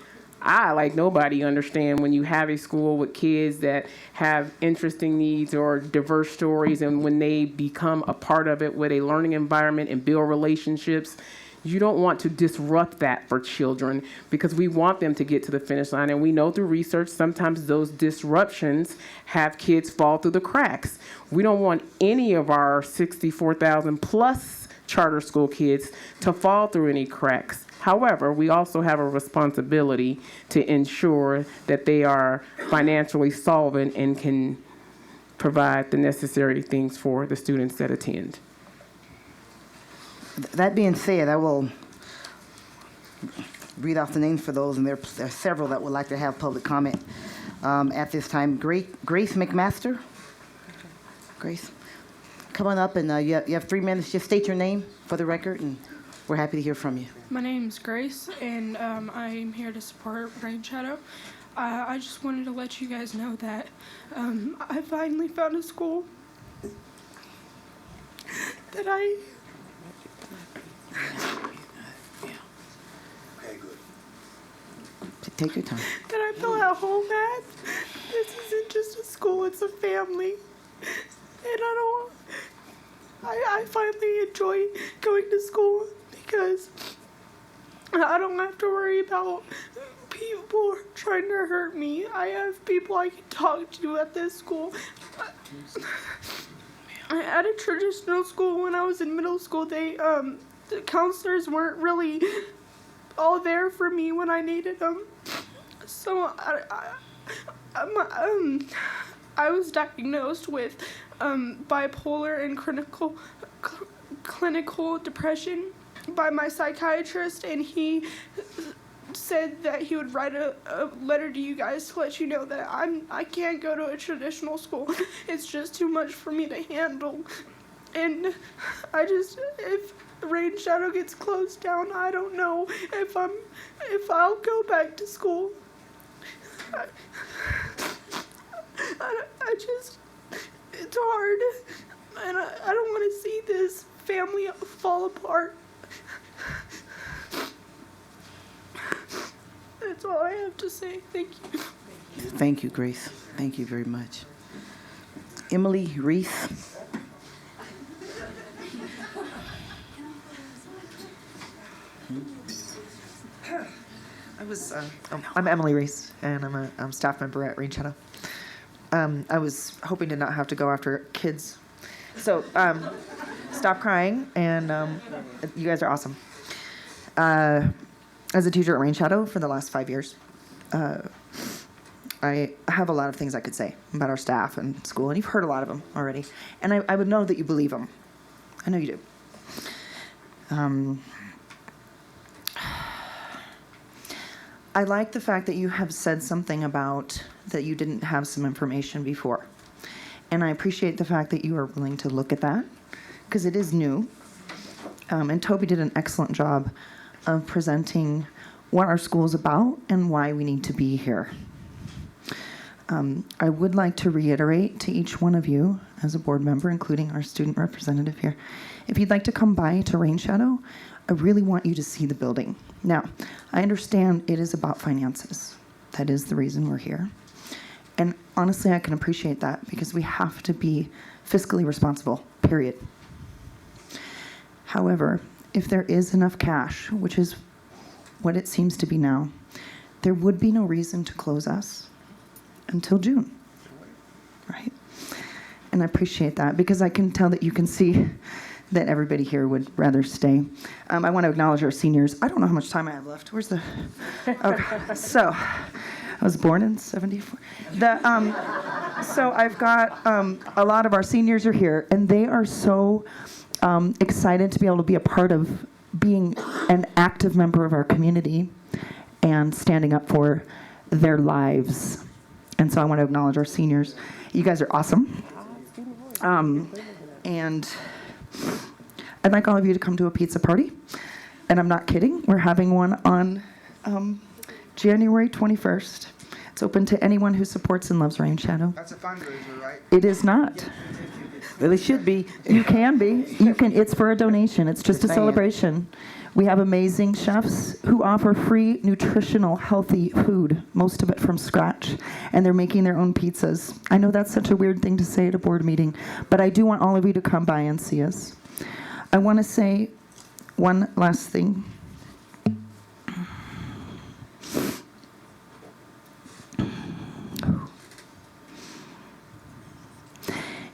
S15: I, like nobody, understand when you have a school with kids that have interesting needs or diverse stories, and when they become a part of it with a learning environment and build relationships, you don't want to disrupt that for children because we want them to get to the finish line. And we know through research, sometimes those disruptions have kids fall through the cracks. We don't want any of our 64,000 plus charter school kids to fall through any cracks. However, we also have a responsibility to ensure that they are financially solvent and can provide the necessary things for the students that attend.
S8: That being said, I will read off the names for those, and there are several that would like to have public comment at this time. Grace McMaster. Grace, come on up, and you have 3 minutes. Just state your name for the record, and we're happy to hear from you.
S14: My name's Grace, and I'm here to support Rain Shadow. I just wanted to let you guys know that I finally found a school that I...
S8: Take your time.
S14: That I feel at home at. This isn't just a school, it's a family. And I finally enjoy going to school because I don't have to worry about people trying to hurt me. I have people I can talk to at this school. At a traditional school, when I was in middle school, the counselors weren't really all there for me when I needed them. So I was diagnosed with bipolar and clinical depression by my psychiatrist, and he said that he would write a letter to you guys to let you know that I can't go to a traditional school. It's just too much for me to handle. And if Rain Shadow gets closed down, I don't know if I'll go back to school. It's hard, and I don't want to see this family fall apart. That's all I have to say. Thank you.
S8: Thank you, Grace. Thank you very much. Emily Reese.
S22: I'm Emily Reese, and I'm a staff member at Rain Shadow. I was hoping to not have to go after kids. So stop crying, and you guys are awesome. As a teacher at Rain Shadow for the last 5 years, I have a lot of things I could say about our staff and school, and you've heard a lot of them already. And I would know that you believe them. I know you do. I like the fact that you have said something about that you didn't have some information before. And I appreciate the fact that you are willing to look at that, because it is new. And Toby did an excellent job of presenting what our school is about and why we need to be here. I would like to reiterate to each one of you as a board member, including our student representative here, if you'd like to come by to Rain Shadow, I really want you to see the building. Now, I understand it is about finances. That is the reason we're here. And honestly, I can appreciate that because we have to be fiscally responsible, period. However, if there is enough cash, which is what it seems to be now, there would be no reason to close us until June, right? And I appreciate that because I can tell that you can see that everybody here would rather stay. I want to acknowledge our seniors. I don't know how much time I have left. Where's the... Okay, so I was born in 74. So I've got a lot of our seniors are here, and they are so excited to be able to be a part of being an active member of our community and standing up for their lives. And so I want to acknowledge our seniors. You guys are awesome. And I'd like all of you to come to a pizza party. And I'm not kidding. We're having one on January 21st. It's open to anyone who supports and loves Rain Shadow.
S12: That's a fundraiser, right?
S22: It is not.
S8: Well, it should be.
S22: You can be. You can. It's for a donation. It's just a
S8: Saying.
S22: celebration. We have amazing chefs who offer free, nutritional, healthy food, most of it from scratch, and they're making their own pizzas. I know that's such a weird thing to say at a board meeting, but I do want all of you to come by and see us. I want to say one last thing.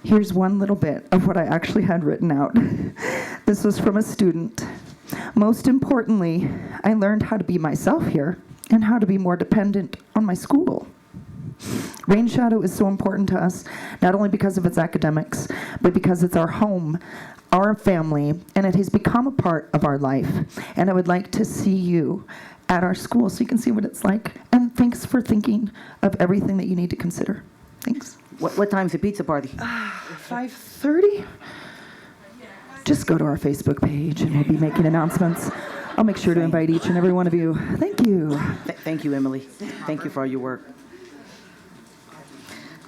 S22: Here's one little bit of what I actually had written out. This was from a student. Most importantly, I learned how to be myself here and how to be more dependent on my school. Rain Shadow is so important to us, not only because of its academics, but because it's our home, our family, and it has become a part of our life. And I would like to see you at our school so you can see what it's like. And thanks for thinking of everything that you need to consider. Thanks.
S8: What time's the pizza party?
S22: 5:30? Just go to our Facebook page and we'll be making announcements. I'll make sure to invite each and every one of you. Thank you.
S8: Thank you, Emily. Thank you for all your work.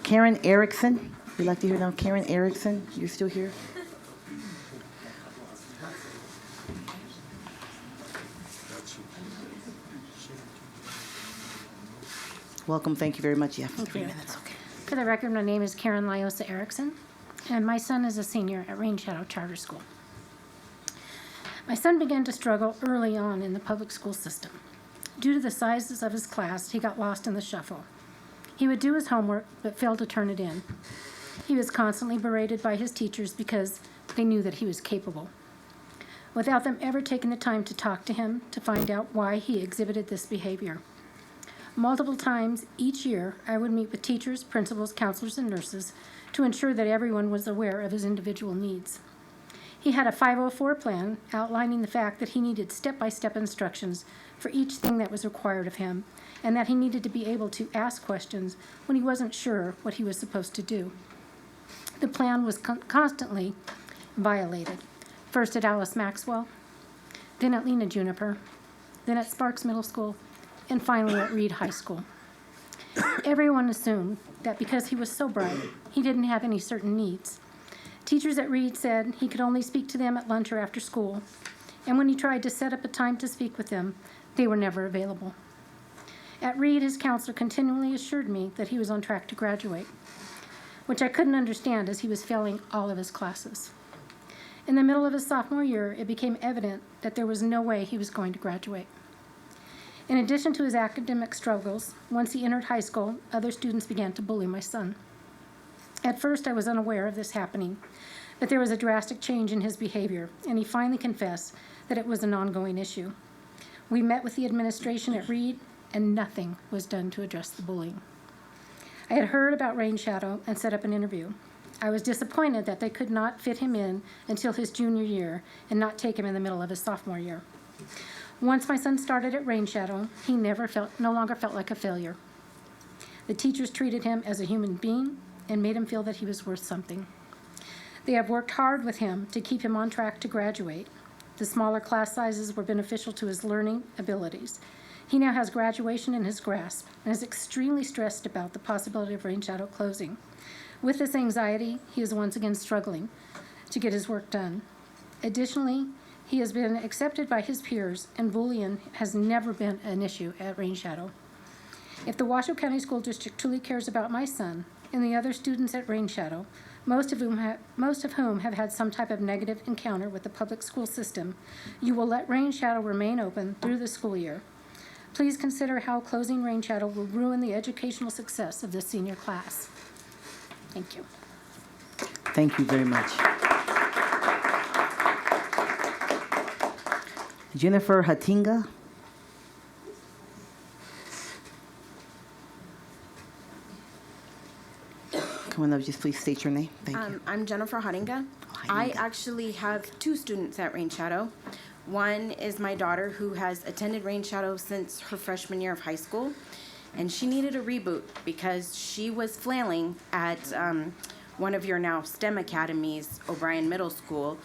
S8: Karen Erickson. We'd like to hear now. Karen Erickson, you're still here? Welcome. Thank you very much. You have 3 minutes. Okay.
S1: For the record, my name is Karen Lyosa Erickson, and my son is a senior at Rain Shadow Charter School. My son began to struggle early on in the public school system. Due to the sizes of his class, he got lost in the shuffle. He would do his homework, but failed to turn it in. He was constantly berated by his teachers because they knew that he was capable, without them ever taking the time to talk to him to find out why he exhibited this behavior. Multiple times each year, I would meet with teachers, principals, counselors, and nurses to ensure that everyone was aware of his individual needs. He had a 504 plan outlining the fact that he needed step-by-step instructions for each thing that was required of him, and that he needed to be able to ask questions when he wasn't sure what he was supposed to do. The plan was constantly violated, first at Alice Maxwell, then at Lena Juniper, then at Sparks Middle School, and finally at Reed High School. Everyone assumed that because he was so bright, he didn't have any certain needs. Teachers at Reed said he could only speak to them at lunch or after school, and when he tried to set up a time to speak with them, they were never available. At Reed, his counselor continually assured me that he was on track to graduate, which I couldn't understand as he was failing all of his classes. In the middle of his sophomore year, it became evident that there was no way he was going to graduate. In addition to his academic struggles, once he entered high school, other students began to bully my son. At first, I was unaware of this happening, but there was a drastic change in his behavior, and he finally confessed that it was an ongoing issue. We met with the administration at Reed, and nothing was done to address the bullying. I had heard about Rain Shadow and set up an interview. I was disappointed that they could not fit him in until his junior year and not take him in the middle of his sophomore year. Once my son started at Rain Shadow, he no longer felt like a failure. The teachers treated him as a human being and made him feel that he was worth something. They have worked hard with him to keep him on track to graduate. The smaller class sizes were beneficial to his learning abilities. He now has graduation in his grasp and is extremely stressed about the possibility of Rain Shadow closing. With this anxiety, he is once again struggling to get his work done. Additionally, he has been accepted by his peers, and bullying has never been an issue at Rain Shadow. If the Washoe County School District truly cares about my son and the other students at Rain Shadow, most of whom have had some type of negative encounter with the public school system, you will let Rain Shadow remain open through the school year. Please consider how closing Rain Shadow will ruin the educational success of this senior class. Thank you.
S8: Thank you very much. Jennifer Hatinga. Come on up, just please state your name. Thank you.
S2: I'm Jennifer Hatinga. I actually have 2 students at Rain Shadow. One is my daughter, who has attended Rain Shadow since her freshman year of high school, and she needed a reboot because she was flailing at one of your now STEM academies, O'Brien Middle School,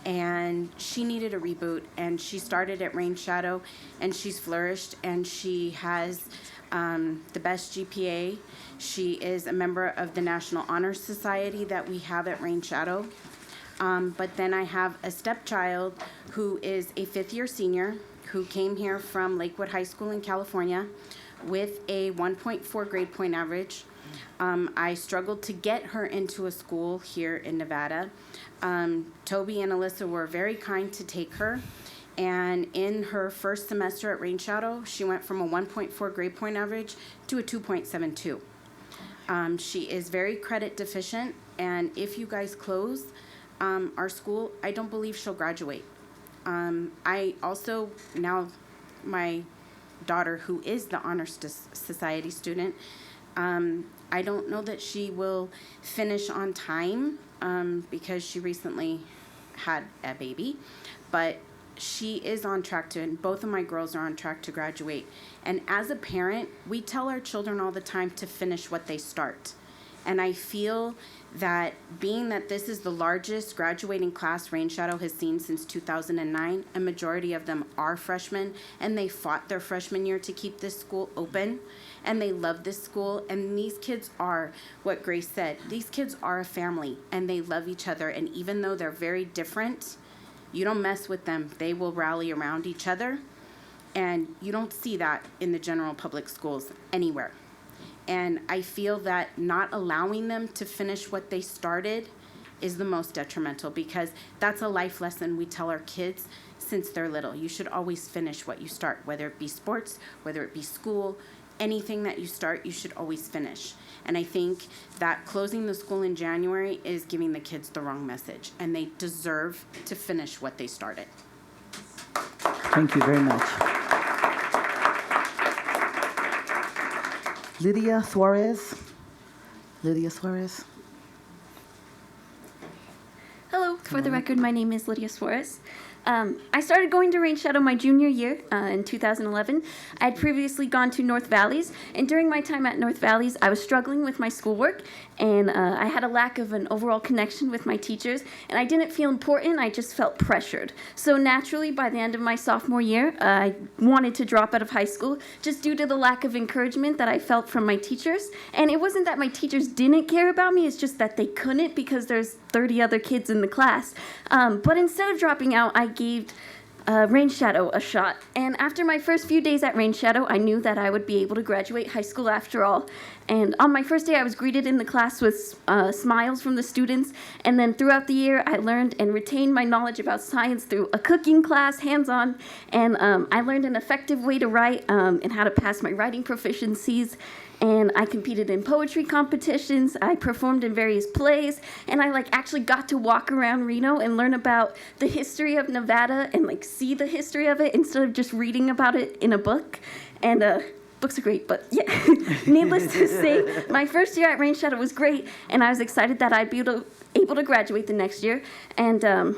S2: and she needed a reboot, and she started at Rain Shadow, and she's flourished, and she has the best GPA. She is a member of the National Honor Society that we have at Rain Shadow. But then I have a stepchild who is a 5th-year senior who came here from Lakewood High School in California with a 1.4 grade point average. I struggled to get her into a school here in Nevada. Toby and Alyssa were very kind to take her. And in her first semester at Rain Shadow, she went from a 1.4 grade point average to a 2.72. She is very credit deficient, and if you guys close our school, I don't believe she'll graduate. I also, now my daughter, who is the Honor Society student, I don't know that she will finish on time because she recently had a baby, but she is on track to, and both of my girls are on track to graduate. And as a parent, we tell our children all the time to finish what they start. And I feel that being that this is the largest graduating class Rain Shadow has seen since 2009, a majority of them are freshmen, and they fought their freshman year to keep this school open, and they love this school. And these kids are, what Grace said, these kids are a family, and they love each other. And even though they're very different, you don't mess with them. They will rally around each other. And you don't see that in the general public schools anywhere. And I feel that not allowing them to finish what they started is the most detrimental, because that's a life lesson we tell our kids since they're little. You should always finish what you start, whether it be sports, whether it be school, anything that you start, you should always finish. And I think that closing the school in January is giving the kids the wrong message, and they deserve to finish what they started.
S8: Thank you very much. Lydia Suarez. Lydia Suarez.
S16: Hello, for the record, my name is Lydia Suarez. I started going to Rain Shadow my junior year in 2011. I had previously gone to North Valleys, and during my time at North Valleys, I was struggling with my schoolwork, and I had a lack of an overall connection with my teachers, and I didn't feel important, I just felt pressured. So naturally, by the end of my sophomore year, I wanted to drop out of high school just due to the lack of encouragement that I felt from my teachers. And it wasn't that my teachers didn't care about me, it's just that they couldn't because there's 30 other kids in the class. But instead of dropping out, I gave Rain Shadow a shot. And after my first few days at Rain Shadow, I knew that I would be able to graduate high school after all. And on my first day, I was greeted in the class with smiles from the students. And then throughout the year, I learned and retained my knowledge about science through a cooking class, hands-on. And I learned an effective way to write and how to pass my writing proficiencies. And I competed in poetry competitions, I performed in various plays, and I actually got to walk around Reno and learn about the history of Nevada and see the history of it instead of just reading about it in a book. And books are great, but yeah, needless to say, my first year at Rain Shadow was great, and I was excited that I'd be able to graduate the next year. And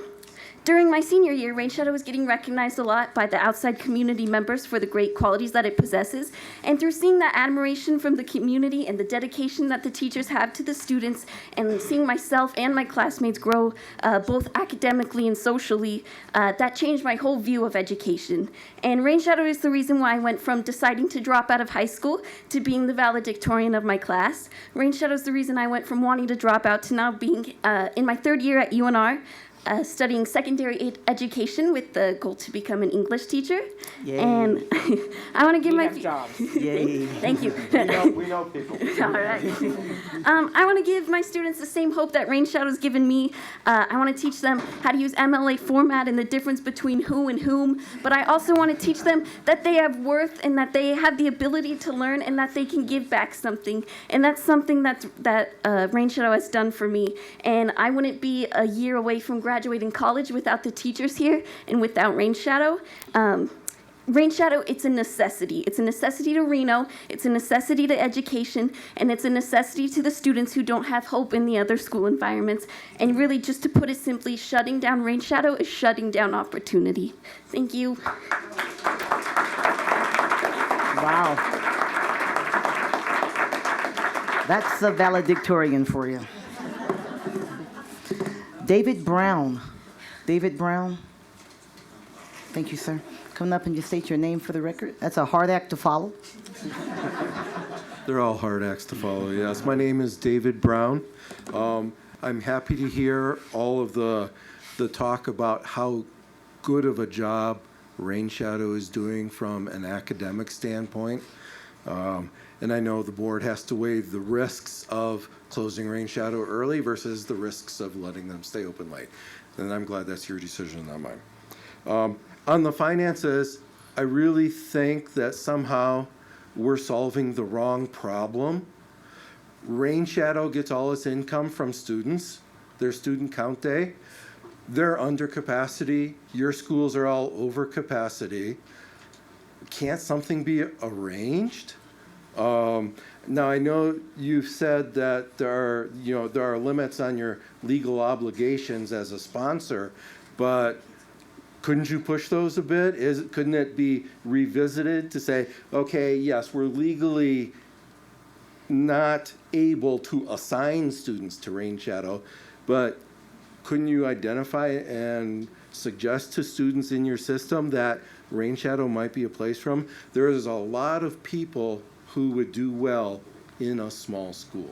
S16: during my senior year, Rain Shadow was getting recognized a lot by the outside community members for the great qualities that it possesses. And through seeing that admiration from the community and the dedication that the teachers have to the students, and seeing myself and my classmates grow both academically and socially, that changed my whole view of education. And Rain Shadow is the reason why I went from deciding to drop out of high school to being the valedictorian of my class. Rain Shadow is the reason I went from wanting to drop out to now being in my 3rd year at UNR. studying secondary education with the goal to become an English teacher.
S8: Yay.
S16: And I want to give my
S15: jobs.
S8: Yay.
S16: Thank you.
S11: We know people.
S16: All right. I want to give my students the same hope that Rain Shadow's given me. I want to teach them how to use MLA format and the difference between who and whom. But I also want to teach them that they have worth and that they have the ability to learn and that they can give back something. And that's something that Rain Shadow has done for me. And I wouldn't be a year away from graduating college without the teachers here and without Rain Shadow. Rain Shadow, it's a necessity. It's a necessity to Reno, it's a necessity to education, and it's a necessity to the students who don't have hope in the other school environments. And really, just to put it simply, shutting down Rain Shadow is shutting down opportunity. Thank you.
S8: Wow. That's a valedictorian for you. David Brown. David Brown. Thank you, sir. Coming up and just state your name for the record. That's a hard act to follow.
S6: They're all hard acts to follow, yes. My name is David Brown. I'm happy to hear all of the talk about how good of a job Rain Shadow is doing from an academic standpoint. And I know the board has to weigh the risks of closing Rain Shadow early versus the risks of letting them stay open late. And I'm glad that's your decision, not mine. On the finances, I really think that somehow we're solving the wrong problem. Rain Shadow gets all its income from students, their student count day. They're under capacity. Your schools are all over capacity. Can't something be arranged? Now, I know you've said that there are limits on your legal obligations as a sponsor, but couldn't you push those a bit? Couldn't it be revisited to say, okay, yes, we're legally not able to assign students to Rain Shadow, but couldn't you identify and suggest to students in your system that Rain Shadow might be a place for them? There is a lot of people who would do well in a small school.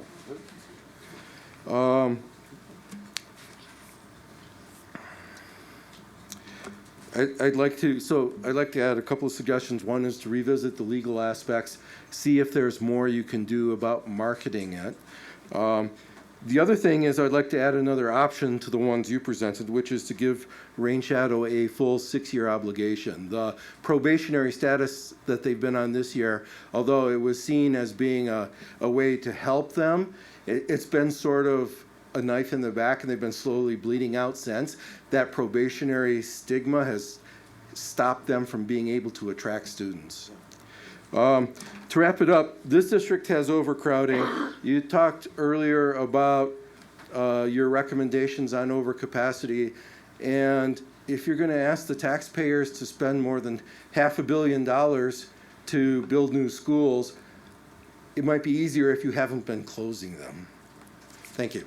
S6: I'd like to add a couple of suggestions. One is to revisit the legal aspects, see if there's more you can do about marketing it. The other thing is I'd like to add another option to the ones you presented, which is to give Rain Shadow a full 6-year obligation. The probationary status that they've been on this year, although it was seen as being a way to help them, it's been sort of a knife in the back, and they've been slowly bleeding out since. That probationary stigma has stopped them from being able to attract students. To wrap it up, this district has overcrowding. You talked earlier about your recommendations on overcapacity, and if you're going to ask the taxpayers to spend more than $500 million to build new schools, it might be easier if you haven't been closing them. Thank you.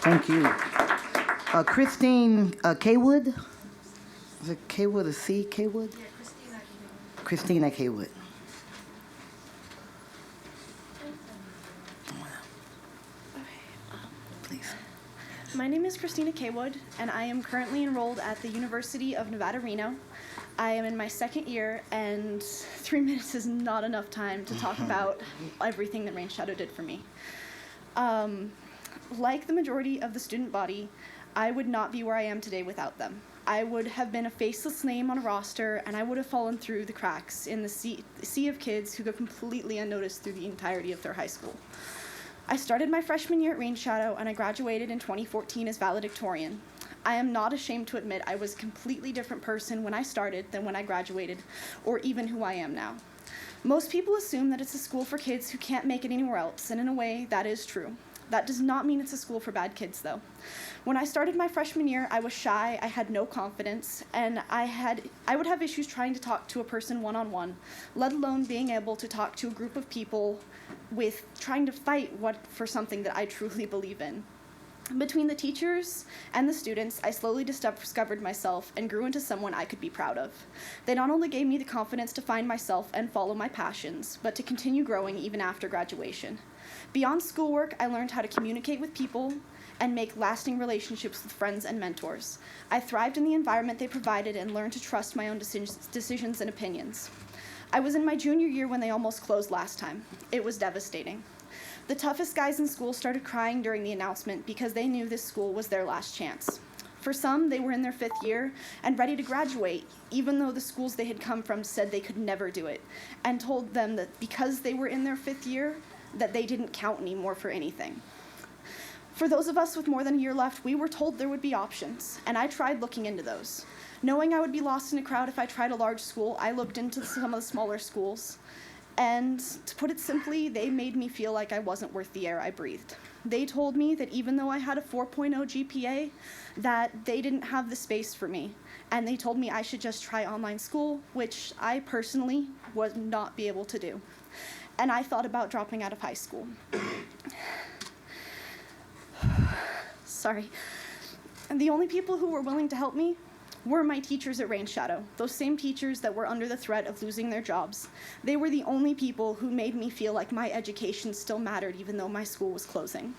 S8: Thank you. Christine Kaywood? Is it Kaywood, a C, Kaywood? Yeah, Christina Kaywood.
S17: Please. My name is Christina Kaywood, and I am currently enrolled at the University of Nevada, Reno. I am in my second year, and 3 minutes is not enough time to talk about everything that Rain Shadow did for me. Like the majority of the student body, I would not be where I am today without them. I would have been a faceless name on a roster, and I would have fallen through the cracks in the sea of kids who go completely unnoticed through the entirety of their high school. I started my freshman year at Rain Shadow, and I graduated in 2014 as valedictorian. I am not ashamed to admit I was a completely different person when I started than when I graduated, or even who I am now. Most people assume that it's a school for kids who can't make it anywhere else, and in a way, that is true. That does not mean it's a school for bad kids, though. When I started my freshman year, I was shy, I had no confidence, and I would have issues trying to talk to a person one-on-one, let alone being able to talk to a group of people with trying to fight for something that I truly believe in. Between the teachers and the students, I slowly discovered myself and grew into someone I could be proud of. They not only gave me the confidence to find myself and follow my passions, but to continue growing even after graduation. Beyond schoolwork, I learned how to communicate with people and make lasting relationships with friends and mentors. I thrived in the environment they provided and learned to trust my own decisions and opinions. I was in my junior year when they almost closed last time. It was devastating. The toughest guys in school started crying during the announcement because they knew this school was their last chance. For some, they were in their 5th year and ready to graduate, even though the schools they had come from said they could never do it, and told them that because they were in their 5th year, that they didn't count anymore for anything. For those of us with more than a year left, we were told there would be options, and I tried looking into those. Knowing I would be lost in a crowd if I tried a large school, I looked into some of the smaller schools. And to put it simply, they made me feel like I wasn't worth the air I breathed. They told me that even though I had a 4.0 GPA, that they didn't have the space for me. And they told me I should just try online school, which I personally would not be able to do. And I thought about dropping out of high school. Sorry. And the only people who were willing to help me were my teachers at Rain Shadow, those same teachers that were under the threat of losing their jobs. They were the only people who made me feel like my education still mattered even though my school was closing.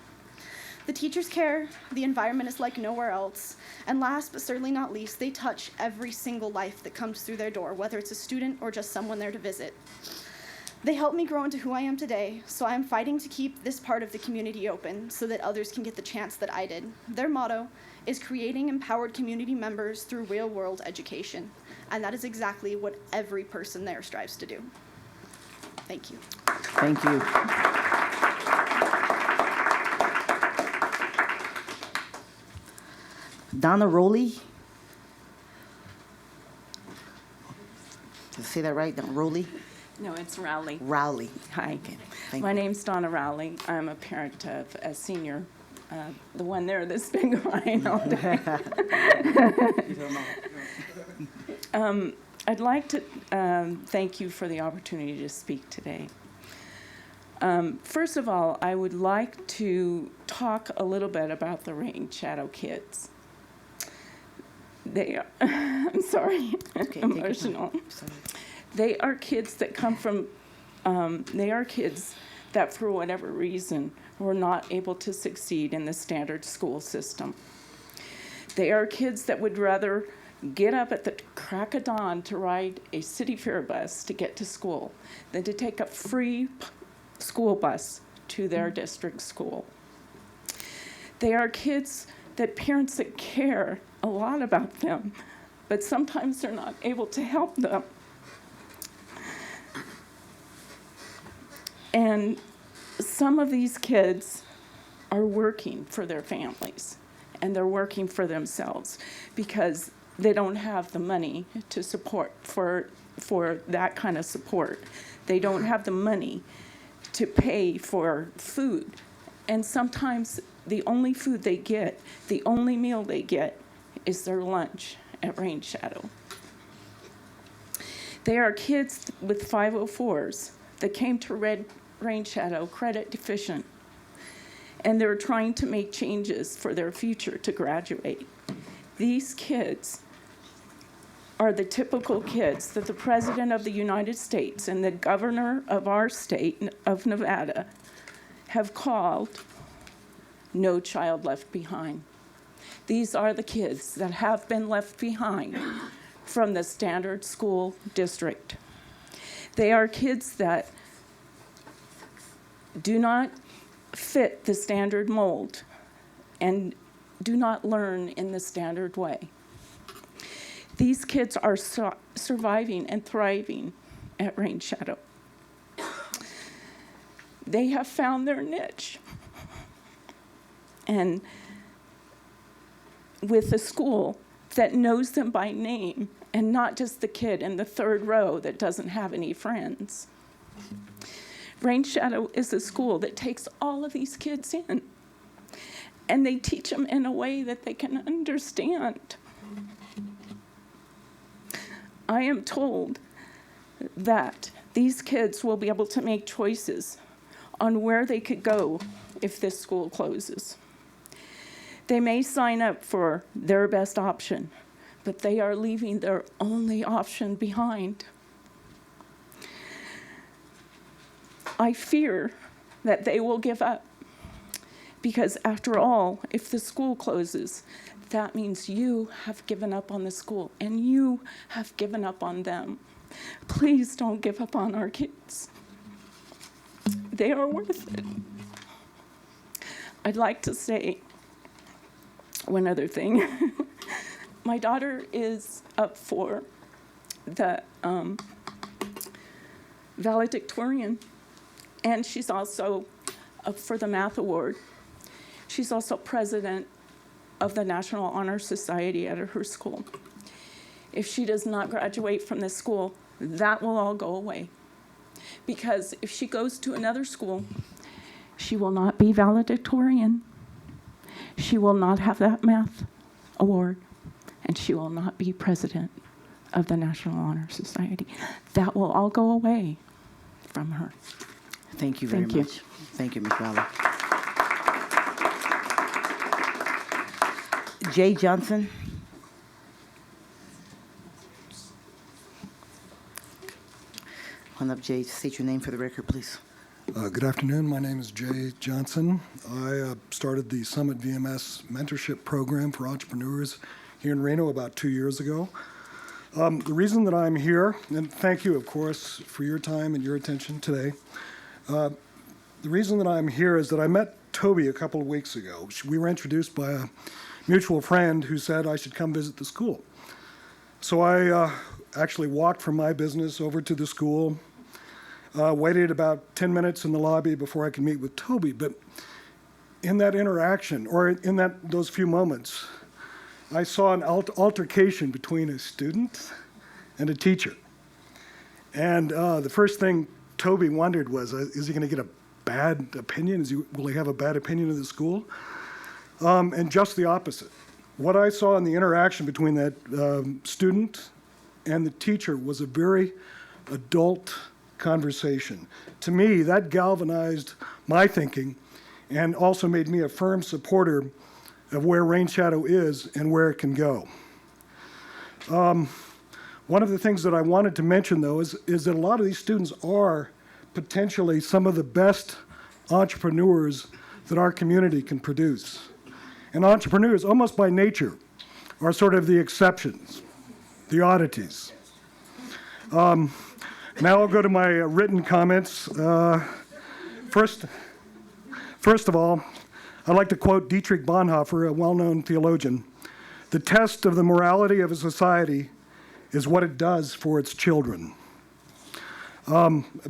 S17: The teachers care, the environment is like nowhere else, and last but certainly not least, they touch every single life that comes through their door, whether it's a student or just someone there to visit. They helped me grow into who I am today, so I'm fighting to keep this part of the community open so that others can get the chance that I did. Their motto is creating empowered community members through real-world education, and that is exactly what every person there strives to do. Thank you.
S8: Thank you. Donna Rowley. Did I say that right? Donna Rowley?
S4: No, it's Rowley.
S8: Rowley.
S4: Hi.
S8: Thank
S4: My
S8: you.
S4: name's Donna Rowley. I'm a parent of a senior, the one there that's been crying all day. I'd like to thank you for the opportunity to speak today. First of all, I would like to talk a little bit about the Rain Shadow kids. They are, I'm sorry,
S8: Okay,
S4: emotional. They are kids that come from, they are kids that for whatever reason were not able to succeed in the standard school system. They are kids that would rather get up at the crack of dawn to ride a city fair bus to get to school than to take a free school bus to their district school. They are kids that parents that care a lot about them, but sometimes they're not able to help them. And some of these kids are working for their families, and they're working for themselves because they don't have the money to support for that kind of support. They don't have the money to pay for food. And sometimes the only food they get, the only meal they get, is their lunch at Rain Shadow. They are kids with 504s that came to Rain Shadow credit deficient, and they're trying to make changes for their future to graduate. These kids are the typical kids that the President of the United States and the governor of our state of Nevada have called No Child Left Behind. These are the kids that have been left behind from the standard school district. They are kids that do not fit the standard mold and do not learn in the standard way. These kids are surviving and thriving at Rain Shadow. They have found their niche. And with a school that knows them by name and not just the kid in the third row that doesn't have any friends. Rain Shadow is a school that takes all of these kids in, and they teach them in a way that they can understand. I am told that these kids will be able to make choices on where they could go if this school closes. They may sign up for their best option, but they are leaving their only option behind. I fear that they will give up, because after all, if the school closes, that means you have given up on the school and you have given up on them. Please don't give up on our kids. They are worth it. I'd like to say one other thing. My daughter is up for the valedictorian, and she's also up for the math award. She's also president of the National Honor Society at her school. If she does not graduate from this school, that will all go away. Because if she goes to another school, she will not be valedictorian. She will not have that math award, and she will not be president of the National Honor Society. That will all go away from her.
S8: Thank you very much. Thank you, Ms. Rowley. Jay Johnson. Come up, Jay. State your name for the record, please.
S5: Good afternoon. My name is Jay Johnson. I started the Summit VMS Mentorship Program for entrepreneurs here in Reno about 2 years ago. The reason that I'm here, and thank you, of course, for your time and your attention today. The reason that I'm here is that I met Toby a couple of weeks ago. We were introduced by a mutual friend who said I should come visit the school. So I actually walked from my business over to the school, waited about 10 minutes in the lobby before I could meet with Toby. But in that interaction, or in those few moments, I saw an altercation between a student and a teacher. And the first thing Toby wondered was, is he going to get a bad opinion? Will he have a bad opinion of the school? And just the opposite. What I saw in the interaction between that student and the teacher was a very adult conversation. To me, that galvanized my thinking and also made me a firm supporter of where Rain Shadow is and where it can go. One of the things that I wanted to mention, though, is that a lot of these students are potentially some of the best entrepreneurs that our community can produce. And entrepreneurs, almost by nature, are sort of the exceptions, the oddities. Now I'll go to my written comments. First of all, I'd like to quote Dietrich Bonhoeffer, a well-known theologian. The test of the morality of a society is what it does for its children.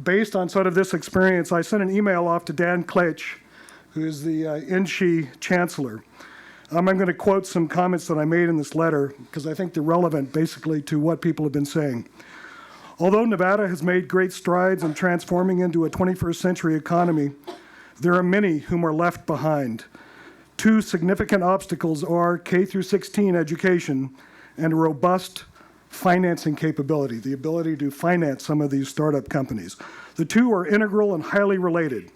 S5: Based on sort of this experience, I sent an email off to Dan Klitsch, who is the INSHE chancellor. I'm going to quote some comments that I made in this letter because I think they're relevant basically to what people have been saying. Although Nevada has made great strides in transforming into a 21st century economy, there are many whom are left behind. Two significant obstacles are K through 16 education and a robust financing capability, the ability to finance some of these startup companies. The two are integral and highly related.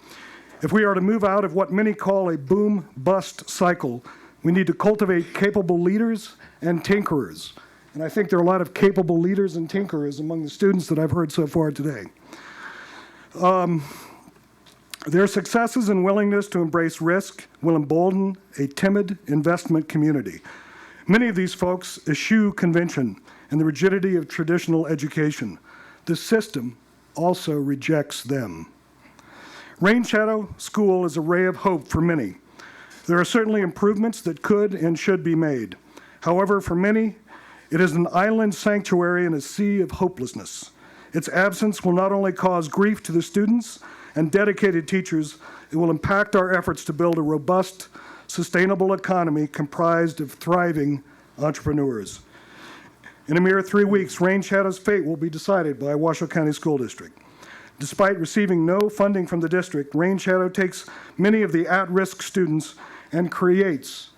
S5: If we are to move out of what many call a boom-bust cycle, we need to cultivate capable leaders and tinkerers. And I think there are a lot of capable leaders and tinkerers among the students that I've heard so far today. Their successes and willingness to embrace risk will embolden a timid investment community. Many of these folks eschew convention and the rigidity of traditional education. The system also rejects them. Rain Shadow School is a ray of hope for many. There are certainly improvements that could and should be made. However, for many, it is an island sanctuary in a sea of hopelessness. Its absence will not only cause grief to the students and dedicated teachers, it will impact our efforts to build a robust, sustainable economy comprised of thriving entrepreneurs. In a mere 3 weeks, Rain Shadow's fate will be decided by Washoe County School District. Despite receiving no funding from the district, Rain Shadow takes many of the at-risk students and creates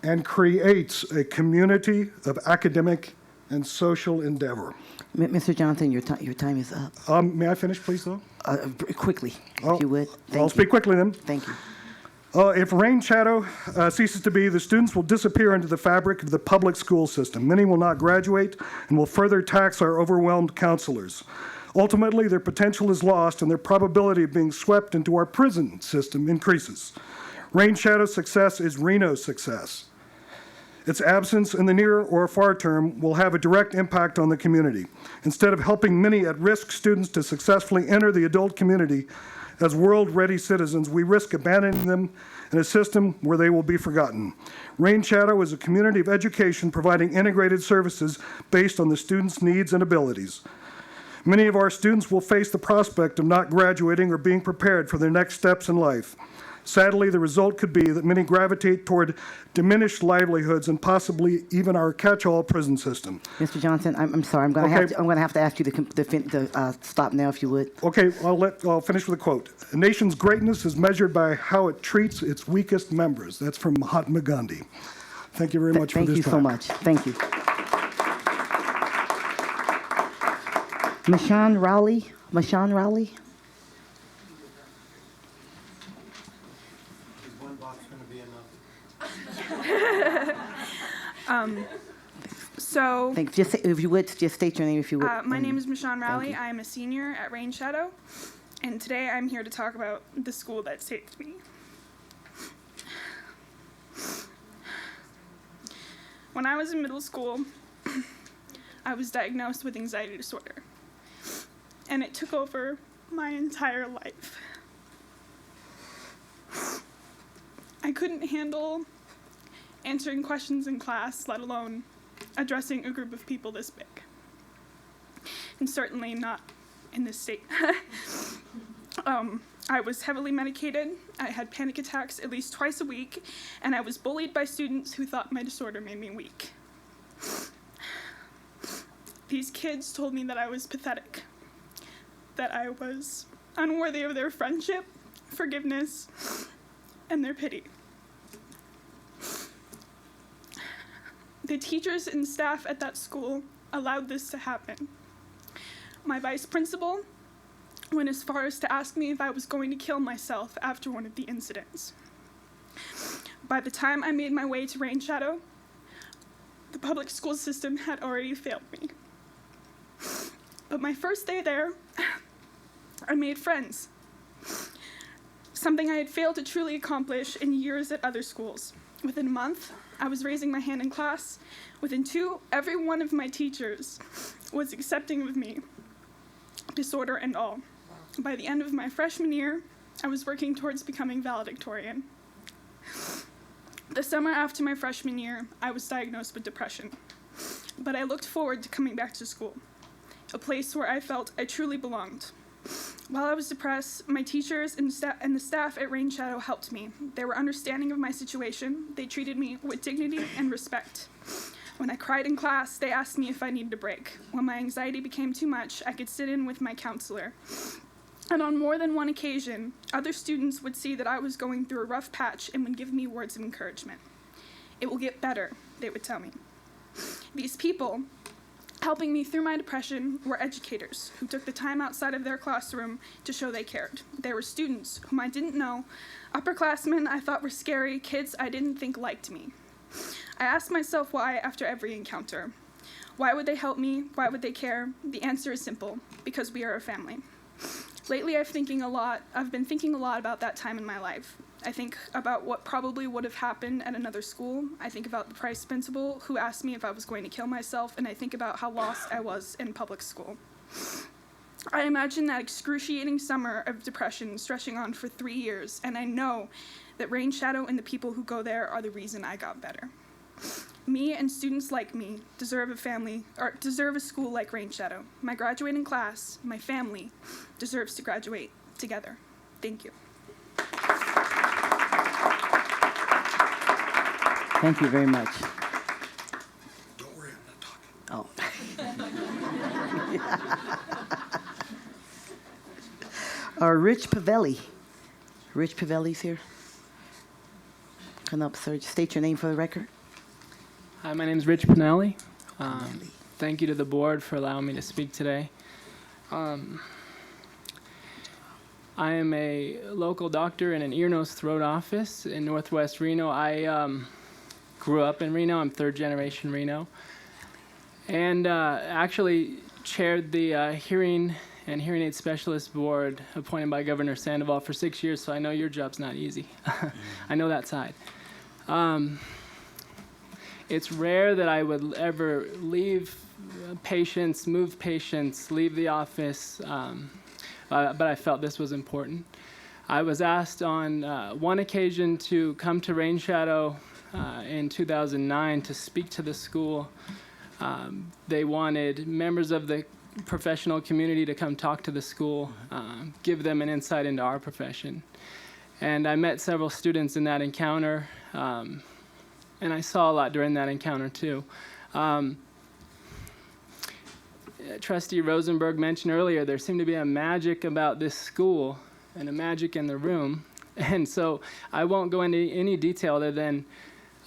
S5: a community of academic and social endeavor.
S8: Mr. Johnson, your time is up.
S5: May I finish, please, though?
S8: Quickly, if you would.
S5: I'll speak quickly then.
S8: Thank you.
S5: If rain shadow ceases to be, the students will disappear into the fabric of the public school system. Many will not graduate and will further tax our overwhelmed counselors. Ultimately, their potential is lost and their probability of being swept into our prison system increases. Rain shadow's success is Reno's success. Its absence in the near or far term will have a direct impact on the community. Instead of helping many at-risk students to successfully enter the adult community as world-ready citizens, we risk abandoning them in a system where they will be forgotten. Rain Shadow is a community of education providing integrated services based on the students' needs and abilities. Many of our students will face the prospect of not graduating or being prepared for their next steps in life. Sadly, the result could be that many gravitate toward diminished livelihoods and possibly even our catch-all prison system.
S8: Mr. Johnson, I'm sorry. I'm going to have to ask you to stop now, if you would.
S5: Okay, I'll finish with a quote. A nation's greatness is measured by how it treats its weakest members. That's from Mahatma Gandhi. Thank you very much for this
S8: Thank you so much. Thank you. Mashawn Rowley. Mashawn Rowley. If you would, just state your name, if you would.
S14: My name is Mashawn Rowley. I am a senior at Rain Shadow, and today I'm here to talk about the school that saved me. When I was in middle school, I was diagnosed with anxiety disorder, and it took over my entire life. I couldn't handle answering questions in class, let alone addressing a group of people this big. And certainly not in this state. I was heavily medicated. I had panic attacks at least twice a week, and I was bullied by students who thought my disorder made me weak. These kids told me that I was pathetic, that I was unworthy of their friendship, forgiveness, and their pity. The teachers and staff at that school allowed this to happen. My vice principal went as far as to ask me if I was going to kill myself after one of the incidents. By the time I made my way to Rain Shadow, the public school system had already failed me. But my first day there, I made friends, something I had failed to truly accomplish in years at other schools. Within a month, I was raising my hand in class. Within 2, every one of my teachers was accepting of me, disorder and all. By the end of my freshman year, I was working towards becoming valedictorian. The summer after my freshman year, I was diagnosed with depression. But I looked forward to coming back to school, a place where I felt I truly belonged. While I was depressed, my teachers and the staff at Rain Shadow helped me. They were understanding of my situation. They treated me with dignity and respect. When I cried in class, they asked me if I needed a break. When my anxiety became too much, I could sit in with my counselor. And on more than one occasion, other students would see that I was going through a rough patch and would give me words of encouragement. "It will get better," they would tell me. These people helping me through my depression were educators who took the time outside of their classroom to show they cared. They were students whom I didn't know, upperclassmen I thought were scary, kids I didn't think liked me. I asked myself why after every encounter. Why would they help me? Why would they care? The answer is simple: because we are a family. Lately, I've been thinking a lot about that time in my life. I think about what probably would have happened at another school. I think about the vice principal who asked me if I was going to kill myself, and I think about how lost I was in public school. I imagine that excruciating summer of depression stretching on for 3 years, and I know that Rain Shadow and the people who go there are the reason I got better. Me and students like me deserve a school like Rain Shadow. My graduating class, my family, deserves to graduate together. Thank you.
S8: Thank you very much.
S5: Don't worry, I'm not talking.
S8: Oh. Rich Pavelli. Rich Pavelli's here. Come up, sir. State your name for the record.
S3: Hi, my name is Rich Pinelli. Thank you to the board for allowing me to speak today. I am a local doctor in an ear, nose, throat office in Northwest Reno. I grew up in Reno. I'm third generation Reno. And actually chaired the Hearing and Hearing Aid Specialist Board appointed by Governor Sandoval for 6 years, so I know your job's not easy. I know that side. It's rare that I would ever leave patients, move patients, leave the office, but I felt this was important. I was asked on one occasion to come to Rain Shadow in 2009 to speak to the school. They wanted members of the professional community to come talk to the school, give them an insight into our profession. And I met several students in that encounter, and I saw a lot during that encounter too. Trustee Rosenberg mentioned earlier there seemed to be a magic about this school and a magic in the room. And so I won't go into any detail other than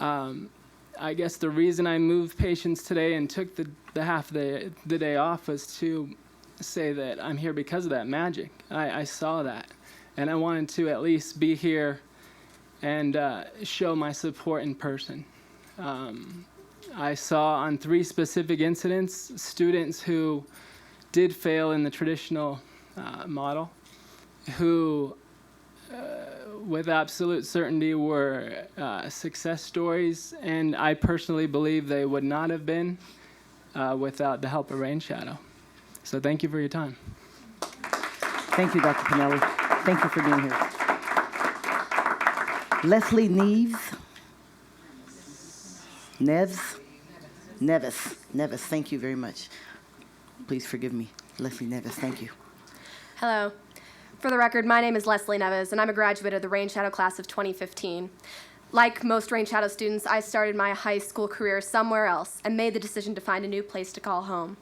S3: I guess the reason I moved patients today and took the half of the day off was to say that I'm here because of that magic. I saw that. And I wanted to at least be here and show my support in person. I saw on 3 specific incidents students who did fail in the traditional model, who with absolute certainty were success stories, and I personally believe they would not have been without the help of Rain Shadow. So thank you for your time.
S8: Thank you, Dr. Pinelli. Thank you for being here. Leslie Nevis, thank you very much. Please forgive me. Leslie Nevis, thank you.
S13: Hello. For the record, my name is Leslie Nevis, and I'm a graduate of the Rain Shadow class of 2015. Like most Rain Shadow students, I started my high school career somewhere else and made the decision to find a new place to call home.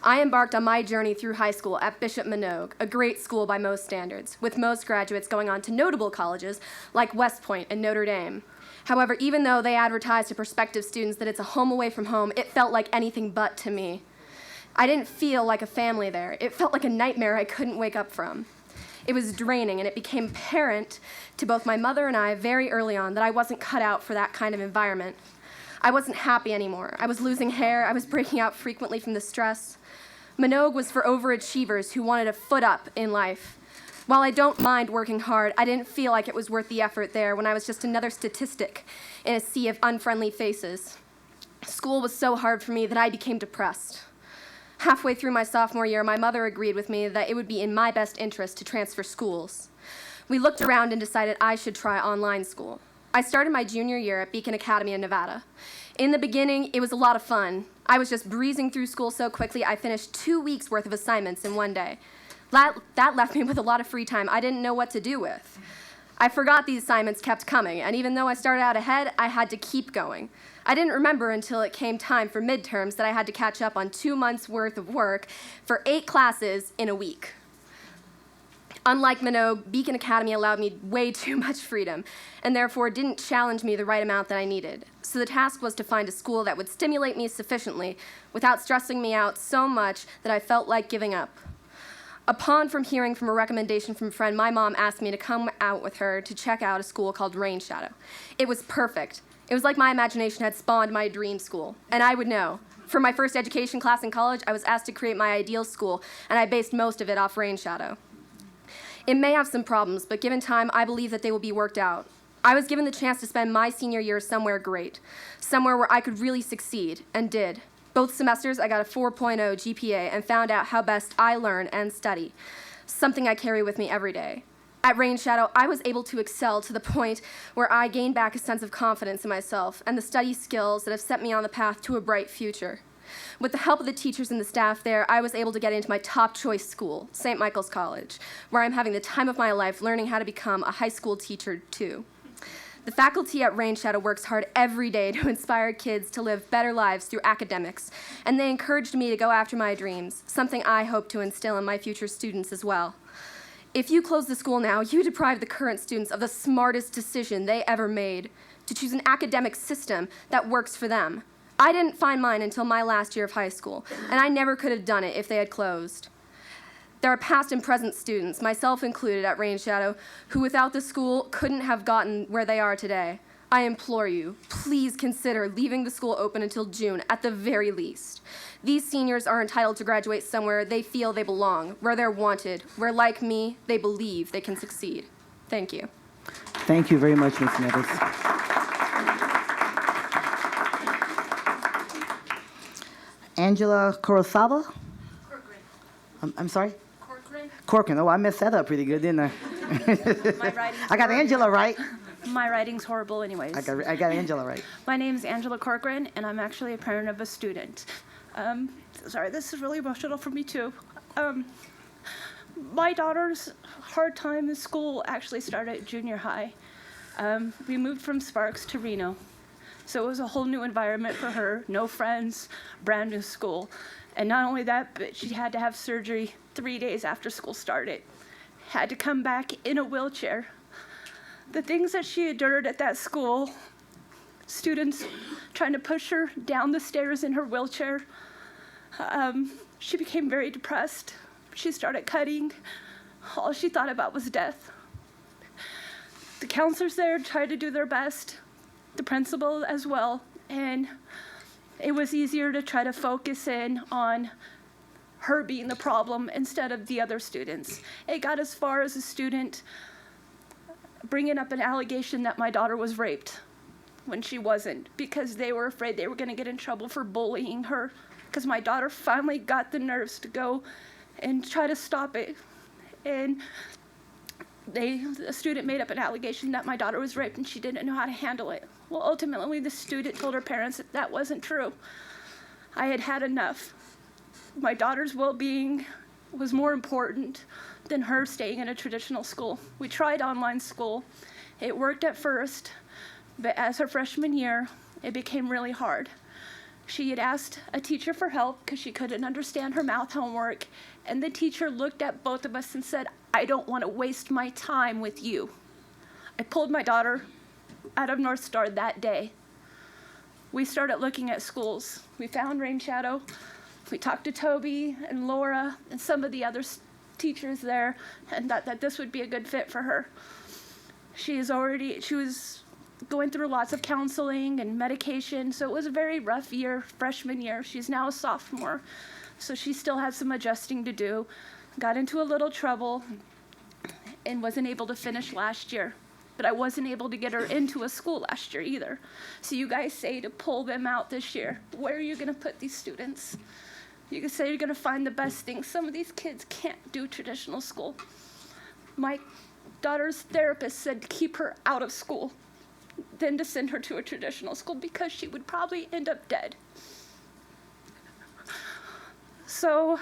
S13: I embarked on my journey through high school at Bishop Manogue, a great school by most standards, with most graduates going on to notable colleges like West Point and Notre Dame. However, even though they advertised to prospective students that it's a home away from home, it felt like anything but to me. I didn't feel like a family there. It felt like a nightmare I couldn't wake up from. It was draining, and it became apparent to both my mother and I very early on that I wasn't cut out for that kind of environment. I wasn't happy anymore. I was losing hair. I was breaking out frequently from the stress. Manogue was for overachievers who wanted a foot up in life. While I don't mind working hard, I didn't feel like it was worth the effort there when I was just another statistic in a sea of unfriendly faces. School was so hard for me that I became depressed. Halfway through my sophomore year, my mother agreed with me that it would be in my best interest to transfer schools. We looked around and decided I should try online school. I started my junior year at Beacon Academy in Nevada. In the beginning, it was a lot of fun. I was just breezing through school so quickly, I finished 2 weeks' worth of assignments in one day. That left me with a lot of free time I didn't know what to do with. I forgot these assignments kept coming, and even though I started out ahead, I had to keep going. I didn't remember until it came time for midterms that I had to catch up on 2 months' worth of work for 8 classes in a week. Unlike Manogue, Beacon Academy allowed me way too much freedom, and therefore didn't challenge me the right amount that I needed. So the task was to find a school that would stimulate me sufficiently without stressing me out so much that I felt like giving up. Upon hearing from a recommendation from a friend, my mom asked me to come out with her to check out a school called Rain Shadow. It was perfect. It was like my imagination had spawned my dream school, and I would know. For my first education class in college, I was asked to create my ideal school, and I based most of it off Rain Shadow. It may have some problems, but given time, I believe that they will be worked out. I was given the chance to spend my senior year somewhere great, somewhere where I could really succeed, and did. Both semesters, I got a 4.0 GPA and found out how best I learn and study, something I carry with me every day. At Rain Shadow, I was able to excel to the point where I gained back a sense of confidence in myself and the study skills that have set me on the path to a bright future. With the help of the teachers and the staff there, I was able to get into my top choice school, St. Michael's College, where I'm having the time of my life learning how to become a high school teacher too. The faculty at Rain Shadow works hard every day to inspire kids to live better lives through academics, and they encouraged me to go after my dreams, something I hope to instill in my future students as well. If you close the school now, you deprive the current students of the smartest decision they ever made, to choose an academic system that works for them. I didn't find mine until my last year of high school, and I never could have done it if they had closed. There are past and present students, myself included at Rain Shadow, who without the school couldn't have gotten where they are today. I implore you, please consider leaving the school open until June at the very least. These seniors are entitled to graduate somewhere they feel they belong, where they're wanted, where, like me, they believe they can succeed. Thank you.
S8: Thank you very much, Ms. Nevis. Angela Kurosawa? I'm sorry? Corcoran. Oh, I messed that up pretty good, didn't I? I got Angela right.
S18: My writing's horrible anyways.
S8: I got Angela right.
S18: My name's Angela Corcoran, and I'm actually a parent of a student. Sorry, this is really emotional for me too. My daughter's hard time in school actually started at junior high. We moved from Sparks to Reno. So it was a whole new environment for her, no friends, brand new school. And not only that, but she had to have surgery 3 days after school started. Had to come back in a wheelchair. The things that she endured at that school, students trying to push her down the stairs in her wheelchair, she became very depressed. She started cutting. All she thought about was death. The counselors there tried to do their best, the principal as well, and it was easier to try to focus in on her being the problem instead of the other students. It got as far as a student bringing up an allegation that my daughter was raped when she wasn't, because they were afraid they were going to get in trouble for bullying her, because my daughter finally got the nerves to go and try to stop it. And a student made up an allegation that my daughter was raped and she didn't know how to handle it. Well, ultimately, the student told her parents that that wasn't true. I had had enough. My daughter's well-being was more important than her staying in a traditional school. We tried online school. It worked at first, but as her freshman year, it became really hard. She had asked a teacher for help because she couldn't understand her math homework, and the teacher looked at both of us and said, "I don't want to waste my time with you." I pulled my daughter out of North Star that day. We started looking at schools. We found Rain Shadow. We talked to Toby and Laura and some of the other teachers there, and that this would be a good fit for her. She was going through lots of counseling and medication, so it was a very rough year, freshman year. She's now a sophomore, so she still had some adjusting to do. Got into a little trouble and wasn't able to finish last year. But I wasn't able to get her into a school last year either. So you guys say to pull them out this year. Where are you going to put these students? You can say you're going to find the best things. Some of these kids can't do traditional school. My daughter's therapist said to keep her out of school than to send her to a traditional school because she would probably end up dead. So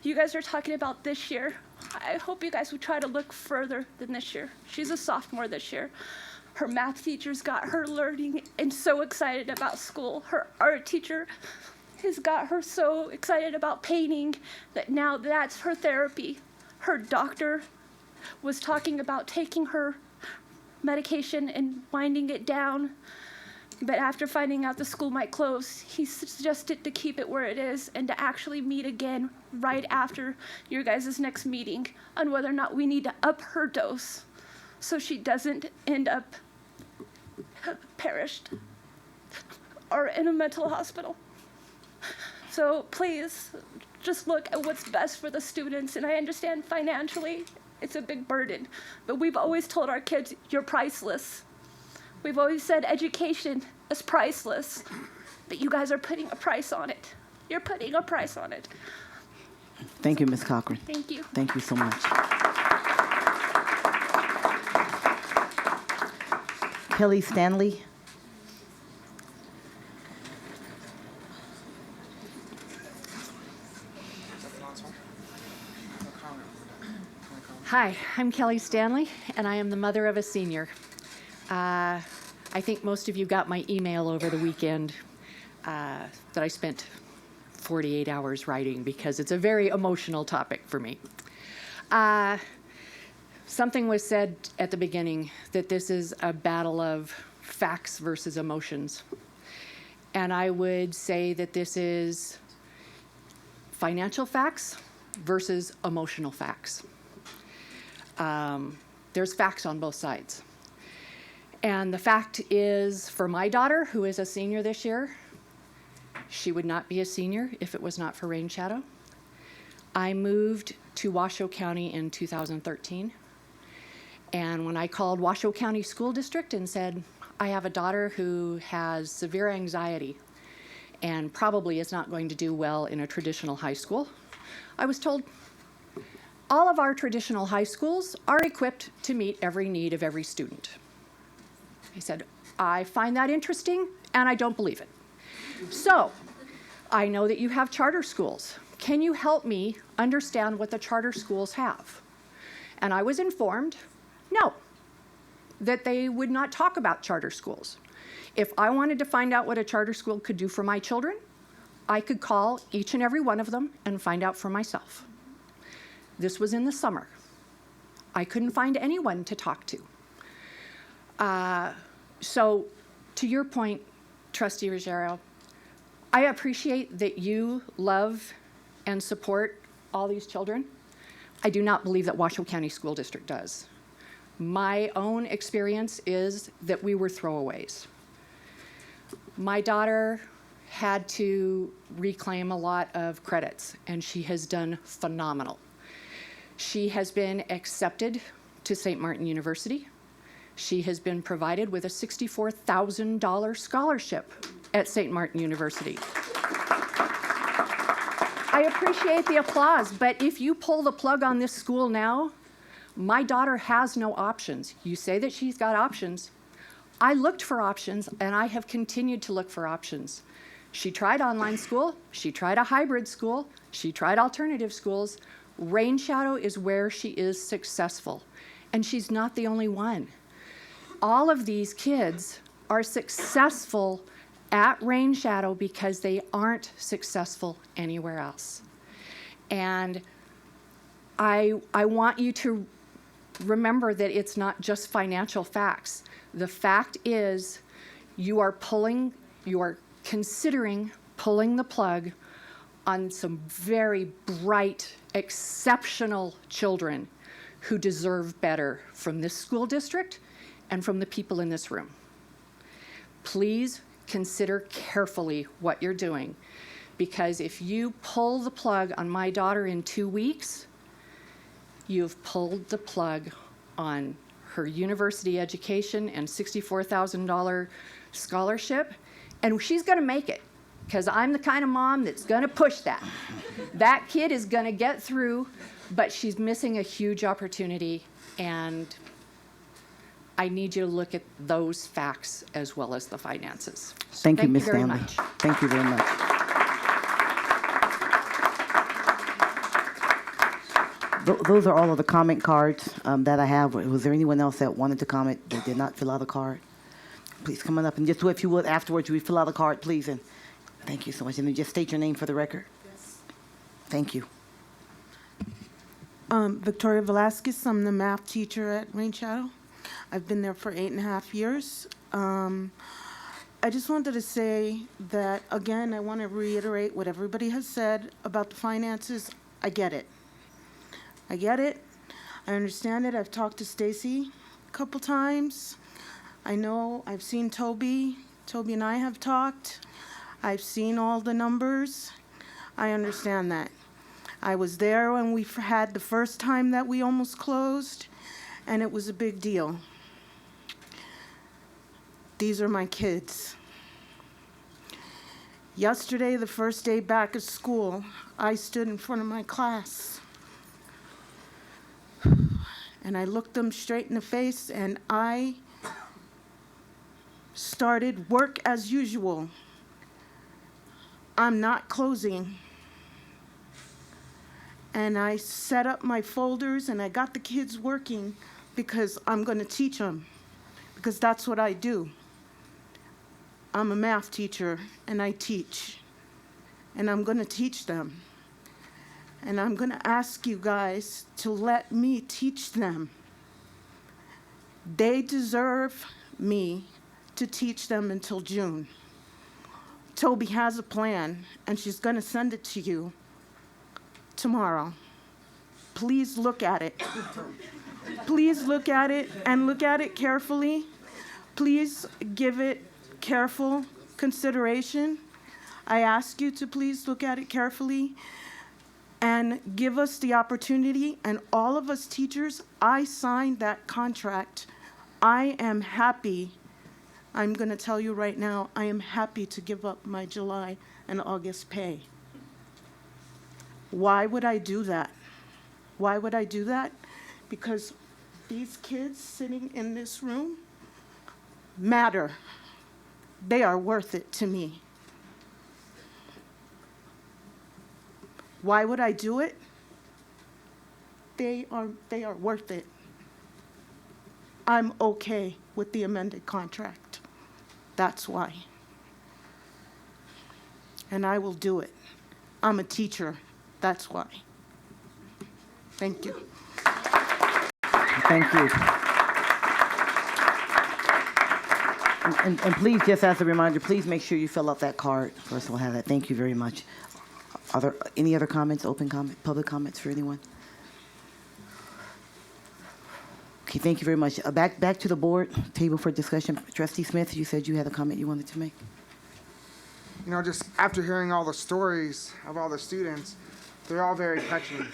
S18: you guys are talking about this year. I hope you guys would try to look further than this year. She's a sophomore this year. Her math teacher's got her learning and so excited about school. Her art teacher has got her so excited about painting that now that's her therapy. Her doctor was talking about taking her medication and winding it down. But after finding out the school might close, he suggested to keep it where it is and to actually meet again right after your guys' next meeting on whether or not we need to up her dose so she doesn't end up perished or in a mental hospital. So please, just look at what's best for the students. And I understand financially it's a big burden, but we've always told our kids, you're priceless. We've always said education is priceless, but you guys are putting a price on it. You're putting a price on it.
S8: Thank you, Ms. Cochran.
S18: Thank you.
S8: Thank you so much. Kelly Stanley.
S20: Hi, I'm Kelly Stanley, and I am the mother of a senior. I think most of you got my email over the weekend that I spent 48 hours writing because it's a very emotional topic for me. Something was said at the beginning that this is a battle of facts versus emotions. And I would say that this is financial facts versus emotional facts. There's facts on both sides. And the fact is, for my daughter, who is a senior this year, she would not be a senior if it was not for Rain Shadow. I moved to Washoe County in 2013. And when I called Washoe County School District and said, I have a daughter who has severe anxiety and probably is not going to do well in a traditional high school, I was told all of our traditional high schools are equipped to meet every need of every student. I said, I find that interesting and I don't believe it. So, I know that you have charter schools. Can you help me understand what the charter schools have? And I was informed, no, that they would not talk about charter schools. If I wanted to find out what a charter school could do for my children, I could call each and every one of them and find out for myself. This was in the summer. I couldn't find anyone to talk to. So, to your point, Trustee Ruggiero, I appreciate that you love and support all these children. I do not believe that Washoe County School District does. My own experience is that we were throwaways. My daughter had to reclaim a lot of credits, and she has done phenomenal. She has been accepted to St. Martin University. She has been provided with a $64,000 scholarship at St. Martin University. I appreciate the applause, but if you pull the plug on this school now, my daughter has no options. You say that she's got options. I looked for options, and I have continued to look for options. She tried online school. She tried a hybrid school. She tried alternative schools. Rain Shadow is where she is successful, and she's not the only one. All of these kids are successful at Rain Shadow because they aren't successful anywhere else. And I want you to remember that it's not just financial facts. The fact is you are considering pulling the plug on some very bright, exceptional children who deserve better from this school district and from the people in this room. Please consider carefully what you're doing, because if you pull the plug on my daughter in 2 weeks, you've pulled the plug on her university education and $64,000 scholarship, and she's going to make it, because I'm the kind of mom that's going to push that. That kid is going to get through, but she's missing a huge opportunity, and I need you to look at those facts as well as the finances.
S8: Thank you, Ms.
S20: very
S8: Stanley.
S20: much.
S8: Thank you very much. Those are all of the comment cards that I have. Was there anyone else that wanted to comment that did not fill out a card? Please come on up and just do it if you would afterwards. You fill out a card, please. And thank you so much. And then just state your name for the record. Yes. Thank you.
S7: Victoria Velasquez. I'm the math teacher at Rain Shadow. I've been there for 8.5 years. I just wanted to say that, again, I want to reiterate what everybody has said about the finances. I get it. I get it. I understand it. I've talked to Stacy a couple times. I know I've seen Toby. Toby and I have talked. I've seen all the numbers. I understand that. I was there when we had the first time that we almost closed, and it was a big deal. These are my kids. Yesterday, the first day back at school, I stood in front of my class. And I looked them straight in the face, and I started work as usual. I'm not closing. And I set up my folders, and I got the kids working because I'm going to teach them, because that's what I do. I'm a math teacher, and I teach. And I'm going to teach them. And I'm going to ask you guys to let me teach them. They deserve me to teach them until June. Toby has a plan, and she's going to send it to you tomorrow. please look at it. Please look at it and look at it carefully. Please give it careful consideration. I ask you to please look at it carefully and give us the opportunity. And all of us teachers, I signed that contract. I am happy. I'm going to tell you right now, I am happy to give up my July and August pay. Why would I do that? Why would I do that? Because these kids sitting in this room matter. They are worth it to me. Why would I do it? They are worth it. I'm okay with the amended contract. That's why. And I will do it. I'm a teacher. That's why. Thank you.
S8: Thank you. And please, just as a reminder, please make sure you fill out that card. First, we'll have that. Thank you very much. Are there any other comments, open comment, public comments for anyone? Okay, thank you very much. Back to the board, table for discussion. Trustee Smith, you said you had a comment you wanted to make.
S12: You know, just after hearing all the stories of all the students, they're all very touching.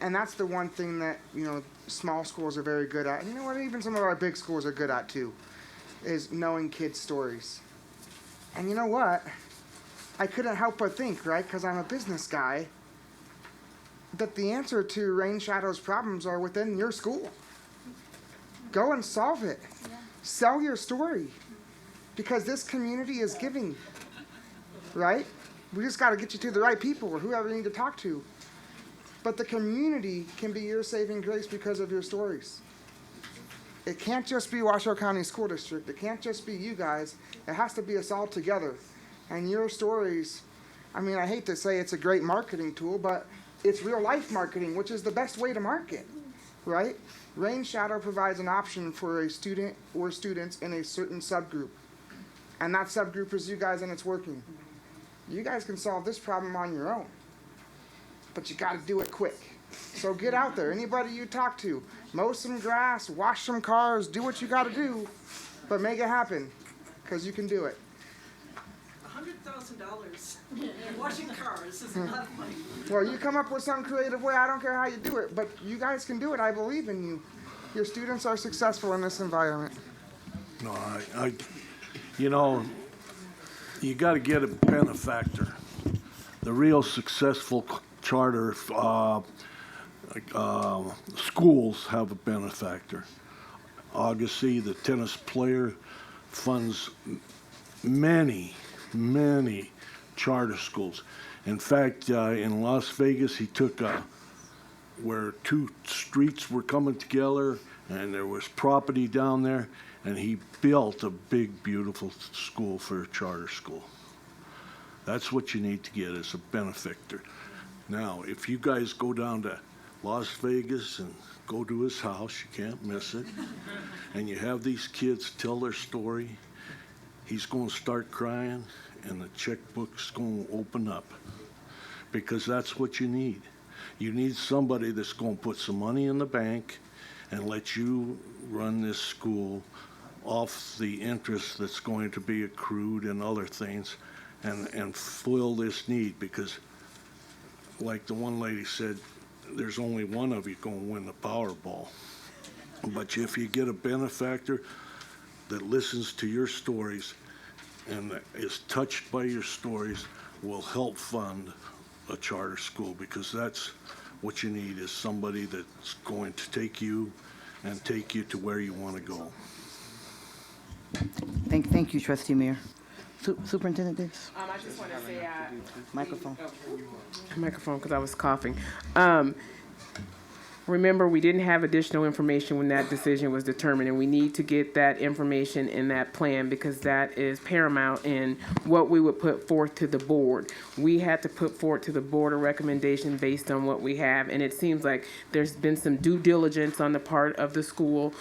S12: And that's the one thing that, you know, small schools are very good at. And you know what, even some of our big schools are good at too, is knowing kids' stories. And you know what? I couldn't help but think, right, because I'm a business guy, that the answer to Rain Shadow's problems are within your school. Go and solve it. Yeah. Sell your story. Because this community is giving, right? We just got to get you to the right people or whoever you need to talk to. But the community can be your saving grace because of your stories. It can't just be Washoe County School District. It can't just be you guys. It has to be us all together. And your stories, I mean, I hate to say it's a great marketing tool, but it's real life marketing, which is the best way to market, right? Rain Shadow provides an option for a student or students in a certain subgroup. And that subgroup is you guys, and it's working. You guys can solve this problem on your own, but you got to do it quick. So get out there. Anybody you talk to, mow some grass, wash some cars, do what you got to do, but make it happen, because you can do it.
S19: $100,000 washing cars is a lot of money.
S12: Well, you come up with some creative way. I don't care how you do it, but you guys can do it. I believe in you. Your students are successful in this environment.
S21: No, you know, you got to get a benefactor. The real successful charter schools have a benefactor. Agassi, the tennis player, funds many charter schools. In fact, in Las Vegas, he took where two streets were coming together and there was property down there, and he built a big, beautiful school for a charter school. That's what you need to get as a benefactor. Now, if you guys go down to Las Vegas and go to his house, you can't miss it, and you have these kids tell their story, he's going to start crying, and the checkbook's going to open up, because that's what you need. You need somebody that's going to put some money in the bank and let you run this school off the interest that's going to be accrued and other things, and fill this need, because like the one lady said, there's only one of you going to win the Powerball. But if you get a benefactor that listens to your stories and is touched by your stories, will help fund a charter school, because that's what you need, is somebody that's going to take you and take you to where you want to go.
S8: Thank you, Trustee Mayor. Superintendent Davis.
S15: I just want to say,
S8: microphone.
S15: Microphone, because I was coughing. Remember, we didn't have additional information when that decision was determined, and we need to get that information in that plan, because that is paramount in what we would put forth to the board. We had to put forth to the board a recommendation based on what we have, and it seems like there's been some due diligence on the part of the school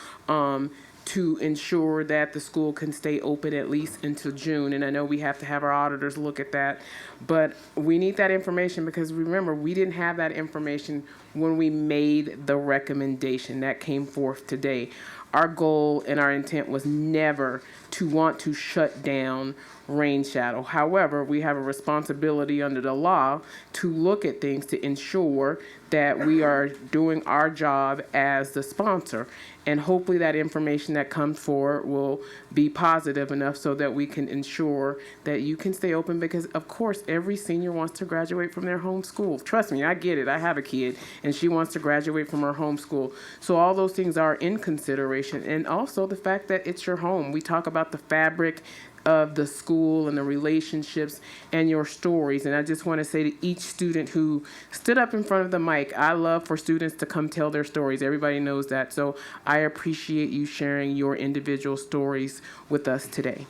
S15: to ensure that the school can stay open at least until June. And I know we have to have our auditors look at that, but we need that information, because remember, we didn't have that information when we made the recommendation that came forth today. Our goal and our intent was never to want to shut down Rain Shadow. However, we have a responsibility under the law to look at things to ensure that we are doing our job as the sponsor. And hopefully that information that comes forward will be positive enough so that we can ensure that you can stay open, because of course every senior wants to graduate from their home school. Trust me, I get it. I have a kid and she wants to graduate from her home school. So all those things are in consideration. And also the fact that it's your home. We talk about the fabric of the school and the relationships and your stories. And I just want to say to each student who stood up in front of the mic, I love for students to come tell their stories. Everybody knows that. So I appreciate you sharing your individual stories with us today.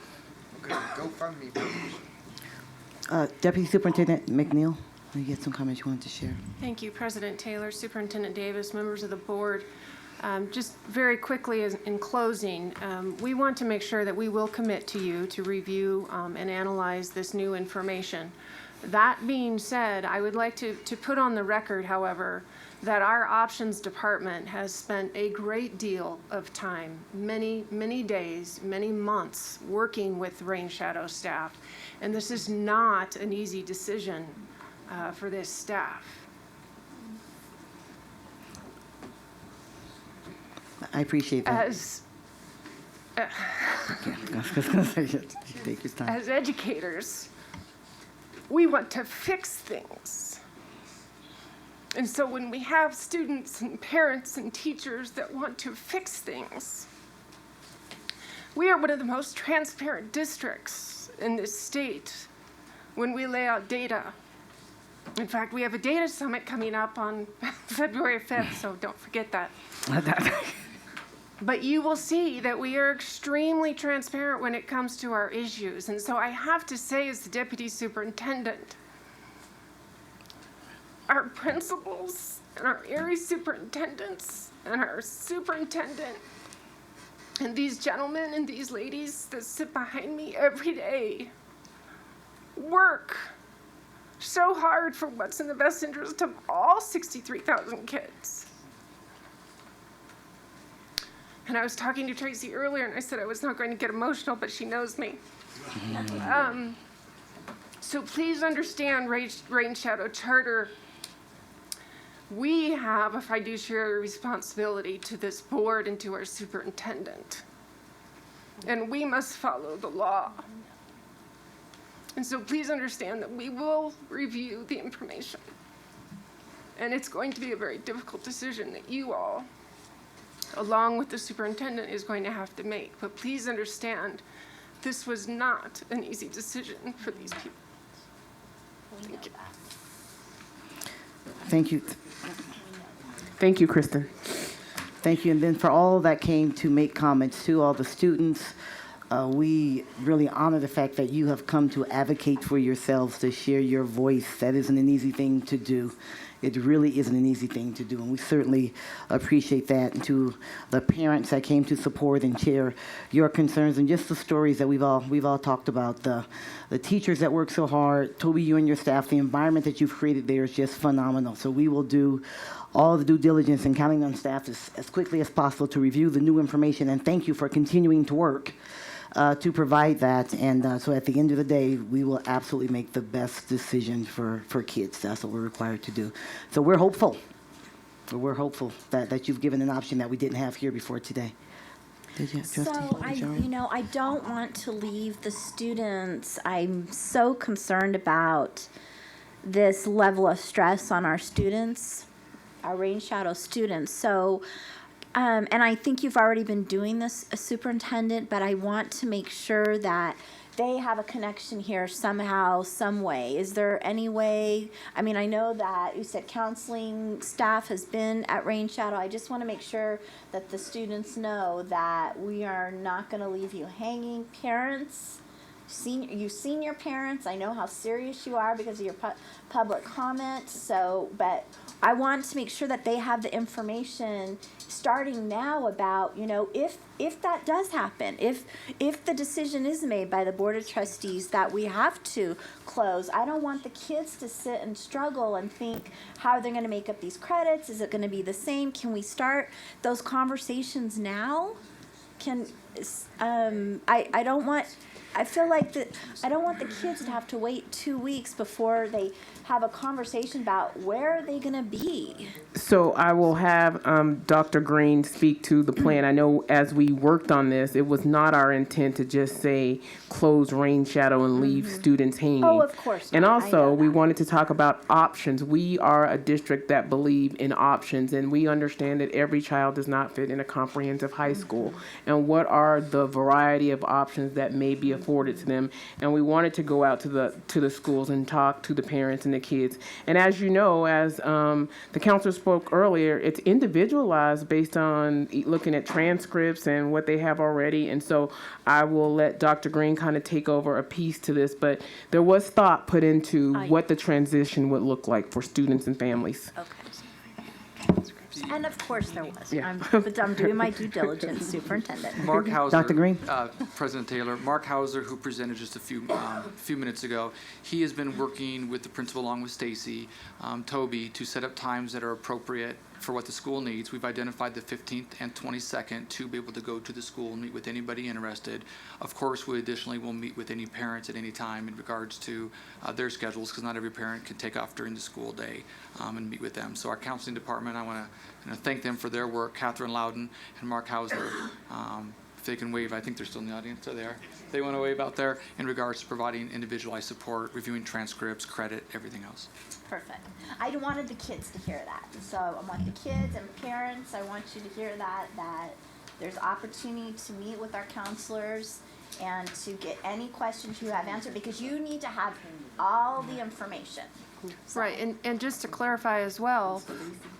S12: Okay, GoFundMe.
S8: Deputy Superintendent McNeil, you get some comments you wanted to share.
S9: Thank you, President Taylor, Superintendent Davis, members of the board. Just very quickly in closing, we want to make sure that we will commit to you to review and analyze this new information. That being said, I would like to put on the record, however, that our options department has spent a great deal of time, many, many days, many months, working with Rain Shadow staff. And this is not an easy decision for this staff.
S8: I appreciate that.
S9: As
S8: Take your time.
S9: As educators, we want to fix things. And so when we have students and parents and teachers that want to fix things, we are one of the most transparent districts in this state when we lay out data. In fact, we have a data summit coming up on February 5th, so don't forget that. But you will see that we are extremely transparent when it comes to our issues. And so I have to say, as the deputy superintendent, our principals and our area superintendents and our superintendent and these gentlemen and these ladies that sit behind me every day work so hard for what's in the best interest of all 63,000 kids. And I was talking to Tracy earlier, and I said I was not going to get emotional, but she knows me. So please understand, Rain Shadow Charter, we have a fiduciary responsibility to this board and to our superintendent. And we must follow the law. And so please understand that we will review the information. And it's going to be a very difficult decision that you all, along with the superintendent, is going to have to make. But please understand, this was not an easy decision for these people. Thank you.
S8: Thank you.
S15: Thank you, Kristen.
S8: Thank you. And then for all that came to make comments, to all the students, we really honor the fact that you have come to advocate for yourselves, to share your voice. That isn't an easy thing to do. It really isn't an easy thing to do, and we certainly appreciate that. And to the parents that came to support and share your concerns, and just the stories that we've all talked about, the teachers that work so hard, Toby, you and your staff, the environment that you've created there is just phenomenal. So we will do all the due diligence and counting on staff as quickly as possible to review the new information, and thank you for continuing to work to provide that. And so at the end of the day, we will absolutely make the best decision for kids. That's what we're required to do. So we're hopeful. We're hopeful that you've given an option that we didn't have here before today.
S10: So I don't want to leave the students. I'm so concerned about this level of stress on our students, our Rain Shadow students. So and I think you've already been doing this, Superintendent, but I want to make sure that they have a connection here somehow, some way. Is there any way? I mean, I know that you said counseling staff has been at Rain Shadow. I just want to make sure that the students know that we are not going to leave you hanging. Parents, senior parents, I know how serious you are because of your public comments. So, but I want to make sure that they have the information starting now about, you know, if that does happen, if the decision is made by the Board of Trustees that we have to close, I don't want the kids to sit and struggle and think, how are they going to make up these credits? Is it going to be the same? Can we start those conversations now? I don't want, I feel like I don't want the kids to have to wait 2 weeks before they have a conversation about where are they going to be.
S15: So I will have Dr. Green speak to the plan. I know as we worked on this, it was not our intent to just say close Rain Shadow and leave students hanging.
S10: Oh, of course not.
S15: And
S10: I
S15: also,
S10: know
S15: we
S10: that.
S15: wanted to talk about options. We are a district that believe in options, and we understand that every child does not fit in a comprehensive high school. And what are the variety of options that may be afforded to them? And we wanted to go out to the schools and talk to the parents and the kids. And as you know, as the counselor spoke earlier, it's individualized based on looking at transcripts and what they have already. And so I will let Dr. Green kind of take over a piece to this, but there was thought put into what the transition would look like for students and families.
S10: Okay. And of course there was.
S15: Yeah.
S10: But I'm doing my due diligence, Superintendent.
S1: Mark Hauser.
S8: Dr. Green?
S1: President Taylor. Mark Hauser, who presented just a few minutes ago, he has been working with the principal along with Stacy, Toby, to set up times that are appropriate for what the school needs. We've identified the 15th and 22nd to be able to go to the school and meet with anybody interested. Of course, we additionally will meet with any parents at any time in regards to their schedules, because not every parent can take off during the school day and meet with them. So our counseling department, I want to thank them for their work, Catherine Loudon and Mark Hauser. If they can wave, I think they're still in the audience. They're there. They want to wave out there in regards to providing individualized support, reviewing transcripts, credit, everything else.
S10: Perfect. I wanted the kids to hear that. So I want the kids and parents, I want you to hear that there's opportunity to meet with our counselors and to get any questions you have answered, because you need to have all the information.
S9: Right, and just to clarify as well,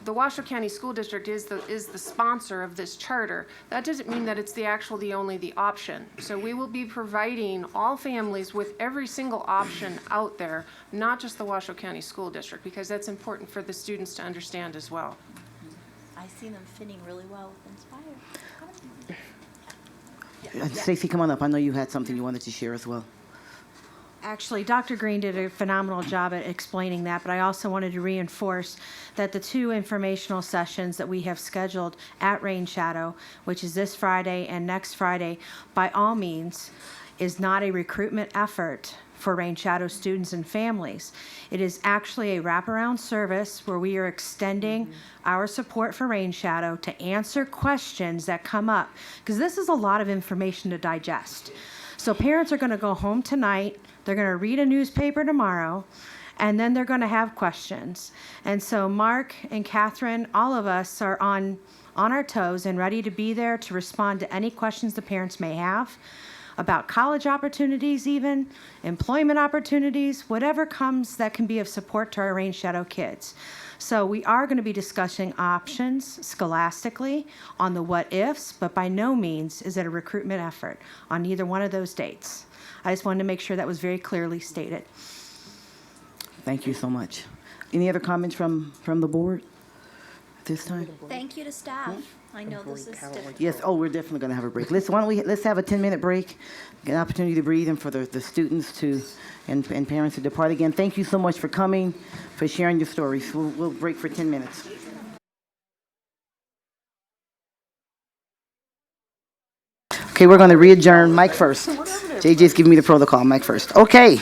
S9: the Washoe County School District is the sponsor of this charter. That doesn't mean that it's the option. So we will be providing all families with every single option out there, not just the Washoe County School District, because that's important for the students to understand as well.
S10: I see them fitting really well with Inspire.
S8: Stacy, come on up. I know you had something you wanted to share as well.
S22: Actually, Dr. Green did a phenomenal job at explaining that, but I also wanted to reinforce that the 2 informational sessions that we have scheduled at Rain Shadow, which is this Friday and next Friday, by all means, is not a recruitment effort for Rain Shadow students and families. It is actually a wraparound service where we are extending our support for Rain Shadow to answer questions that come up, because this is a lot of information to digest. So parents are going to go home tonight, they're going to read a newspaper tomorrow, and then they're going to have questions. And so Mark and Catherine, all of us are on our toes and ready to be there to respond to any questions the parents may have about college opportunities, even employment opportunities, whatever comes that can be of support to our Rain Shadow kids. So we are going to be discussing options scholastically on the what ifs, but by no means is it a recruitment effort on either one of those dates. I just wanted to make sure that was very clearly stated.
S8: Thank you so much. Any other comments from the board at this time?
S10: Thank you to staff. I know this is difficult.
S8: Yes. Oh, we're definitely going to have a break. Let's have a 10-minute break, get an opportunity to breathe, and for the students and parents to depart again. Thank you so much for coming, for sharing your stories. We'll break for 10 minutes. Okay, we're going to re-adjourn. Mike first. JJ's giving me the protocol. Mike first. Okay.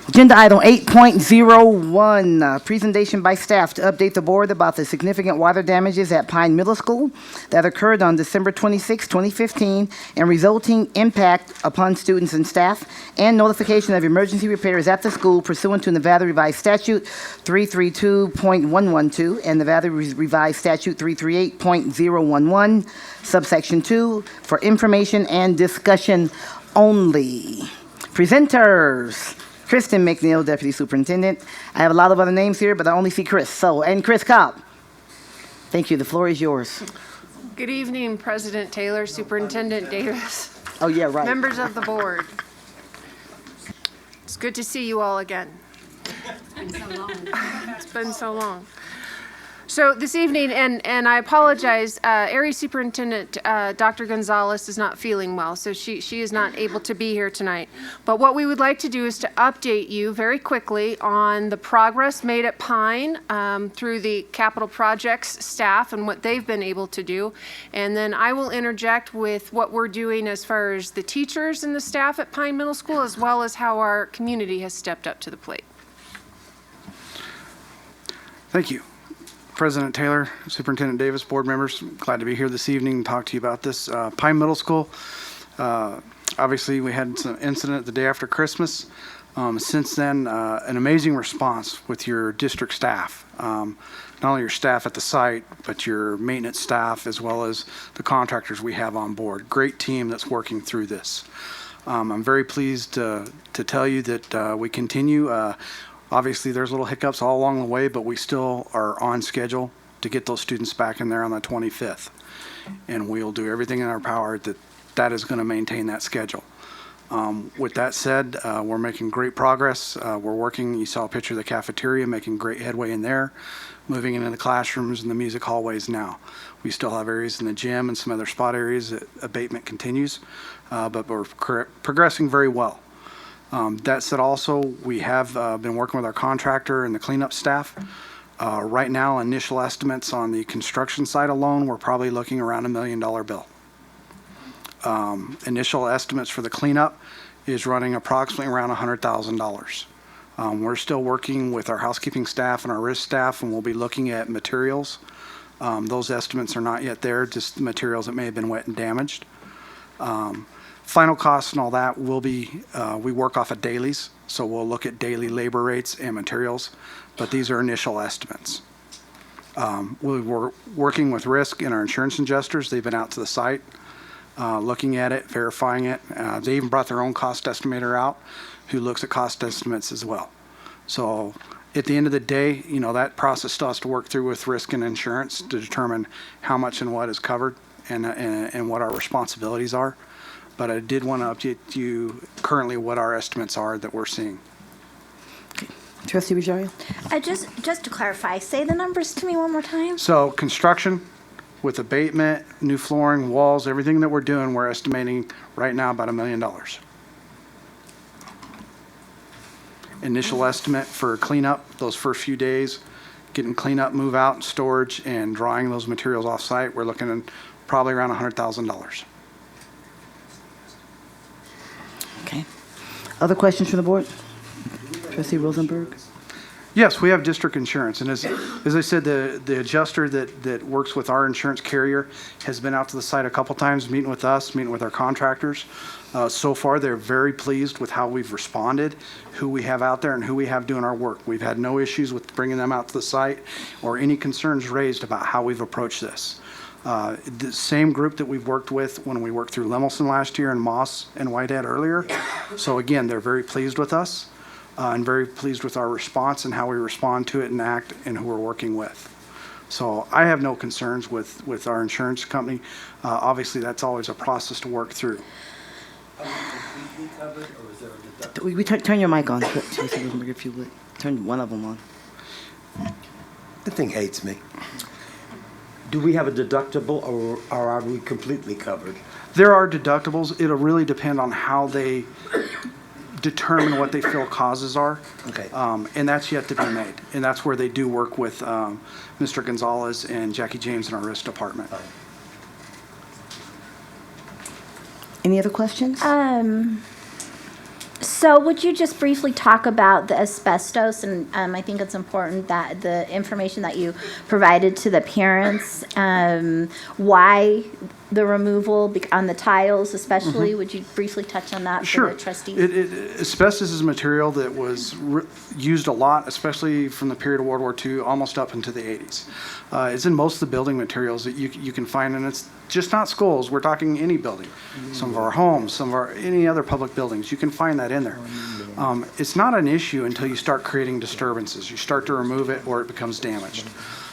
S8: Agenda item 8.01, presentation by staff to update the board about the significant water damages at Pine Middle School that occurred on December 26, 2015, and resulting impact upon students and staff, and notification of emergency repairs at the school pursuant to Nevada Revised Statute 332.112 and Nevada Revised Statute 338.011, subsection 2, for information and discussion only. Presenters. Kristen McNeil, Deputy Superintendent. I have a lot of other names here, but I only see Chris. And Chris Cobb. Thank you. The floor is yours.
S9: Good evening, President Taylor, Superintendent Davis.
S8: Oh, yeah, right.
S9: Members of the board. It's good to see you all again. It's been so long. So this evening, and I apologize, Area Superintendent Dr. Gonzalez is not feeling well, so she is not able to be here tonight. But what we would like to do is to update you very quickly on the progress made at Pine through the capital projects staff and what they've been able to do. And then I will interject with what we're doing as far as the teachers and the staff at Pine Middle School, as well as how our community has stepped up to the plate.
S2: Thank you. President Taylor, Superintendent Davis, board members, glad to be here this evening and talk to you about this. Pine Middle School, obviously we had some incident the day after Christmas. Since then, an amazing response with your district staff. Not only your staff at the site, but your maintenance staff as well as the contractors we have on board. Great team that's working through this. I'm very pleased to tell you that we continue. Obviously, there's little hiccups all along the way, but we still are on schedule to get those students back in there on the 25th. And we'll do everything in our power that is going to maintain that schedule. With that said, we're making great progress. We're working, you saw a picture of the cafeteria, making great headway in there, moving into the classrooms and the music hallways now. We still have areas in the gym and some other spot areas that abatement continues, but we're progressing very well. That said, also, we have been working with our contractor and the cleanup staff. Right now, initial estimates on the construction site alone, we're probably looking around $1 million bill. Initial estimates for the cleanup is running approximately around $100,000. We're still working with our housekeeping staff and our risk staff, and we'll be looking at materials. Those estimates are not yet there, just the materials that may have been wet and damaged. Final costs and all that will be, we work off of dailies, so we'll look at daily labor rates and materials, but these are initial estimates. We're working with risk and our insurance adjusters. They've been out to the site, looking at it, verifying it. They even brought their own cost estimator out who looks at cost estimates as well. So at the end of the day, you know, that process still has to work through with risk and insurance to determine how much and what is covered and what our responsibilities are. But I did want to update you currently what our estimates are that we're seeing.
S8: Trustee Rosario?
S10: Just to clarify, say the numbers to me one more time.
S2: So construction with abatement, new flooring, walls, everything that we're doing, we're estimating right now about $1 million. Initial estimate for cleanup, those first few days, getting cleanup, move out, storage, and drying those materials off site, we're looking at probably around $100,000.
S8: Okay. Other questions from the board? Trustee Rosenberg?
S2: Yes, we have district insurance, and as I said, the adjuster that works with our insurance carrier has been out to the site a couple times, meeting with us, meeting with our contractors. So far, they're very pleased with how we've responded, who we have out there, and who we have doing our work. We've had no issues with bringing them out to the site or any concerns raised about how we've approached this. The same group that we've worked with when we worked through Lemelson last year and Moss and Whitehead earlier. So again, they're very pleased with us and very pleased with our response and how we respond to it and act and who we're working with. So I have no concerns with our insurance company. Obviously, that's always a process to work through.
S8: Turn your mic on, Trustee Rosenberg, if you would. Turn one of them on.
S11: The thing hates me. Do we have a deductible, or are we completely covered?
S2: There are deductibles. It'll really depend on how they determine what they feel causes are.
S11: Okay.
S2: And that's yet to be made. And that's where they do work with Mr. Gonzalez and Jackie James in our risk department.
S8: Any other questions?
S10: So would you just briefly talk about the asbestos, and I think it's important that the information that you provided to the parents, why the removal on the tiles especially, would you briefly touch on that for the trustees?
S2: Asbestos is a material that was used a lot, especially from the period of World War II almost up into the 80s. It's in most of the building materials that you can find, and it's just not schools. We're talking any building. Some of our homes, any other public buildings. You can find that in there. It's not an issue until you start creating disturbances. You start to remove it or it becomes damaged.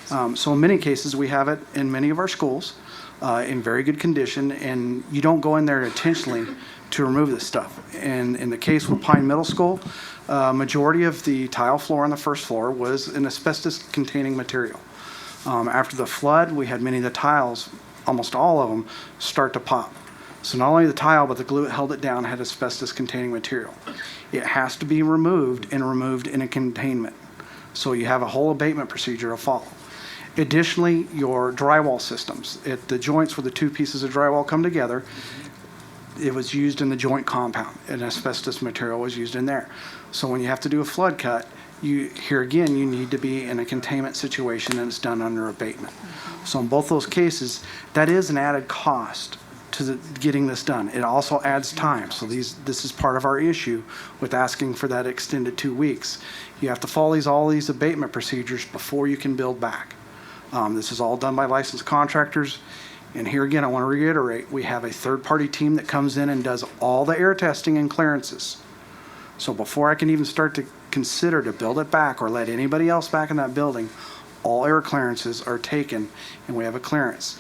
S2: So in many cases, we have it in many of our schools in very good condition, and you don't go in there intentionally to remove this stuff. And in the case with Pine Middle School, Majority of the tile floor on the first floor was an asbestos-containing material. After the flood, we had many of the tiles, almost all of them, start to pop. So not only the tile, but the glue that held it down had asbestos-containing material. It has to be removed and removed in a containment. So you have a whole abatement procedure to follow. Additionally, your drywall systems, at the joints where the two pieces of drywall come together, it was used in the joint compound, and asbestos material was used in there. So when you have to do a flood cut, here again, you need to be in a containment situation and it's done under abatement. So in both those cases, that is an added cost to getting this done. It also adds time. So this is part of our issue with asking for that extended 2 weeks. You have to follow all these abatement procedures before you can build back. This is all done by licensed contractors. And here again, I want to reiterate, we have a third-party team that comes in and does all the air testing and clearances. So before I can even start to consider to build it back or let anybody else back in that building, all air clearances are taken and we have a clearance.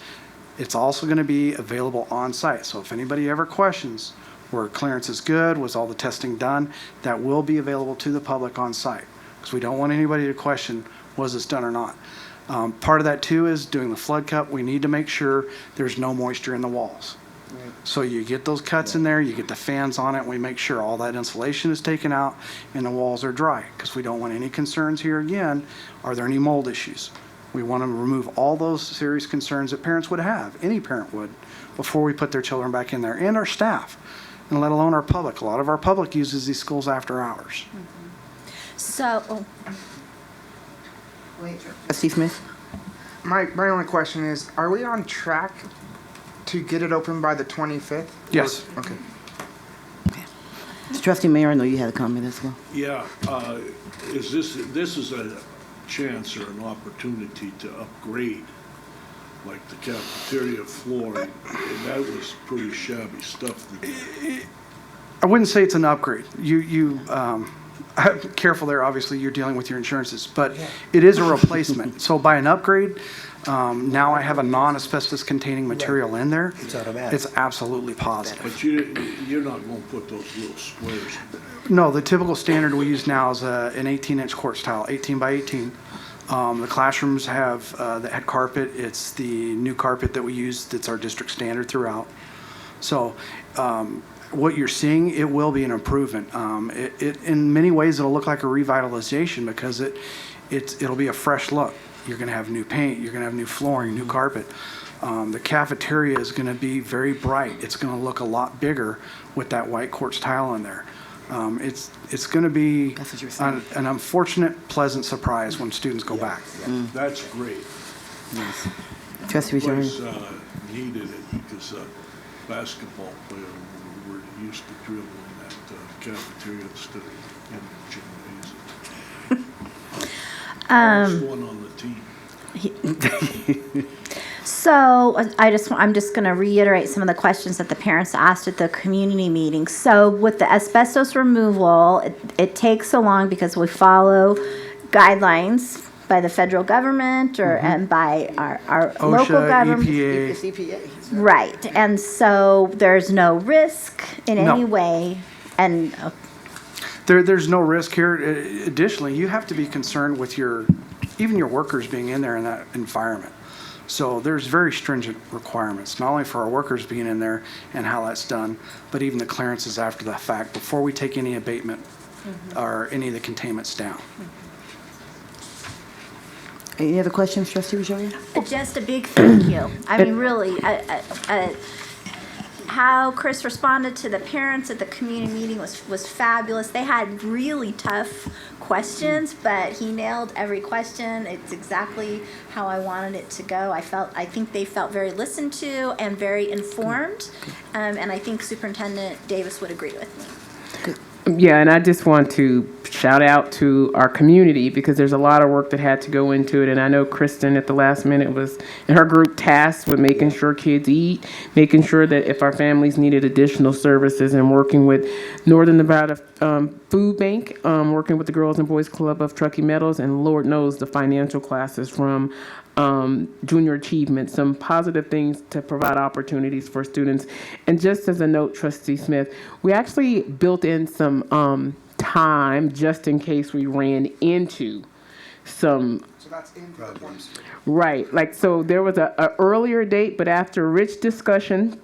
S2: It's also going to be available on site. So if anybody ever questions were clearance is good, was all the testing done, that will be available to the public on site. Because we don't want anybody to question, was this done or not? Part of that too is doing the flood cut. We need to make sure there's no moisture in the walls. Right. So you get those cuts in there, you get the fans on it, we make sure all that insulation is taken out and the walls are dry, because we don't want any concerns here again. Are there any mold issues? We want to remove all those serious concerns that parents would have, any parent would, before we put their children back in there, and our staff, and let alone our public. A lot of our public uses these schools after hours.
S10: So,
S8: Trustee Smith?
S12: My only question is, are we on track to get it open by the 25th?
S2: Yes.
S12: Okay.
S8: Trustee Mayor, I know you had a comment as well.
S21: Yeah, this is a chance or an opportunity to upgrade, like the cafeteria floor. That was pretty shabby stuff.
S2: I wouldn't say it's an upgrade. Careful there, obviously you're dealing with your insurances, but it is a replacement. So by an upgrade, now I have a non-asbestos containing material in there.
S11: It's automatic.
S2: It's absolutely positive.
S21: But you're not going to put those little squares in there.
S2: No, the typical standard we use now is an 18-inch quartz tile, 18 by 18. The classrooms have that had carpet. It's the new carpet that we use that's our district standard throughout. So what you're seeing, it will be an improvement. In many ways, it'll look like a revitalization because it'll be a fresh look. You're going to have new paint. You're going to have new flooring, new carpet. The cafeteria is going to be very bright. It's going to look a lot bigger with that white quartz tile in there. It's going to be an unfortunate, pleasant surprise when students go back.
S21: That's great.
S8: Yes. Trustee
S21: Place needed it because basketball players were used to dribbling at cafeteria instead of in the gymnasium. First one on the team.
S10: So I'm just going to reiterate some of the questions that the parents asked at the community meeting. So with the asbestos removal, it takes so long because we follow guidelines by the federal government and by our
S2: OSHA,
S10: local government.
S2: EPA.
S8: It's EPA.
S10: Right. And so there's no risk in any way. And
S2: There's no risk here. Additionally, you have to be concerned with even your workers being in there in that environment. So there's very stringent requirements, not only for our workers being in there and how that's done, but even the clearances after the fact, before we take any abatement or any of the containments down.
S8: Any other questions, Trustee Rosario?
S10: just a big thank you. I mean, really, how Chris responded to the parents at the community meeting was fabulous. They had really tough questions, but he nailed every question. It's exactly how I wanted it to go. I think they felt very listened to and very informed, and I think Superintendent Davis would agree with me.
S15: Yeah, and I just want to shout out to our community because there's a lot of work that had to go into it. And I know Kristen at the last minute was in her group tasked with making sure kids eat, making sure that if our families needed additional services, and working with Northern Nevada Food Bank, working with the Girls and Boys Club of Truckee Meadows, and Lord knows the financial classes from junior achievement, some positive things to provide opportunities for students. And just as a note, Trustee Smith, we actually built in some time just in case we ran into some.
S12: So that's in problems.
S15: Right, like, so there was a earlier date, but after rich discussion,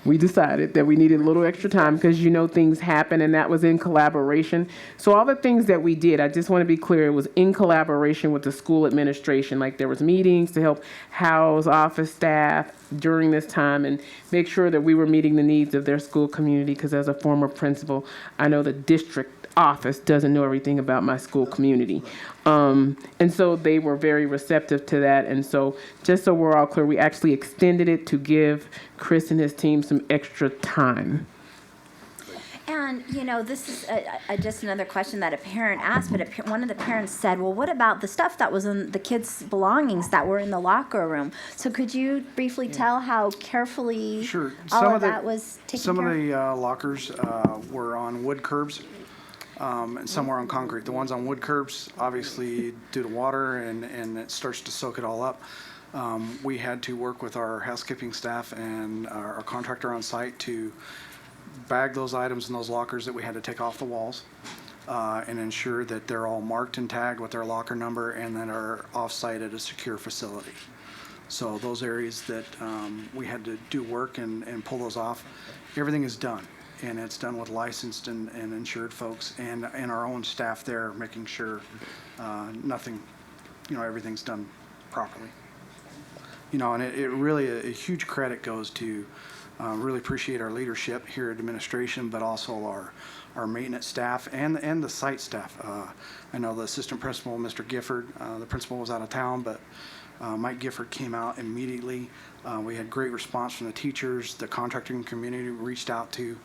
S15: we decided that we needed a little extra time because things happen, and that was in collaboration. So all the things that we did, I just want to be clear, it was in collaboration with the school administration. Like, there was meetings to help house office staff during this time and make sure that we were meeting the needs of their school community, because as a former principal, I know the district office doesn't know everything about my school community. And so they were very receptive to that. And so just so we're all clear, we actually extended it to give Chris and his team some extra time.
S10: And, this is just another question that a parent asked, but one of the parents said, well, what about the stuff that was in the kids' belongings that were in the locker room? So could you briefly tell how carefully all of that was taken care of?
S2: Some of the lockers were on wood curbs. And some were on concrete. The ones on wood curbs, obviously, due to water and it starts to soak it all up. We had to work with our housekeeping staff and our contractor on site to bag those items in those lockers that we had to take off the walls and ensure that they're all marked and tagged with their locker number and that are off-site at a secure facility. So those areas that we had to do work and pull those off, everything is done. And it's done with licensed and insured folks and our own staff there, making sure nothing, everything's done properly. And it really, a huge credit goes to, really appreciate our leadership here at administration, but also our maintenance staff and the site staff. I know the assistant principal, Mr. Gifford, the principal was out of town, but Mike Gifford came out immediately. We had great response from the teachers. The contracting community reached out to,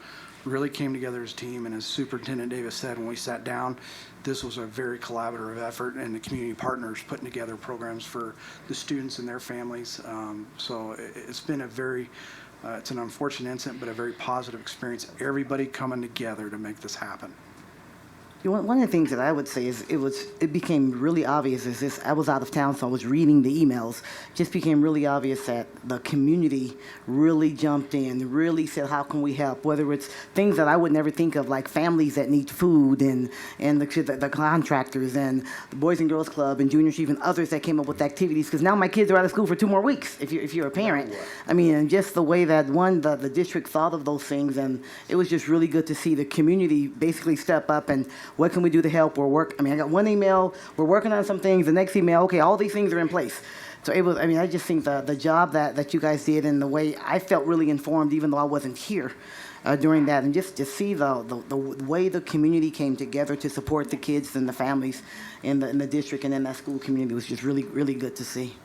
S2: really came together as a team. And as Superintendent Davis said, when we sat down, this was a very collaborative effort, and the community partners putting together programs for the students and their families. So it's been it's an unfortunate incident, but a very positive experience. Everybody coming together to make this happen.
S8: One of the things that I would say is it became really obvious as this, I was out of town, so I was reading the emails, just became really obvious that the community really jumped in, really said, how can we help? Whether it's things that I would never think of, like families that need food and the contractors and the Boys and Girls Club and Junior Chief and others that came up with activities, because now my kids are out of school for 2 more weeks, if you're a parent. I mean, and just the way that, the district thought of those things, and it was just really good to see the community basically step up and what can we do to help? I got one email, we're working on some things. The next email, okay, all these things are in place. So it was, I just think the job that you guys did and the way I felt really informed, even though I wasn't here during that, and just to see the way the community came together to support the kids and the families in the district and in that school community was just really, really good to see.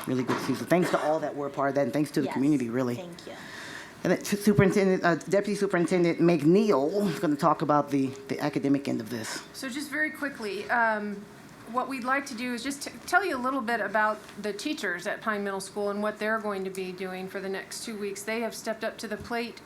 S8: Really good to see. So thanks to all that were a part of that, and thanks to the community, really.
S10: Thank you.
S8: And Deputy Superintendent McNeil is going to talk about the academic end of this.
S9: So just very quickly, what we'd like to do is just tell you a little bit about the teachers at Pine Middle School and what they're going to be doing for the next 2 weeks. They have stepped up to the plate.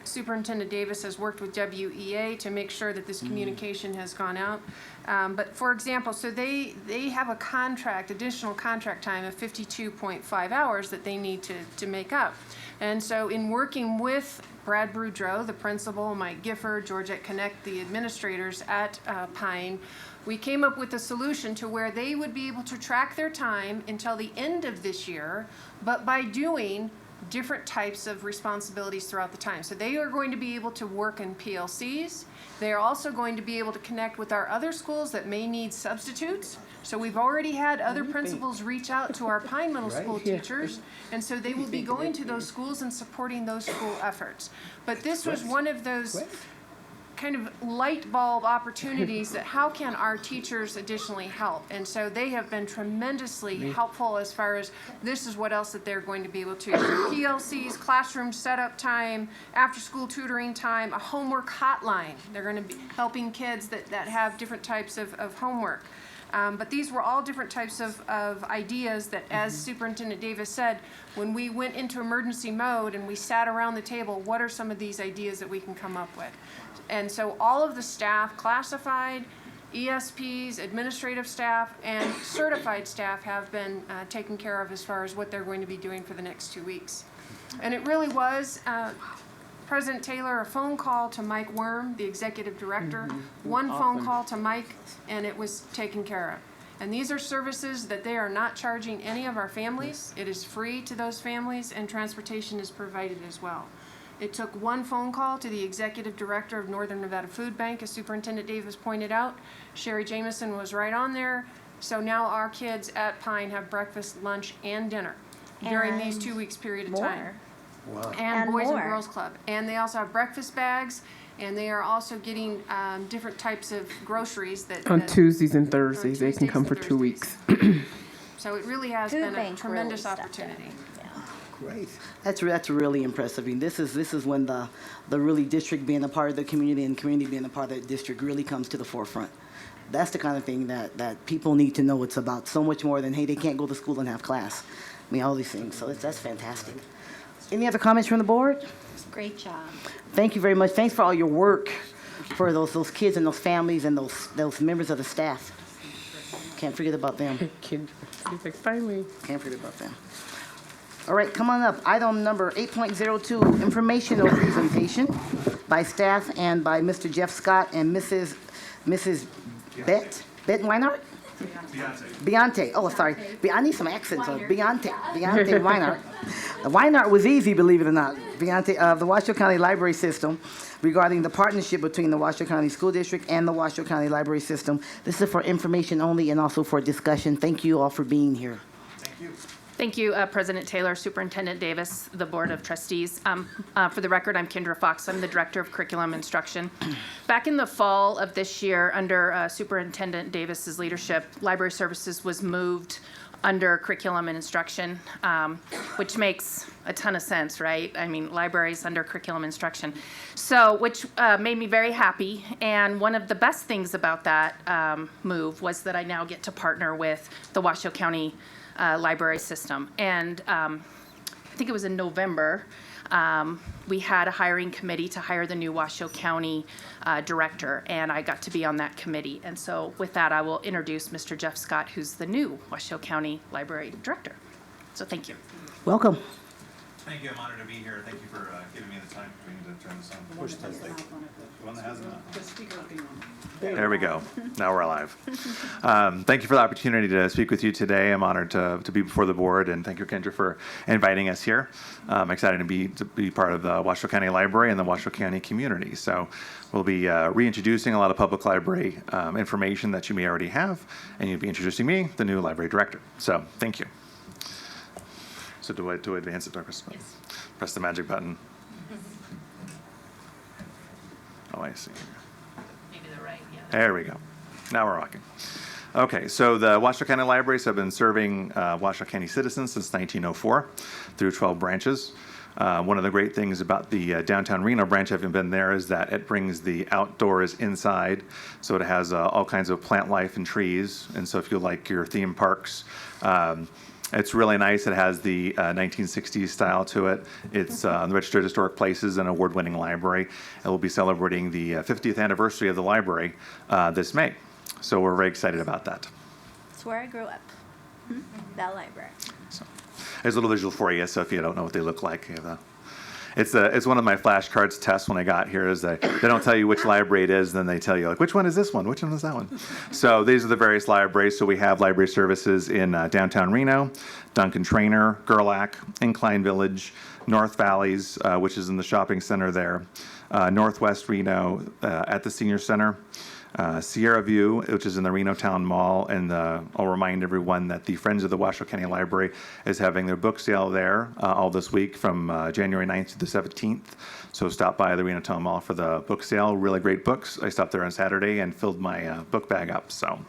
S9: Superintendent Davis has worked with WEA to make sure that this communication has gone out. But for example, so they have a additional contract time of 52.5 hours that they need to make up. And so in working with Brad Boudreau, the principal, Mike Gifford, Georgette Connect, the administrators at Pine, we came up with a solution to where they would be able to track their time until the end of this year, but by doing different types of responsibilities throughout the time. So they are going to be able to work in PLCs. They are also going to be able to connect with our other schools that may need substitutes. So we've already had other principals reach out to our Pine Middle School teachers, and so they will be going to those schools and supporting those school efforts. But this was one of those kind of light bulb opportunities that how can our teachers additionally help? And so they have been tremendously helpful as far as this is what else that they're going to be able to do. PLCs, classroom setup time, after school tutoring time, a homework hotline. They're going to be helping kids that have different types of homework. But these were all different types of ideas that, as Superintendent Davis said, when we went into emergency mode and we sat around the table, what are some of these ideas that we can come up with? And so all of the staff, classified, ESPs, administrative staff, and certified staff have been taken care of as far as what they're going to be doing for the next 2 weeks. And it really was President Taylor, a phone call to Mike Worm, the executive director, one phone call to Mike, and it was taken care of. And these are services that they are not charging any of our families. It is free to those families, and transportation is provided as well. It took one phone call to the executive director of Northern Nevada Food Bank, as Superintendent Davis pointed out. Sherry Jameson was right on there. So now our kids at Pine have breakfast, lunch, and dinner during these 2 weeks period of time.
S11: Wow.
S9: And Boys
S10: more.
S9: and Girls Club. And they also have breakfast bags, and they are also getting different types of groceries that
S15: On
S9: that-
S15: Tuesdays and Thursdays, they can
S9: Tuesdays
S15: come
S9: and
S15: for 2 weeks.
S9: So it really has
S10: Food
S9: been a
S10: bank
S9: tremendous
S10: really stepped in.
S9: opportunity.
S11: Great.
S8: That's really impressive. I mean, this is when the really district being a part of the community and community being a part of the district really comes to the forefront. That's the kind of thing that people need to know. It's about so much more than, hey, they can't go to school and have class. I mean, all these things. So that's fantastic. Any other comments from the board?
S10: Great job.
S8: Thank you very much. Thanks for all your work for those kids and those families and those members of the staff. Can't forget about them.
S15: Finally.
S8: Can't forget about them. All right, come on up. Item number 8.02, informational presentation by staff and by Mr. Jeff Scott and Mrs. Bet Weinart? Beyonce. Oh, sorry. I need some accents. Beyonce Weinart. Weinart was easy, believe it or not. Beyonce of the Washoe County Library System regarding the partnership between the Washoe County School District and the Washoe County Library System. This is for information only and also for discussion. Thank you all for being here.
S6: Thank you, President Taylor, Superintendent Davis, the Board of Trustees. For the record, I'm Kendra Fox. I'm the Director of Curriculum Instruction. Back in the fall of this year, under Superintendent Davis's leadership, Library Services was moved under Curriculum and Instruction, which makes a ton of sense, right? I mean, libraries under Curriculum Instruction. So, which made me very happy. And one of the best things about that move was that I now get to partner with the Washoe County library system. And I think it was in November, we had a hiring committee to hire the new Washoe County director, and I got to be on that committee. And so with that, I will introduce Mr. Jeff Scott, who's the new Washoe County library director. So thank you.
S8: Welcome.
S16: Thank you. I'm honored to be here. Thank you for giving me the time. We need to turn this on. Push test. The one that has it on. There we go. Now we're alive. Thank you for the opportunity to speak with you today. I'm honored to be before the board, and thank you, Kendra, for inviting us here. I'm excited to be part of the Washoe County Library and the Washoe County community. So we'll be reintroducing a lot of public library information that you may already have, and you'll be introducing me, the new library director. So thank you. So do I advance it, Dorcas? Yes. Press the magic button. Oh, I see.
S6: Maybe the right, yeah.
S16: There we go. Now we're rocking. Okay, so the Washoe County Libraries have been serving Washoe County citizens since 1904 through 12 branches. One of the great things about the downtown Reno branch, having been there, is that it brings the outdoors inside. So it has all kinds of plant life and trees. And so if you like your theme parks, it's really nice. It has the 1960s style to it. It's the Registered Historic Places, an award-winning library. It will be celebrating the 50th anniversary of the library this May. So we're very excited about that.
S10: It's where I grew up, that library.
S16: So there's a little visual for you, so if you don't know what they look like, you have it's one of my flashcards tests when I got here. Is they don't tell you which library it is, then they tell you like which one is this one, which one is that one. So these are the various libraries. So we have library services in downtown Reno, Duncan Traynor, Gerlach, Incline Village, North Valleys, which is in the shopping center there, Northwest Reno at the Senior Center. Sierra View, which is in the Reno Town Mall, and I'll remind everyone that the Friends of the Washoe County Library is having their book sale there all this week from January 9th to the 17th. So stop by the Reno Town Mall for the book sale. Really great books. I stopped there on Saturday and filled my book bag up, so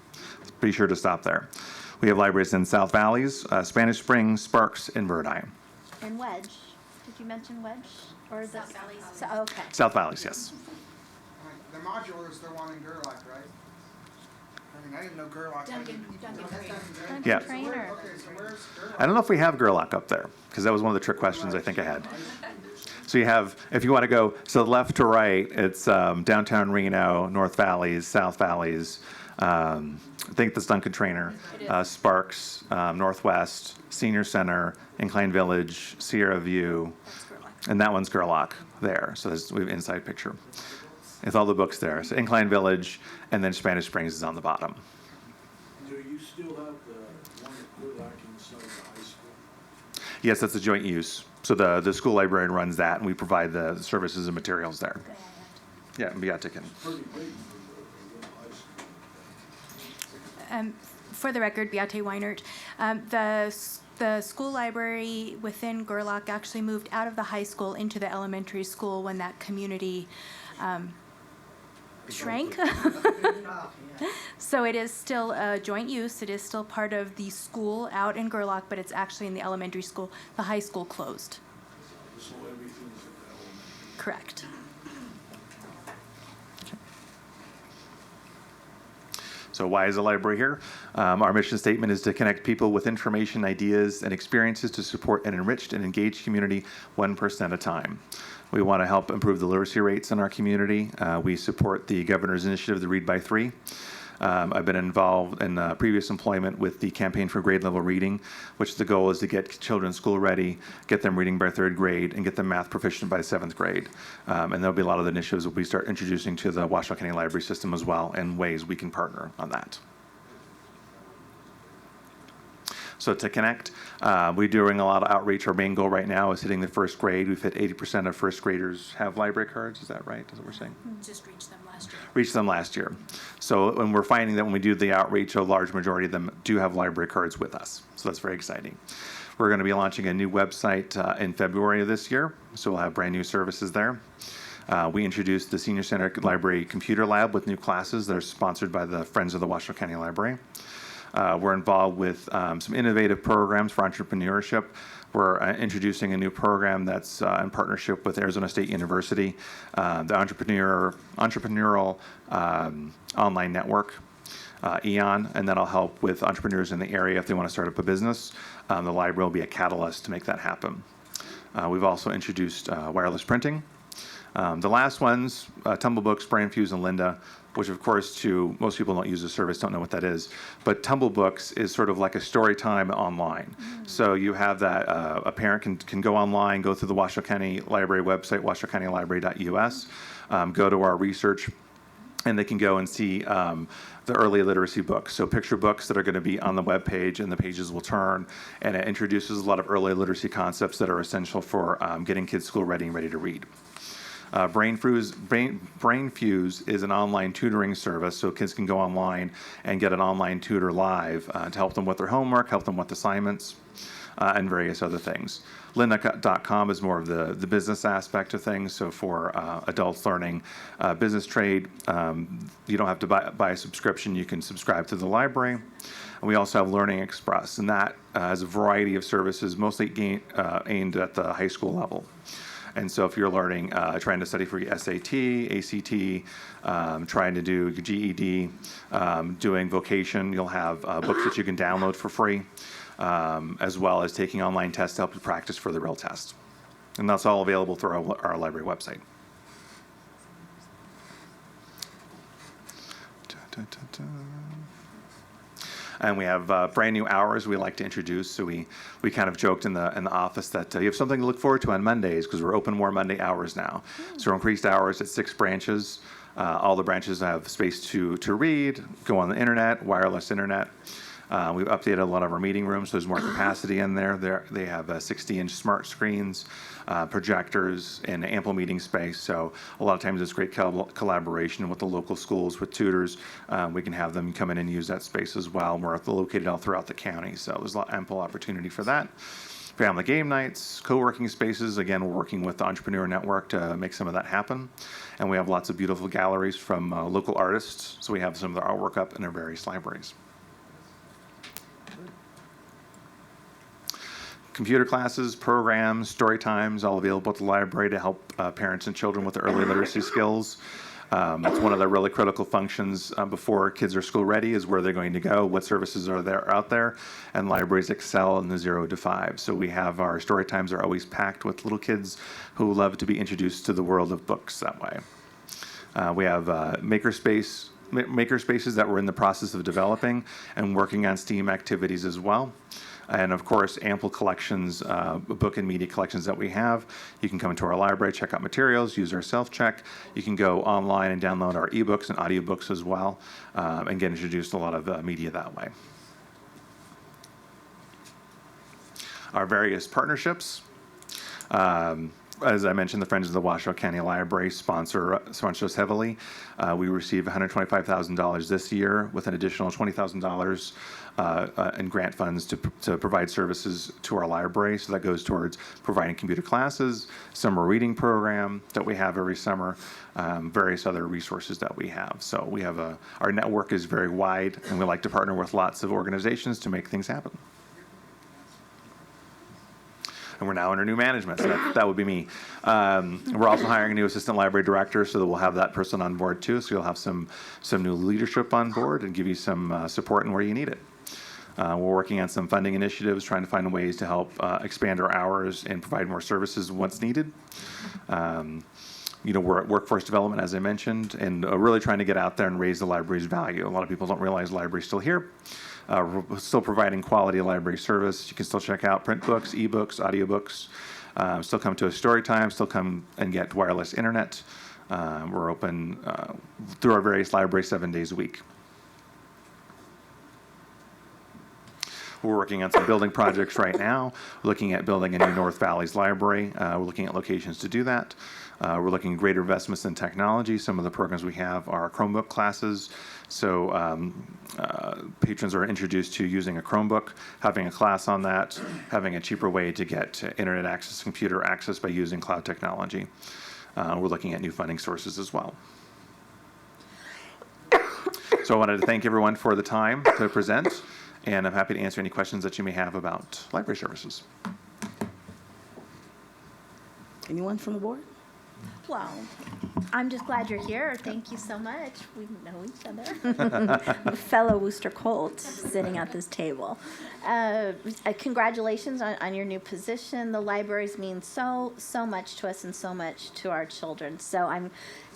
S16: be sure to stop there. We have libraries in South Valleys, Spanish Springs, Sparks, and Verdi.
S10: And Wedge. Did you mention Wedge? Or South Valleys? So, okay.
S16: South Valleys, yes.
S12: The modular is the one in Gerlach, right? I mean, I didn't know Gerlach.
S10: Duncan
S16: Yeah.
S10: Traynor.
S12: Okay, so where's Gerlach?
S16: I don't know if we have Gerlach up there, because that was one of the trick questions I think I had. So you have, if you want to go, so left to right, it's downtown Reno, North Valleys, South Valleys. I think that's Duncan Traynor, Sparks, Northwest, Senior Center, Incline Village, Sierra View, And that one's Gerlach there. So we have an inside picture. With all the books there. So Incline Village, and then Spanish Springs is on the bottom.
S21: Do you still have the one that we're lacking inside the high school?
S16: Yes, that's a joint use. So the school librarian runs that, and we provide the services and materials there. Yeah, Beatican.
S21: Pretty big for the high school.
S4: For the record, Beate Weinert. The school library within Gerlach actually moved out of the high school into the elementary school when that community shrank. So it is still a joint use. It is still part of the school out in Gerlach, but it's actually in the elementary school. The high school closed.
S21: So everything's at the elementary.
S4: Correct.
S16: So why is the library here? Our mission statement is to connect people with information, ideas, and experiences to support an enriched and engaged community, one person at a time. We want to help improve the literacy rates in our community. We support the governor's initiative, the Read by Three. I've been involved in previous employment with the Campaign for Grade Level Reading, which the goal is to get children school ready, get them reading by 3rd grade, and get them math proficient by 7th grade. And there'll be a lot of the initiatives that we start introducing to the Washoe County Library System as well, and ways we can partner on that. So to connect, we're doing a lot of outreach. Our main goal right now is hitting the 1st grade. We've hit 80% of 1st graders have library cards. Is that right? Is that what we're saying?
S4: Just reached them last year.
S16: Reached them last year. So when we're finding that when we do the outreach, a large majority of them do have library cards with us. So that's very exciting. We're going to be launching a new website in February of this year. So we'll have brand new services there. We introduced the Senior Center Library Computer Lab with new classes that are sponsored by the Friends of the Washoe County Library. We're involved with some innovative programs for entrepreneurship. We're introducing a new program that's in partnership with Arizona State University, the Entrepreneurial Online Network, EON, and that'll help with entrepreneurs in the area if they want to start up a business. The library will be a catalyst to make that happen. We've also introduced wireless printing. The last ones, Tumble Books, Brand Fuse, and Linda, which of course to most people don't use the service, don't know what that is. But Tumble Books is sort of like a story time online. So you have that, a parent can go online, go through the Washoe County Library website, washoecountylibrary.us, go to our research, and they can go and see the early literacy books. So picture books that are going to be on the web page, and the pages will turn, and it introduces a lot of early literacy concepts that are essential for getting kids school ready and ready to read. Brain Fuse is an online tutoring service, so kids can go online and get an online tutor live to help them with their homework, help them with assignments, and various other things. Linda.com is more of the business aspect of things, so for adults learning business trade, you don't have to buy a subscription, you can subscribe to the library. And we also have Learning Express, and that has a variety of services, mostly aimed at the high school level. And so if you're learning, trying to study for your SAT, ACT, trying to do your GED, doing vocation, you'll have books that you can download for free, as well as taking online tests to help you practice for the real test. And that's all available through our library website. And we have brand new hours we like to introduce. So we kind of joked in the office that you have something to look forward to on Mondays because we're open more Monday hours now. So increased hours at 6 branches. All the branches have space to read, go on the internet, wireless internet. We've updated a lot of our meeting rooms, so there's more capacity in there. They have 60-inch smart screens, projectors, and ample meeting space. So a lot of times it's great collaboration with the local schools, with tutors. We can have them come in and use that space as well. We're located all throughout the county, so there's ample opportunity for that. Family game nights, co-working spaces. Again, we're working with the Entrepreneur Network to make some of that happen. And we have lots of beautiful galleries from local artists. So we have some of their artwork up in our various libraries. Computer classes, programs, story times, all available at the library to help parents and children with the early literacy skills. It's one of the really critical functions before kids are school ready is where they're going to go, what services are out there, and libraries excel in the 0 to 5. So we have our story times are always packed with little kids who love to be introduced to the world of books that way. We have makerspaces that we're in the process of developing and working on STEAM activities as well. and of course, ample collections, book and media collections that we have. You can come into our library, check out materials, use our self-check. You can go online and download our ebooks and audiobooks as well, and get introduced to a lot of media that way. Our various partnerships. As I mentioned, the Friends of the Washoe County Library sponsor us heavily. We received $125,000 this year with an additional $20,000 in grant funds to provide services to our library. So that goes towards providing computer classes, summer reading program that we have every summer, various other resources that we have. So we have our network is very wide, and we like to partner with lots of organizations to make things happen. And we're now under new management, so that would be me. We're also hiring a new assistant library director, so that we'll have that person on board too. So you'll have some new leadership on board and give you some support in where you need it. We're working on some funding initiatives, trying to find ways to help expand our hours and provide more services once needed. We're at workforce development, as I mentioned, and really trying to get out there and raise the library's value. A lot of people don't realize the library's still here. We're still providing quality library service. You can still check out print books, ebooks, audiobooks. Still come to a story time. Still come and get wireless internet. We're open through our various libraries 7 days a week. We're working on some building projects right now. We're looking at building a new North Valleys library. We're looking at locations to do that. We're looking at greater investments in technology. Some of the programs we have are Chromebook classes. So patrons are introduced to using a Chromebook, having a class on that, having a cheaper way to get internet access, computer access by using cloud technology. We're looking at new funding sources as well. So I wanted to thank everyone for the time to present, and I'm happy to answer any questions that you may have about library services.
S8: Anyone from the board?
S10: Well, I'm just glad you're here. Thank you so much. We know each other. Fellow Wooster Colts sitting at this table. Congratulations on your new position. The libraries mean so much to us and so much to our children. So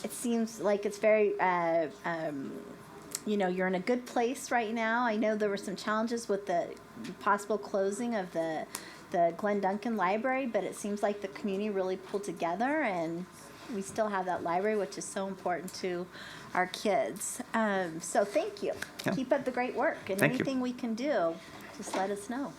S10: it seems like it's very, you're in a good place right now. I know there were some challenges with the possible closing of the Glenn Duncan Library, but it seems like the community really pulled together, and we still have that library, which is so important to our kids. So thank you.
S16: Yeah.
S10: Keep up the great work, and
S16: Thank you.
S10: anything we can do, just let us know.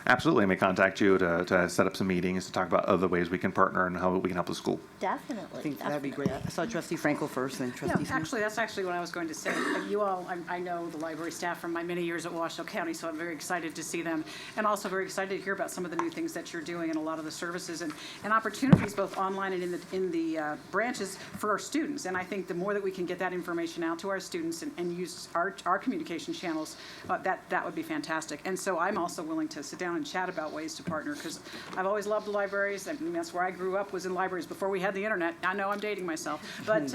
S16: Absolutely. I may contact you to set up some meetings to talk about other ways we can partner and how we can help the school.
S10: Definitely.
S8: I think that'd be great. I saw Trustee Franco first, and Trustee Smith.
S19: That's actually what I was going to say. You all, I know the library staff from my many years at Washoe County, so I'm very excited to see them, and also very excited to hear about some of the new things that you're doing and a lot of the services and opportunities both online and in the branches for our students. And I think the more that we can get that information out to our students and use our communication channels, that would be fantastic. And so I'm also willing to sit down and chat about ways to partner, because I've always loved the libraries. I mean, that's where I grew up, was in libraries before we had the internet. I know I'm dating myself, but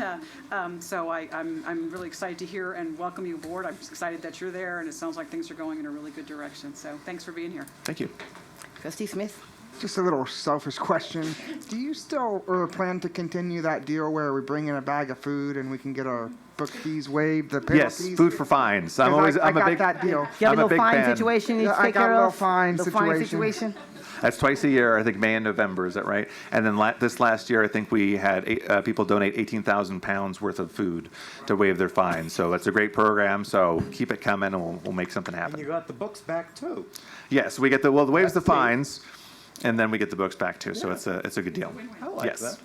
S19: so I'm really excited to hear and welcome you aboard. I'm excited that you're there, and it sounds like things are going in a really good direction. So thanks for being here.
S16: Thank you.
S8: Trustee Smith?
S12: Just a little selfish question. Do you still plan to continue that deal where we bring in a bag of food and we can get our book fees waived, the penalties?
S16: Yes, food for fines.
S12: I got
S16: I'm a big
S12: that deal.
S8: You have a
S16: I'm
S8: little
S16: big
S8: fine
S16: fan.
S8: situation you need to
S12: I
S8: take
S12: got a
S8: care
S12: little
S8: of?
S12: fine
S8: The fine
S12: situation.
S8: situation?
S16: That's twice a year. I think May and November. Is that right? And then this last year, I think we had people donate 18,000 pounds worth of food to waive their fines. So that's a great program. So keep it coming, and we'll make something happen.
S11: And you got the books back too.
S16: Yes, we get the waives the fines, and then we get the books back too. So it's a good deal.
S11: I like
S16: Yes.
S11: that.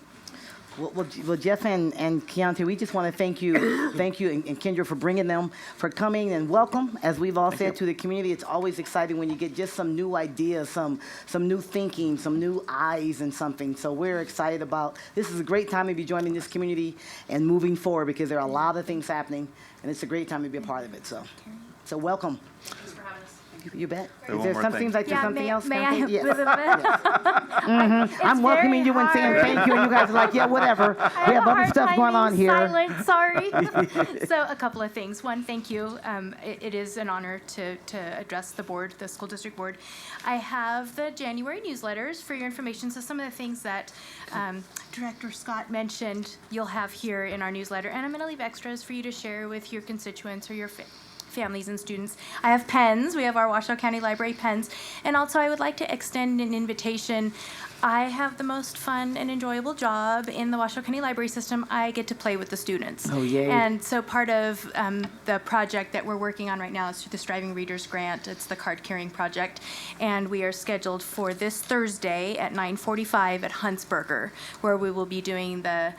S8: Well, Jeff and Keontae, we just want to thank you, and Kendra for bringing them, for coming, and welcome. As we've all said to the community, it's always exciting when you get just some new ideas, some new thinking, some new eyes and something. So we're excited about, this is a great time to be joining this community and moving forward, because there are a lot of things happening, and it's a great time to be a part of it. So welcome.
S6: Thanks for having us.
S8: You bet.
S16: One
S8: Is there
S16: more
S8: some
S16: thing.
S8: seems like there's something else?
S10: May I?
S8: Keontae? Yes.
S10: It's
S8: I'm welcoming
S10: very
S8: you and saying
S10: hard.
S8: thank you, and you guys are like, yeah, whatever. We have other stuff going on here.
S4: Silent, sorry. So a couple of things. One, thank you. It is an honor to address the board, the school district board. I have the January newsletters for your information. So some of the things that Director Scott mentioned, you'll have here in our newsletter. And I'm going to leave extras for you to share with your constituents or your families and students. I have pens. We have our Washoe County Library pens. And also I would like to extend an invitation. I have the most fun and enjoyable job in the Washoe County Library system. I get to play with the students.
S15: Oh, yay.
S4: And so part of the project that we're working on right now is through the Striving Readers Grant. It's the card carrying project. And we are scheduled for this Thursday at 9:45 at Huntsberger, where we will be doing the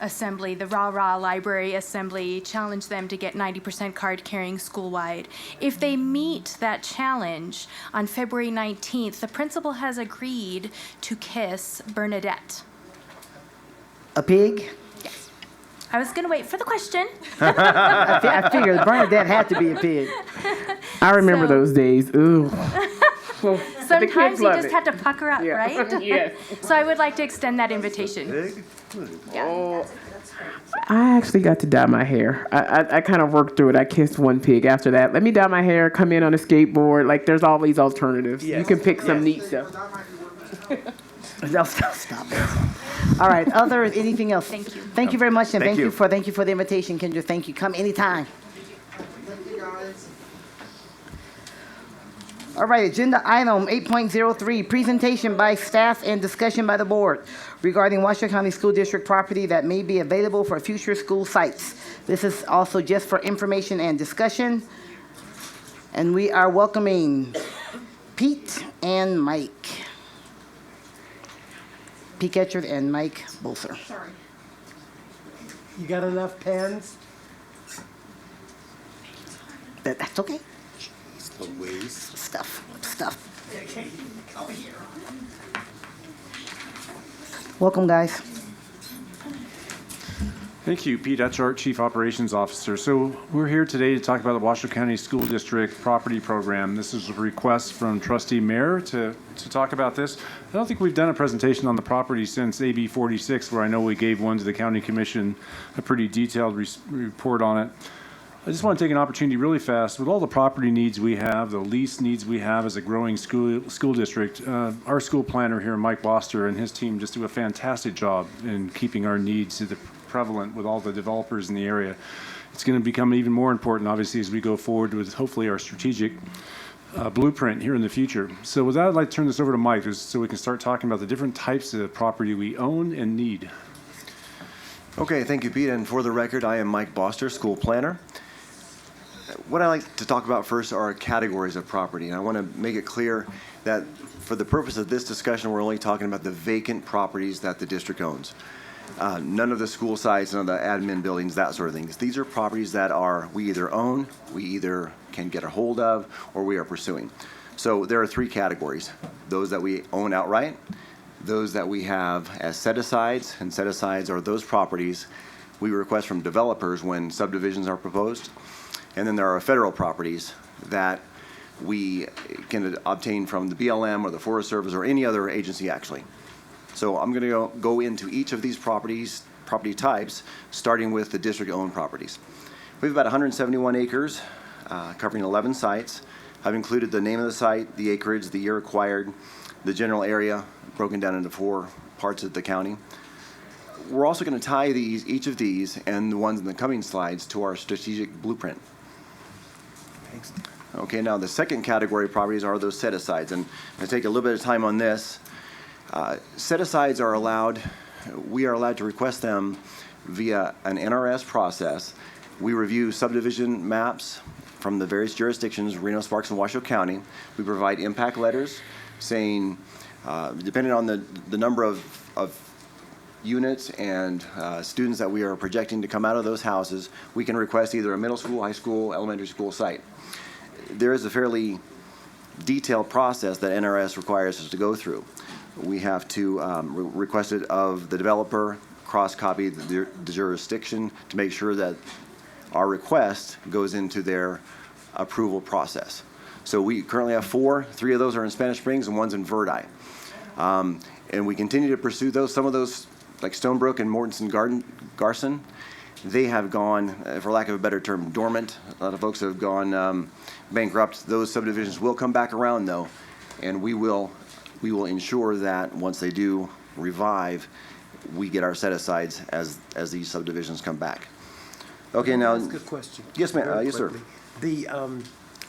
S4: assembly, the rah-rah library assembly, challenge them to get 90% card carrying school-wide. If they meet that challenge on February 19th, the principal has agreed to kiss Bernadette.
S8: A pig?
S4: Yes. I was going to wait for the question.
S8: I figured Bernadette had to be a pig.
S15: I remember those days. Ooh. Well, the
S4: Sometimes
S15: kids
S4: you
S15: love
S4: just
S15: it.
S4: have to pucker up,
S15: Yeah.
S4: right?
S15: Yes.
S4: So I would like to extend that invitation.
S15: Oh, I actually got to dye my hair. I kind of worked through it. I kissed one pig after that. Let me dye my hair, come in on a skateboard. Like, there's all these alternatives. You can pick some neat stuff.
S8: No, stop it. All right, anything else?
S4: Thank you.
S8: Thank you very much, and
S16: Thank you.
S8: thank you for the invitation, Kendra. Thank you. Come anytime. All right, agenda item 8.03, presentation by staff and discussion by the board regarding Washoe County School District property that may be available for future school sites. This is also just for information and discussion. And we are welcoming Pete and Mike. Pete Etchard and Mike Bolser.
S11: Sorry. You got enough pens?
S8: That's okay.
S11: Louise.
S8: Stuff. Welcome, guys.
S14: Thank you, Pete Etchart, Chief Operations Officer. So we're here today to talk about the Washoe County School District Property Program. This is a request from Trustee Mayer to talk about this. I don't think we've done a presentation on the property since AB 46, where I know we gave one to the County Commission, a pretty detailed report on it. I just want to take an opportunity really fast. With all the property needs we have, the lease needs we have as a growing school district, our school planner here, Mike Boster, and his team just do a fantastic job in keeping our needs prevalent with all the developers in the area. It's going to become even more important, obviously, as we go forward with hopefully our strategic blueprint here in the future. So with that, I'd like to turn this over to Mike so we can start talking about the different types of property we own and need.
S17: Okay, thank you, Pete. And for the record, I am Mike Boster, school planner. What I like to talk about first are categories of property. And I want to make it clear that for the purpose of this discussion, we're only talking about the vacant properties that the district owns. None of the school sites, none of the admin buildings, that sort of things. These are properties that we either own, we either can get a hold of, or we are pursuing. So there are three categories. Those that we own outright, those that we have as set-asides, and set-asides are those properties we request from developers when subdivisions are proposed. And then there are federal properties that we can obtain from the BLM or the Forest Service or any other agency, actually. So I'm going to go into each of these property types, starting with the district-owned properties. We have about 171 acres, covering 11 sites. I've included the name of the site, the acreage, the year acquired, the general area, broken down into 4 parts of the county. We're also going to tie each of these and the ones in the coming slides to our strategic blueprint. Thanks. Okay, now the second category of properties are those set-asides, and I take a little bit of time on this. Set-asides are allowed, we are allowed to request them via an NRS process. We review subdivision maps from the various jurisdictions, Reno, Sparks, and Washoe County. We provide impact letters saying, depending on the number of units and students that we are projecting to come out of those houses, we can request either a middle school, high school, elementary school site. There is a fairly detailed process that NRS requires us to go through. We have to request it of the developer, cross-copy the jurisdiction to make sure that our request goes into their approval process. So we currently have 4. 3 of those are in Spanish Springs and 1's in Verdi. And we continue to pursue those. Some of those, like Stonebrook and Mortensen Garson, they have gone, for lack of a better term, dormant. A lot of folks have gone bankrupt. Those subdivisions will come back around, though, and we will ensure that once they do revive, we get our set-asides as these subdivisions come back. Okay, now.
S11: That's a good question.
S17: Yes, ma'am.
S11: Very
S17: Yes, sir.
S11: quickly. The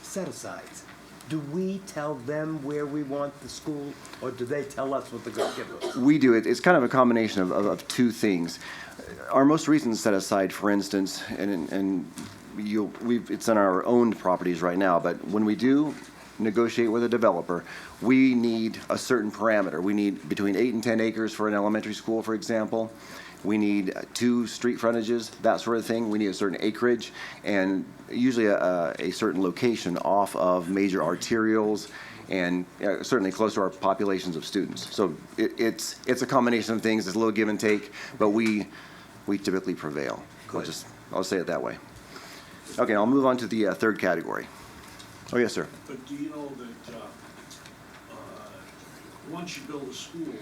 S11: set-asides, do we tell them where we want the school, or do they tell us what they're going to give us?
S17: We do it. It's kind of a combination of two things. Our most recent set aside, for instance, and it's on our owned properties right now, but when we do negotiate with a developer, we need a certain parameter. We need between 8 and 10 acres for an elementary school, for example. We need 2 street frontages, that sort of thing. We need a certain acreage and usually a certain location off of major arterials and certainly close to our populations of students. So it's a combination of things. It's a little give and take, but we typically prevail. I'll say it that way. Okay, I'll move on to the third category. Oh, yes, sir.
S21: But do you know that once you build a school,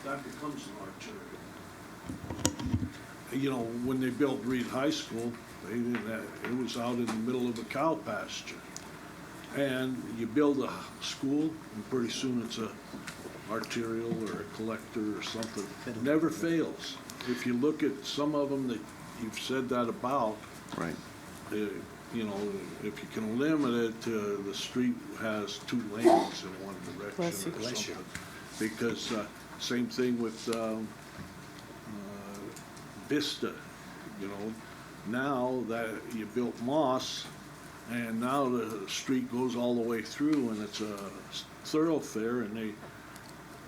S21: that becomes an arterial? You know, when they built Reed High School, they didn't have, it was out in the middle of a cow pasture. And you build a school, and pretty soon it's a arterial or a collector or something. It never fails. If you look at some of them that you've said that about,
S17: right?
S21: You know, if you can limit it to the street has 2 lanes in one direction or something. Because same thing with Vista, you know. Now that you built Moss, and now the street goes all the way through, and it's a thoroughfare, and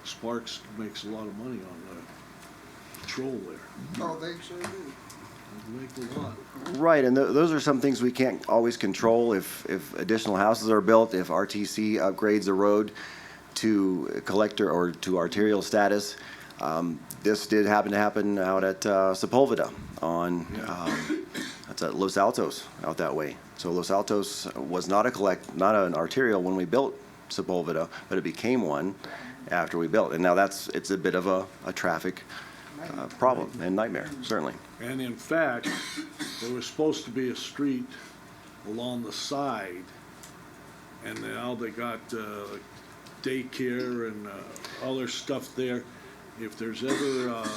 S21: Sparks makes a lot of money on the patrol there.
S12: Oh, they sure do.
S21: They make a lot.
S17: Right, and those are some things we can't always control. If additional houses are built, if RTC upgrades a road to collector or to arterial status. This did happen out at Sepulveda on that's at Los Altos out that way. So Los Altos was not an arterial when we built Sepulveda, but it became one after we built. And now it's a bit of a traffic problem and nightmare, certainly.
S21: And in fact, there was supposed to be a street along the side, and now they got daycare and other stuff there. If there's ever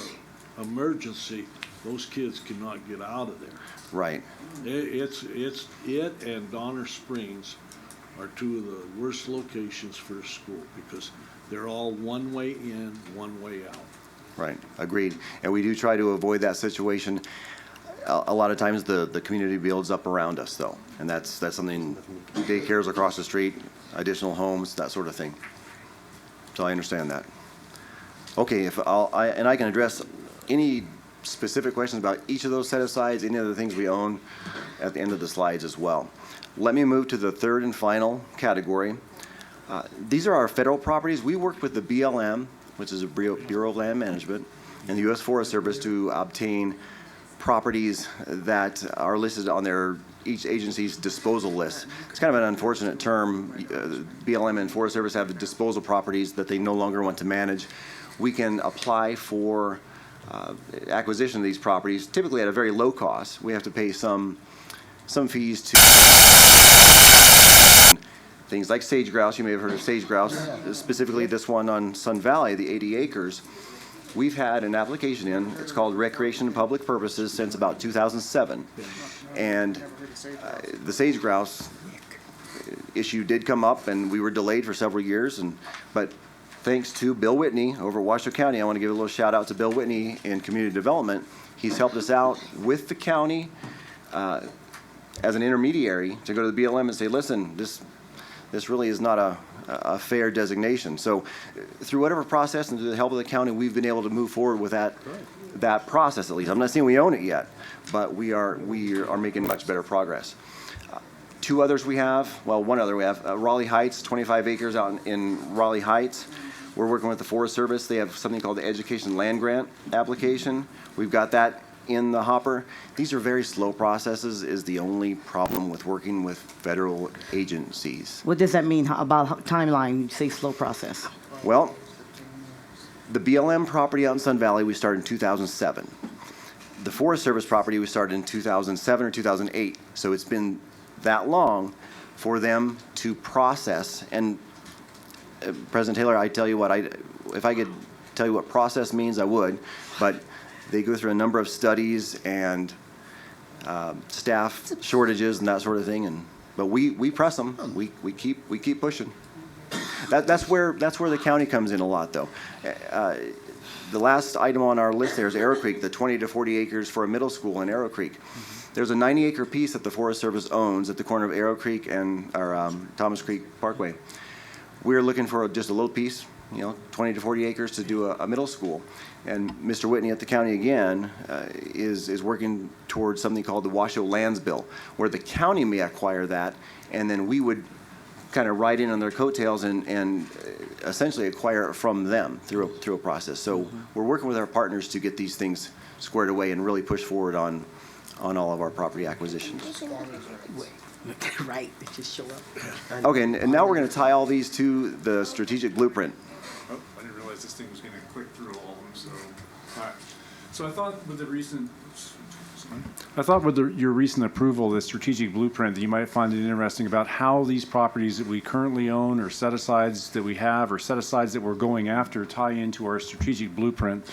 S21: emergency, those kids cannot get out of there.
S17: Right.
S21: It and Donner Springs are 2 of the worst locations for a school because they're all one way in, one way out.
S17: Right, agreed. And we do try to avoid that situation. A lot of times the community builds up around us though, and that's something, daycares across the street, additional homes, that sort of thing. So I understand that. Okay, I can address any specific questions about each of those set-asides, any of the things we own at the end of the slides as well. Let me move to the third and final category. These are our federal properties. We work with the BLM, which is a Bureau of Land Management, and the U.S. Forest Service to obtain properties that are listed on each agency's disposal list. It's kind of an unfortunate term. BLM and Forest Service have disposal properties that they no longer want to manage. We can apply for acquisition of these properties, typically at a very low cost. We have to pay some fees to things like sage grouse. You may have heard of sage grouse, specifically this one on Sun Valley, the 80 acres. We've had an application in. It's called Recreation and Public Purposes since about 2007. And the sage grouse issue did come up, and we were delayed for several years. But thanks to Bill Whitney over at Washoe County, I want to give a little shout out to Bill Whitney in community development. He's helped us out with the county as an intermediary to go to the BLM and say, listen, this really is not a fair designation. So through whatever process and through the help of the county, we've been able to move forward with that process at least. I'm not saying we own it yet, but we are making much better progress. 2 others we have, well, 1 other we have, Raleigh Heights, 25 acres out in Raleigh Heights. We're working with the Forest Service. They have something called the Education Land Grant application. We've got that in the hopper. These are very slow processes, is the only problem with working with federal agencies.
S8: What does that mean about timeline? You say slow process.
S17: Well, the BLM property out in Sun Valley, we started in 2007. The Forest Service property, we started in 2007 or 2008. So it's been that long for them to process. And President Taylor, I tell you what, if I could tell you what process means, I would. But they go through a number of studies and staff shortages and that sort of thing. But we press them. We keep pushing. That's where the county comes in a lot, though. The last item on our list there is Arrow Creek, the 20 to 40 acres for a middle school in Arrow Creek. There's a 90-acre piece that the Forest Service owns at the corner of Arrow Creek and Thomas Creek Parkway. We're looking for just a little piece, 20 to 40 acres to do a middle school. And Mr. Whitney at the county again is working towards something called the Washoe Lands Bill, where the county may acquire that, and then we would kind of ride in on their coattails and essentially acquire it from them through a process. So we're working with our partners to get these things squared away and really push forward on all of our property acquisitions.
S8: Right, they just show up.
S17: Okay, and now we're going to tie all these to the strategic blueprint.
S14: Oh, I didn't realize this thing was going to click through all of them, so, all right. So I thought with the recent, your recent approval of the strategic blueprint that you might find it interesting about how these properties that we currently own or set-asides that we have or set-asides that we're going after tie into our strategic blueprint.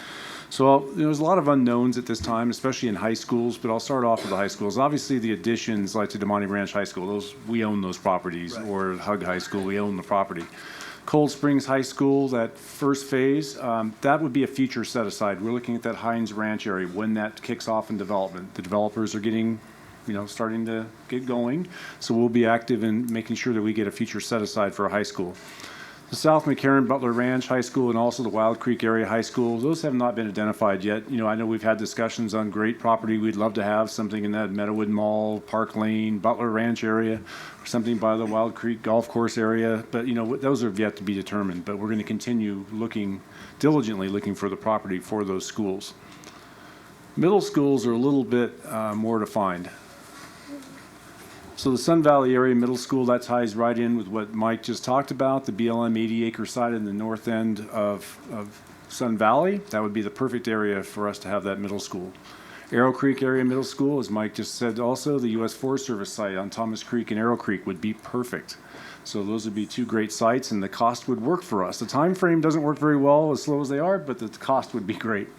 S14: So there's a lot of unknowns at this time, especially in high schools, but I'll start off with the high schools. Obviously, the additions like to Demonte Branch High School, we own those properties, right. Or Hug High School, we own the property. Cold Springs High School, that first phase, that would be a future set-aside. We're looking at that Hines Ranch area when that kicks off in development. The developers are getting, starting to get going, so we'll be active in making sure that we get a future set-aside for a high school. The South McCarran Butler Ranch High School and also the Wild Creek Area High School, those have not been identified yet. I know we've had discussions on great property. We'd love to have something in that Meadowood Mall, Park Lane, Butler Ranch area, or something by the Wild Creek Golf Course area. But, those have yet to be determined. But we're going to continue diligently looking for the property for those schools. Middle schools are a little bit more defined. So the Sun Valley Area Middle School, that ties right in with what Mike just talked about, the BLM 80-acre site in the north end of Sun Valley. That would be the perfect area for us to have that middle school. Arrow Creek Area Middle School, as Mike just said also, the U.S. Forest Service site on Thomas Creek and Arrow Creek would be perfect. So those would be two great sites, and the cost would work for us. The time frame doesn't work very well, as slow as they are, but the cost would be great.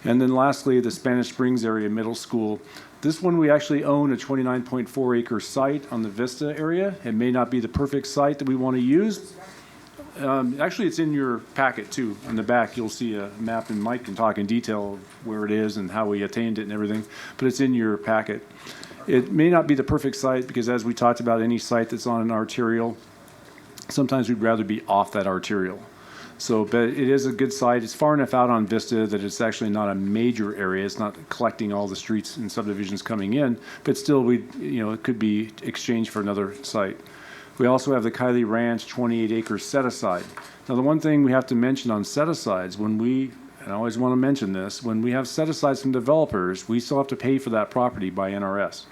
S14: And then lastly, the Spanish Springs Area Middle School. This one, we actually own a 29.4 acre site on the Vista area. It may not be the perfect site that we want to use. Actually, it's in your packet too. On the back, you'll see a map, and Mike can talk in detail of where it is and how we attained it and everything, but it's in your packet. It may not be the perfect site because, as we talked about, any site that's on an arterial, sometimes we'd rather be off that arterial. So, but it is a good site. It's far enough out on Vista that it's actually not a major area. It's not collecting all the streets and subdivisions coming in, but still, it could be exchanged for another site. We also have the Kylie Ranch 28-acre set-aside. Now, the one thing we have to mention on set-asides, and I always want to mention this, when we have set-asides from developers, we still have to pay for that property by NRS.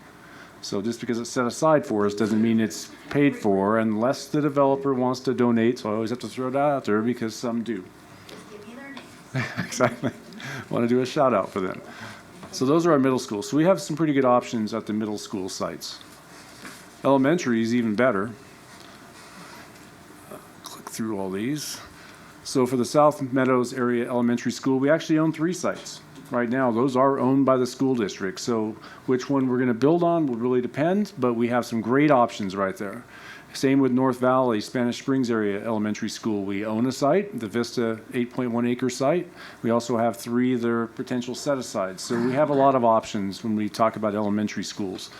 S14: So just because it's set aside for us doesn't mean it's paid for unless the developer wants to donate. So I always have to throw that out there because some do.
S10: Just give me their name.
S14: Exactly. Want to do a shout out for them. So those are our middle schools. So we have some pretty good options at the middle school sites. Elementary is even better. Click through all these. So for the South Meadows Area Elementary School, we actually own 3 sites. Right now, those are owned by the school district. So which one we're going to build on will really depend, but we have some great options right there. Same with North Valley, Spanish Springs Area Elementary School. We own a site, the Vista 8.1 acre site. We also have 3 that are potential set-asides. So we have a lot of options when we talk about elementary schools.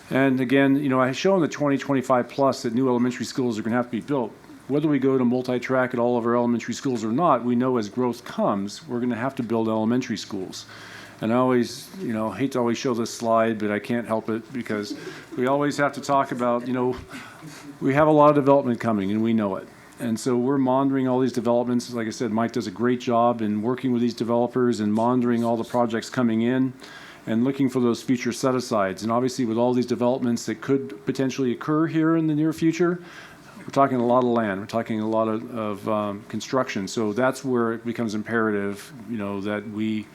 S14: And again, I show in the 2025 plus that new elementary schools are going to have to be built. Whether we go to multi-track at all of our elementary schools or not, we know as growth comes, we're going to have to build elementary schools. And I always, hate to always show this slide, but I can't help it because we always have to talk about, we have a lot of development coming and we know it. And so we're monitoring all these developments. Like I said, Mike does a great job in working with these developers and monitoring all the projects coming in and looking for those future set-asides. And obviously with all these developments that could potentially occur here in the near future, we're talking a lot of land. We're talking a lot of construction. So that's where it becomes imperative, that we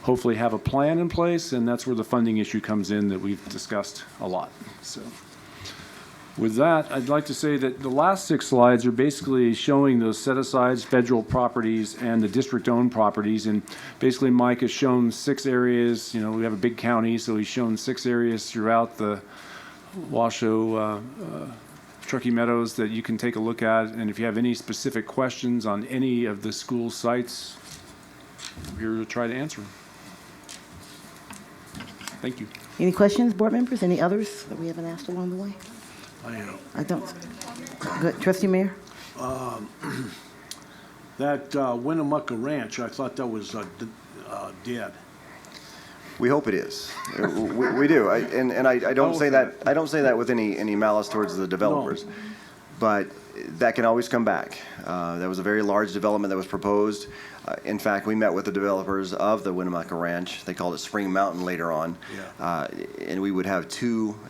S14: hopefully have a plan in place, and that's where the funding issue comes in that we've discussed a lot. So, With that, I'd like to say that the last 6 slides are basically showing those set-asides, federal properties, and the district-owned properties. And basically, Mike has shown 6 areas. You know, we have a big county, so he's shown 6 areas throughout the Washoe, Truckee Meadows that you can take a look at. And if you have any specific questions on any of the school sites, I'm here to try to answer them. Thank you.
S8: Any questions, board members? Any others that we haven't asked along the way? I don't. Good. Trustee Mayor?
S21: That Winnemucca Ranch, I thought that was dead.
S17: We hope it is. We do. I don't say that. I don't say that with any malice towards the developers, but that can always come back. That was a very large development that was proposed. In fact, we met with the developers of the Winnemucca Ranch. They called it Spring Mountain later on, and we would have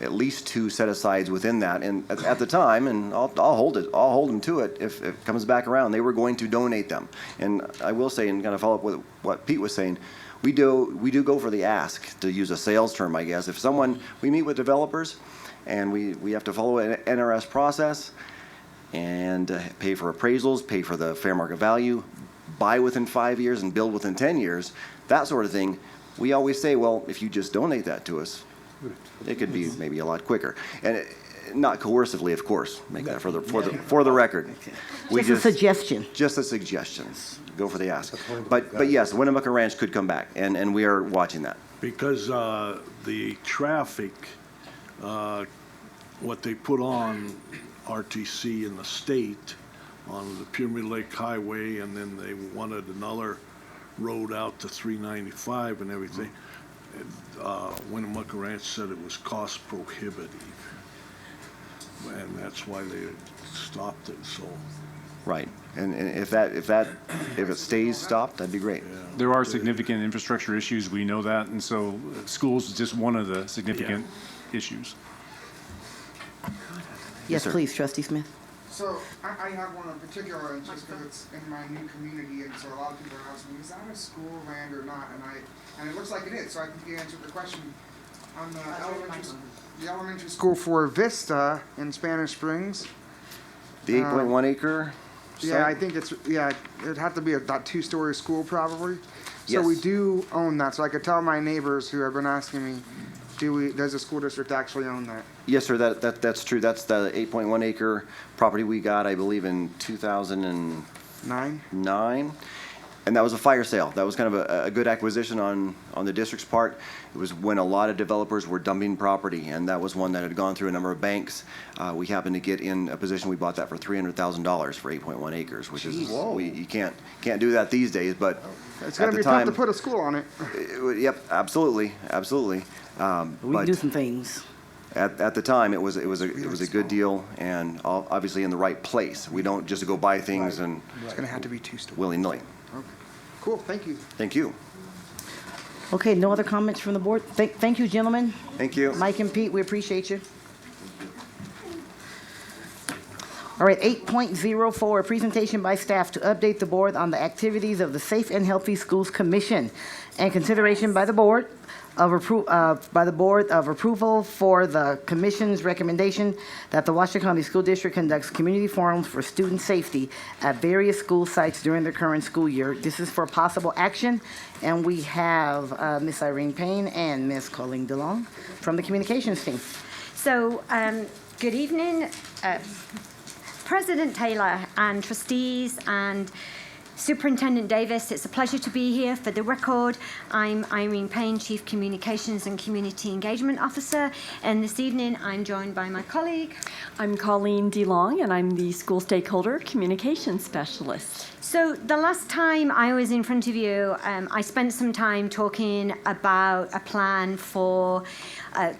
S17: at least two set-asides within that. And at the time, and I'll hold them to it if it comes back around. They were going to donate them. And I will say, and kind of follow up with what Pete was saying, we do go for the ask, to use a sales term, I guess. If we meet with developers, and we have to follow an NRS process, and pay for appraisals, pay for the fair market value, buy within 5 years and build within 10 years, that sort of thing, we always say, well, if you just donate that to us, it could be maybe a lot quicker. And not coercively, of course, make that for the record.
S8: Just a suggestion.
S17: Just a suggestion. Go for the ask. But yes, Winnemucca Ranch could come back, and we are watching that.
S21: Because the traffic, what they put on RTC in the state on the Pyramid Lake Highway, and then they wanted another road out to 395 and everything. Winnemucca Ranch said it was cost prohibitive, and that's why they stopped it. So,
S17: right, and if it stays stopped, that'd be great.
S14: There are significant infrastructure issues. We know that, and so schools is just one of the significant issues.
S8: Yes, please, Trustee Smith.
S12: So I have one in particular, and just because it's in my new community, and so a lot of people are asking me, is that a school land or not? And it looks like it is. So I think you answered the question. On the elementary school for Vista in Spanish Springs.
S17: The 8.1 acre site?
S12: Yeah, I think it'd have to be a 2-story school probably. So
S17: Yes.
S12: we do own that. So I could tell my neighbors who have been asking me, does the school district actually own that?
S17: Yes, sir, that's true. That's the 8.1 acre property we got, I believe, in 2009. And that was a fire sale. That was kind of a good acquisition on the district's part. It was when a lot of developers were dumping property, and that was one that had gone through a number of banks. We happened to get in a position, we bought that for $300,000 for 8.1 acres, which is, you can't do that these days, but
S12: it's going to be tough to put a school on it.
S17: Yep, absolutely.
S8: We can do some things.
S17: At the time, it was a good deal, and obviously in the right place. We don't just go buy things and
S12: It's going to have to be 2 stories.
S17: willy-nilly.
S12: Okay. Cool. Thank you.
S17: Thank you.
S8: Okay, no other comments from the board? Thank you, gentlemen.
S17: Thank you.
S8: Mike and Pete, we appreciate you. All right, 8.04, presentation by staff to update the board on the activities of the Safe and Healthy Schools Commission and consideration by the board of approval for the commission's recommendation that the Washoe County School District conducts community forums for student safety at various school sites during the current school year. This is for possible action, and we have Ms. Irene Payne and Ms. Colleen DeLong from the communications team.
S3: So, good evening, President Taylor and trustees and Superintendent Davis. It's a pleasure to be here. For the record, I'm Irene Payne, Chief Communications and Community Engagement Officer, and this evening I'm joined by my colleague.
S5: I'm Colleen DeLong, and I'm the School Stakeholder Communications Specialist.
S3: So the last time I was in front of you, I spent some time talking about a plan for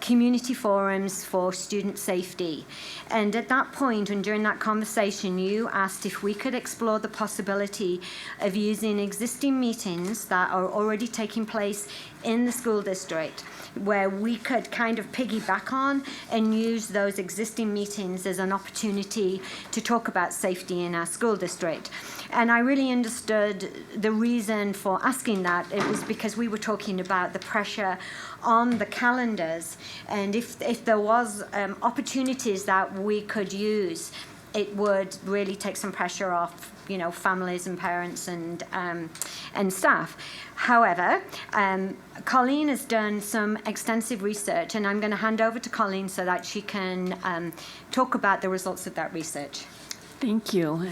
S3: community forums for student safety. And at that point, and during that conversation, you asked if we could explore the possibility of using existing meetings that are already taking place in the school district, where we could kind of piggyback on and use those existing meetings as an opportunity to talk about safety in our school district. And I really understood the reason for asking that. It was because we were talking about the pressure on the calendars, and if there was opportunities that we could use, it would really take some pressure off, families and parents and staff. However, Colleen has done some extensive research, and I'm going to hand over to Colleen so that she can talk about the results of that research.
S5: Thank you.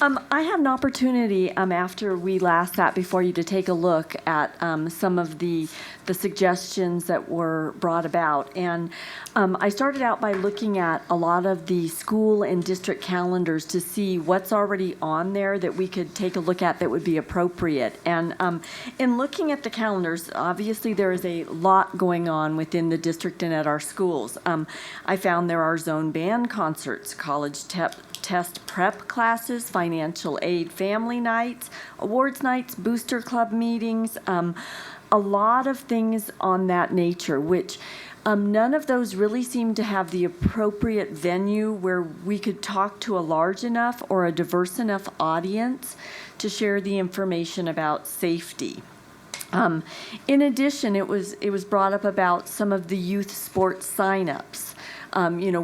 S5: I had an opportunity after we last sat before you to take a look at some of the suggestions that were brought about. And I started out by looking at a lot of the school and district calendars to see what's already on there that we could take a look at that would be appropriate. And in looking at the calendars, obviously there is a lot going on within the district and at our schools. I found there are zone band concerts, college test prep classes, financial aid family nights, awards nights, booster club meetings, a lot of things on that nature, which none of those really seem to have the appropriate venue where we could talk to a large enough or a diverse enough audience to share the information about safety. In addition, it was brought up about some of the youth sports signups.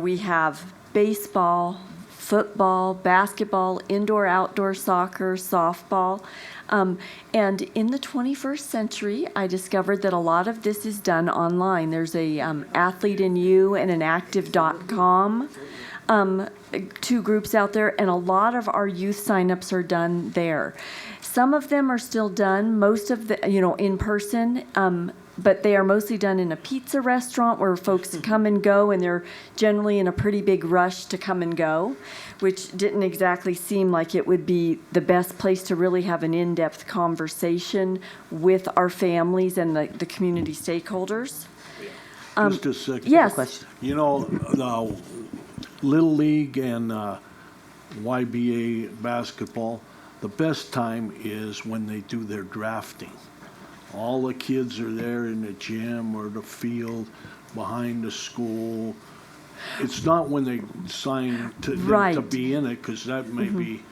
S5: We have baseball, football, basketball, indoor-outdoor soccer, softball. And in the 21st century, I discovered that a lot of this is done online. There's a Athlete in You and an Active.com, two groups out there, and a lot of our youth signups are done there. Some of them are still done, most of the, in person, but they are mostly done in a pizza restaurant where folks come and go, and they're generally in a pretty big rush to come and go, which didn't exactly seem like it would be the best place to really have an in-depth conversation with our families and the community stakeholders.
S21: Just a second.
S5: Yes.
S21: The Little League and YBA basketball, the best time is when they do their drafting. All the kids are there in the gym or the field behind the school. It's not when they sign to be in it, because that may be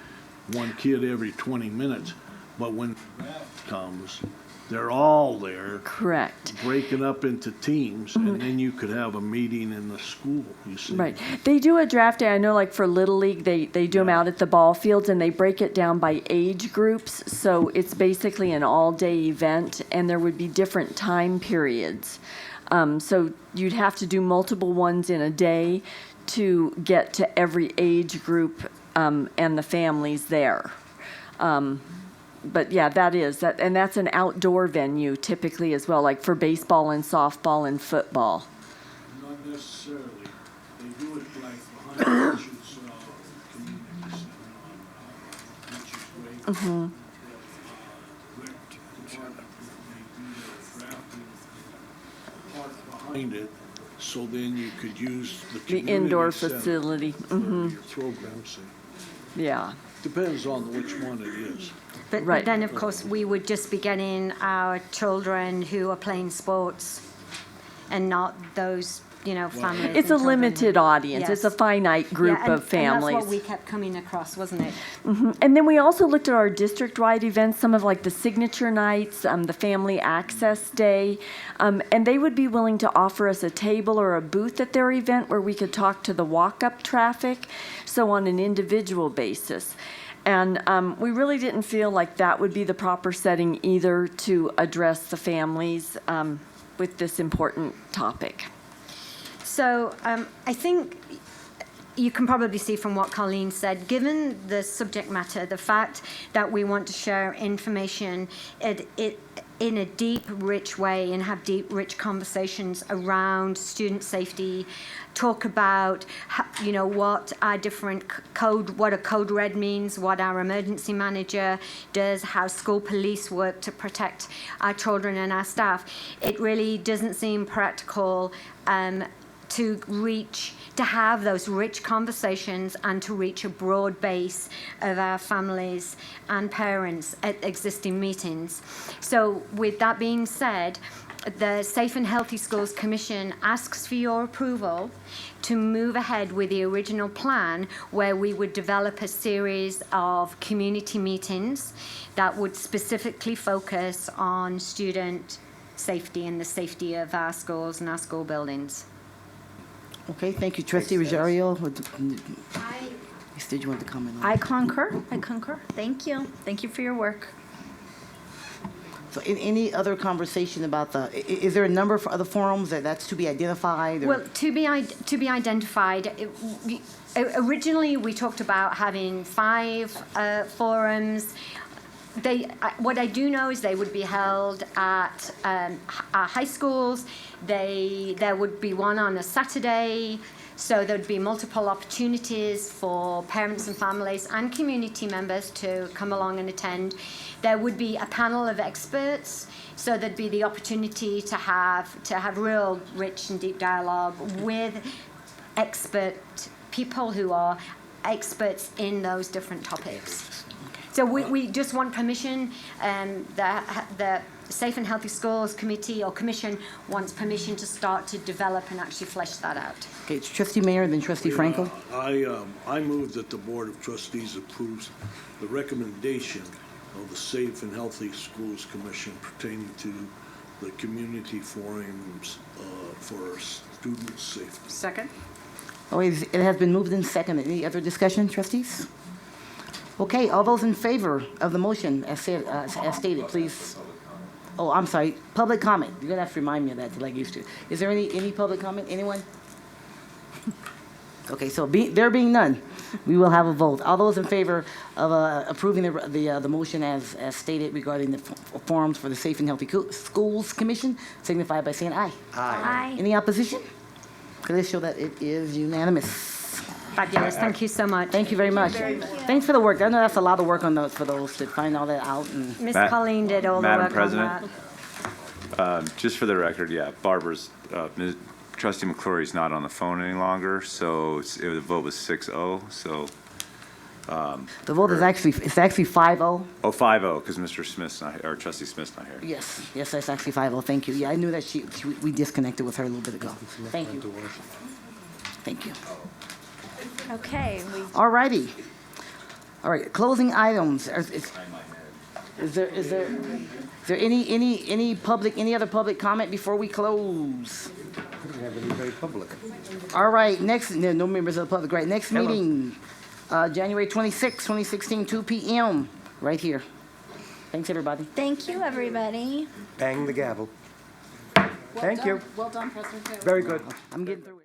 S21: one kid every 20 minutes. But when the draft comes, they're all there.
S5: Correct.
S21: Breaking up into teams, and then you could have a meeting in the school, you see.
S5: Right. They do a draft day. I know, like for Little League, they do them out at the ball fields, and they break it down by age groups. So it's basically an all-day event, and there would be different time periods. So you'd have to do multiple ones in a day to get to every age group and the families there. But yeah, and that's an outdoor venue typically as well, like for baseball and softball and football.
S21: Not necessarily. They do it like behind the Beaches Community Center, which is great.
S5: Mm-hmm.
S21: Behind it, so then you could use the
S5: The indoor
S21: community center
S5: facility.
S21: for your programs.
S5: Yeah.
S21: Depends on which one it is.
S3: But then, of course, we would just be getting our children who are playing sports and not those, families.
S5: It's a limited audience.
S3: Yes.
S5: It's a finite group of families.
S3: And that's what we kept coming across, wasn't it?
S5: Mm-hmm. And then we also looked at our district-wide events, some of like the signature nights, the family access day, and they would be willing to offer us a table or a booth at their event where we could talk to the walk-up traffic, so on an individual basis. And we really didn't feel like that would be the proper setting either to address the families with this important topic.
S3: So I think you can probably see from what Colleen said, given the subject matter, the fact that we want to share information in a deep, rich way and have deep, rich conversations around student safety, talk about, what our different what a code red means, what our emergency manager does, how school police work to protect our children and our staff. It really doesn't seem practical to have those rich conversations and to reach a broad base of our families and parents at existing meetings. So with that being said, the Safe and Healthy Schools Commission asks for your approval to move ahead with the original plan where we would develop a series of community meetings that would specifically focus on student safety and the safety of our schools and our school buildings.
S8: Okay, thank you. Trustee Rosario, did you want to comment on
S10: I concur. I concur. Thank you. Thank you for your work.
S8: So any other conversation about is there a number for other forums that's to be identified? Or?
S3: Well, to be identified, originally we talked about having 5 forums. What I do know is they would be held at our high schools. There would be one on a Saturday. So there'd be multiple opportunities for parents and families and community members to come along and attend. There would be a panel of experts, so there'd be the opportunity to have real rich and deep dialogue with expert people who are experts in those different topics. So we just want permission, the Safe and Healthy Schools Committee or Commission wants permission to start to develop and actually flesh that out.
S8: Okay, it's Trustee Mayor, then Trustee Franco.
S21: I move that the Board of Trustees approves the recommendation of the Safe and Healthy Schools Commission pertaining to the community forums for student safety.
S19: Second.
S8: Oh, it has been moved and seconded. Any other discussion, trustees? Okay, all those in favor of the motion as stated, please. Oh, I'm sorry, public comment. You're gonna have to remind me of that like you used to. Is there any public comment? Anyone? Okay, so there being none, we will have a vote. All those in favor of approving the motion as stated regarding the forums for the Safe and Healthy Schools Commission, signify by saying aye.
S10: Aye.
S8: Any opposition? Could I show that it is unanimous?
S3: Fabulous. Thank you so much.
S8: Thank you very much. Thanks for the work. I know that's a lot of work on those for those to find all that out. And
S3: Miss Colleen did all the work on that.
S13: Madam President, just for the record, yeah, Barbara's, Trustee McClory's not on the phone any longer, so the vote was 6-0, so.
S8: The vote is actually 5-0.
S13: Oh, 5-0, because Mr. Smith's not, or Trustee Smith's not here.
S8: Yes, that's actually 5-0. Thank you. Yeah, I knew that we disconnected with her a little bit ago. Thank you. Thank you.
S10: Okay.
S8: All righty. All right, closing items. Is there any other public comment before we close?
S11: We don't have anybody public.
S8: All right, no members of the public. Right, next meeting, January 26, 2016, 2 p.m. right here. Thanks, everybody.
S10: Thank you, everybody.
S11: Bang the gavel. Thank you.
S19: Well done, President Taylor.
S11: Very good.
S8: I'm getting through.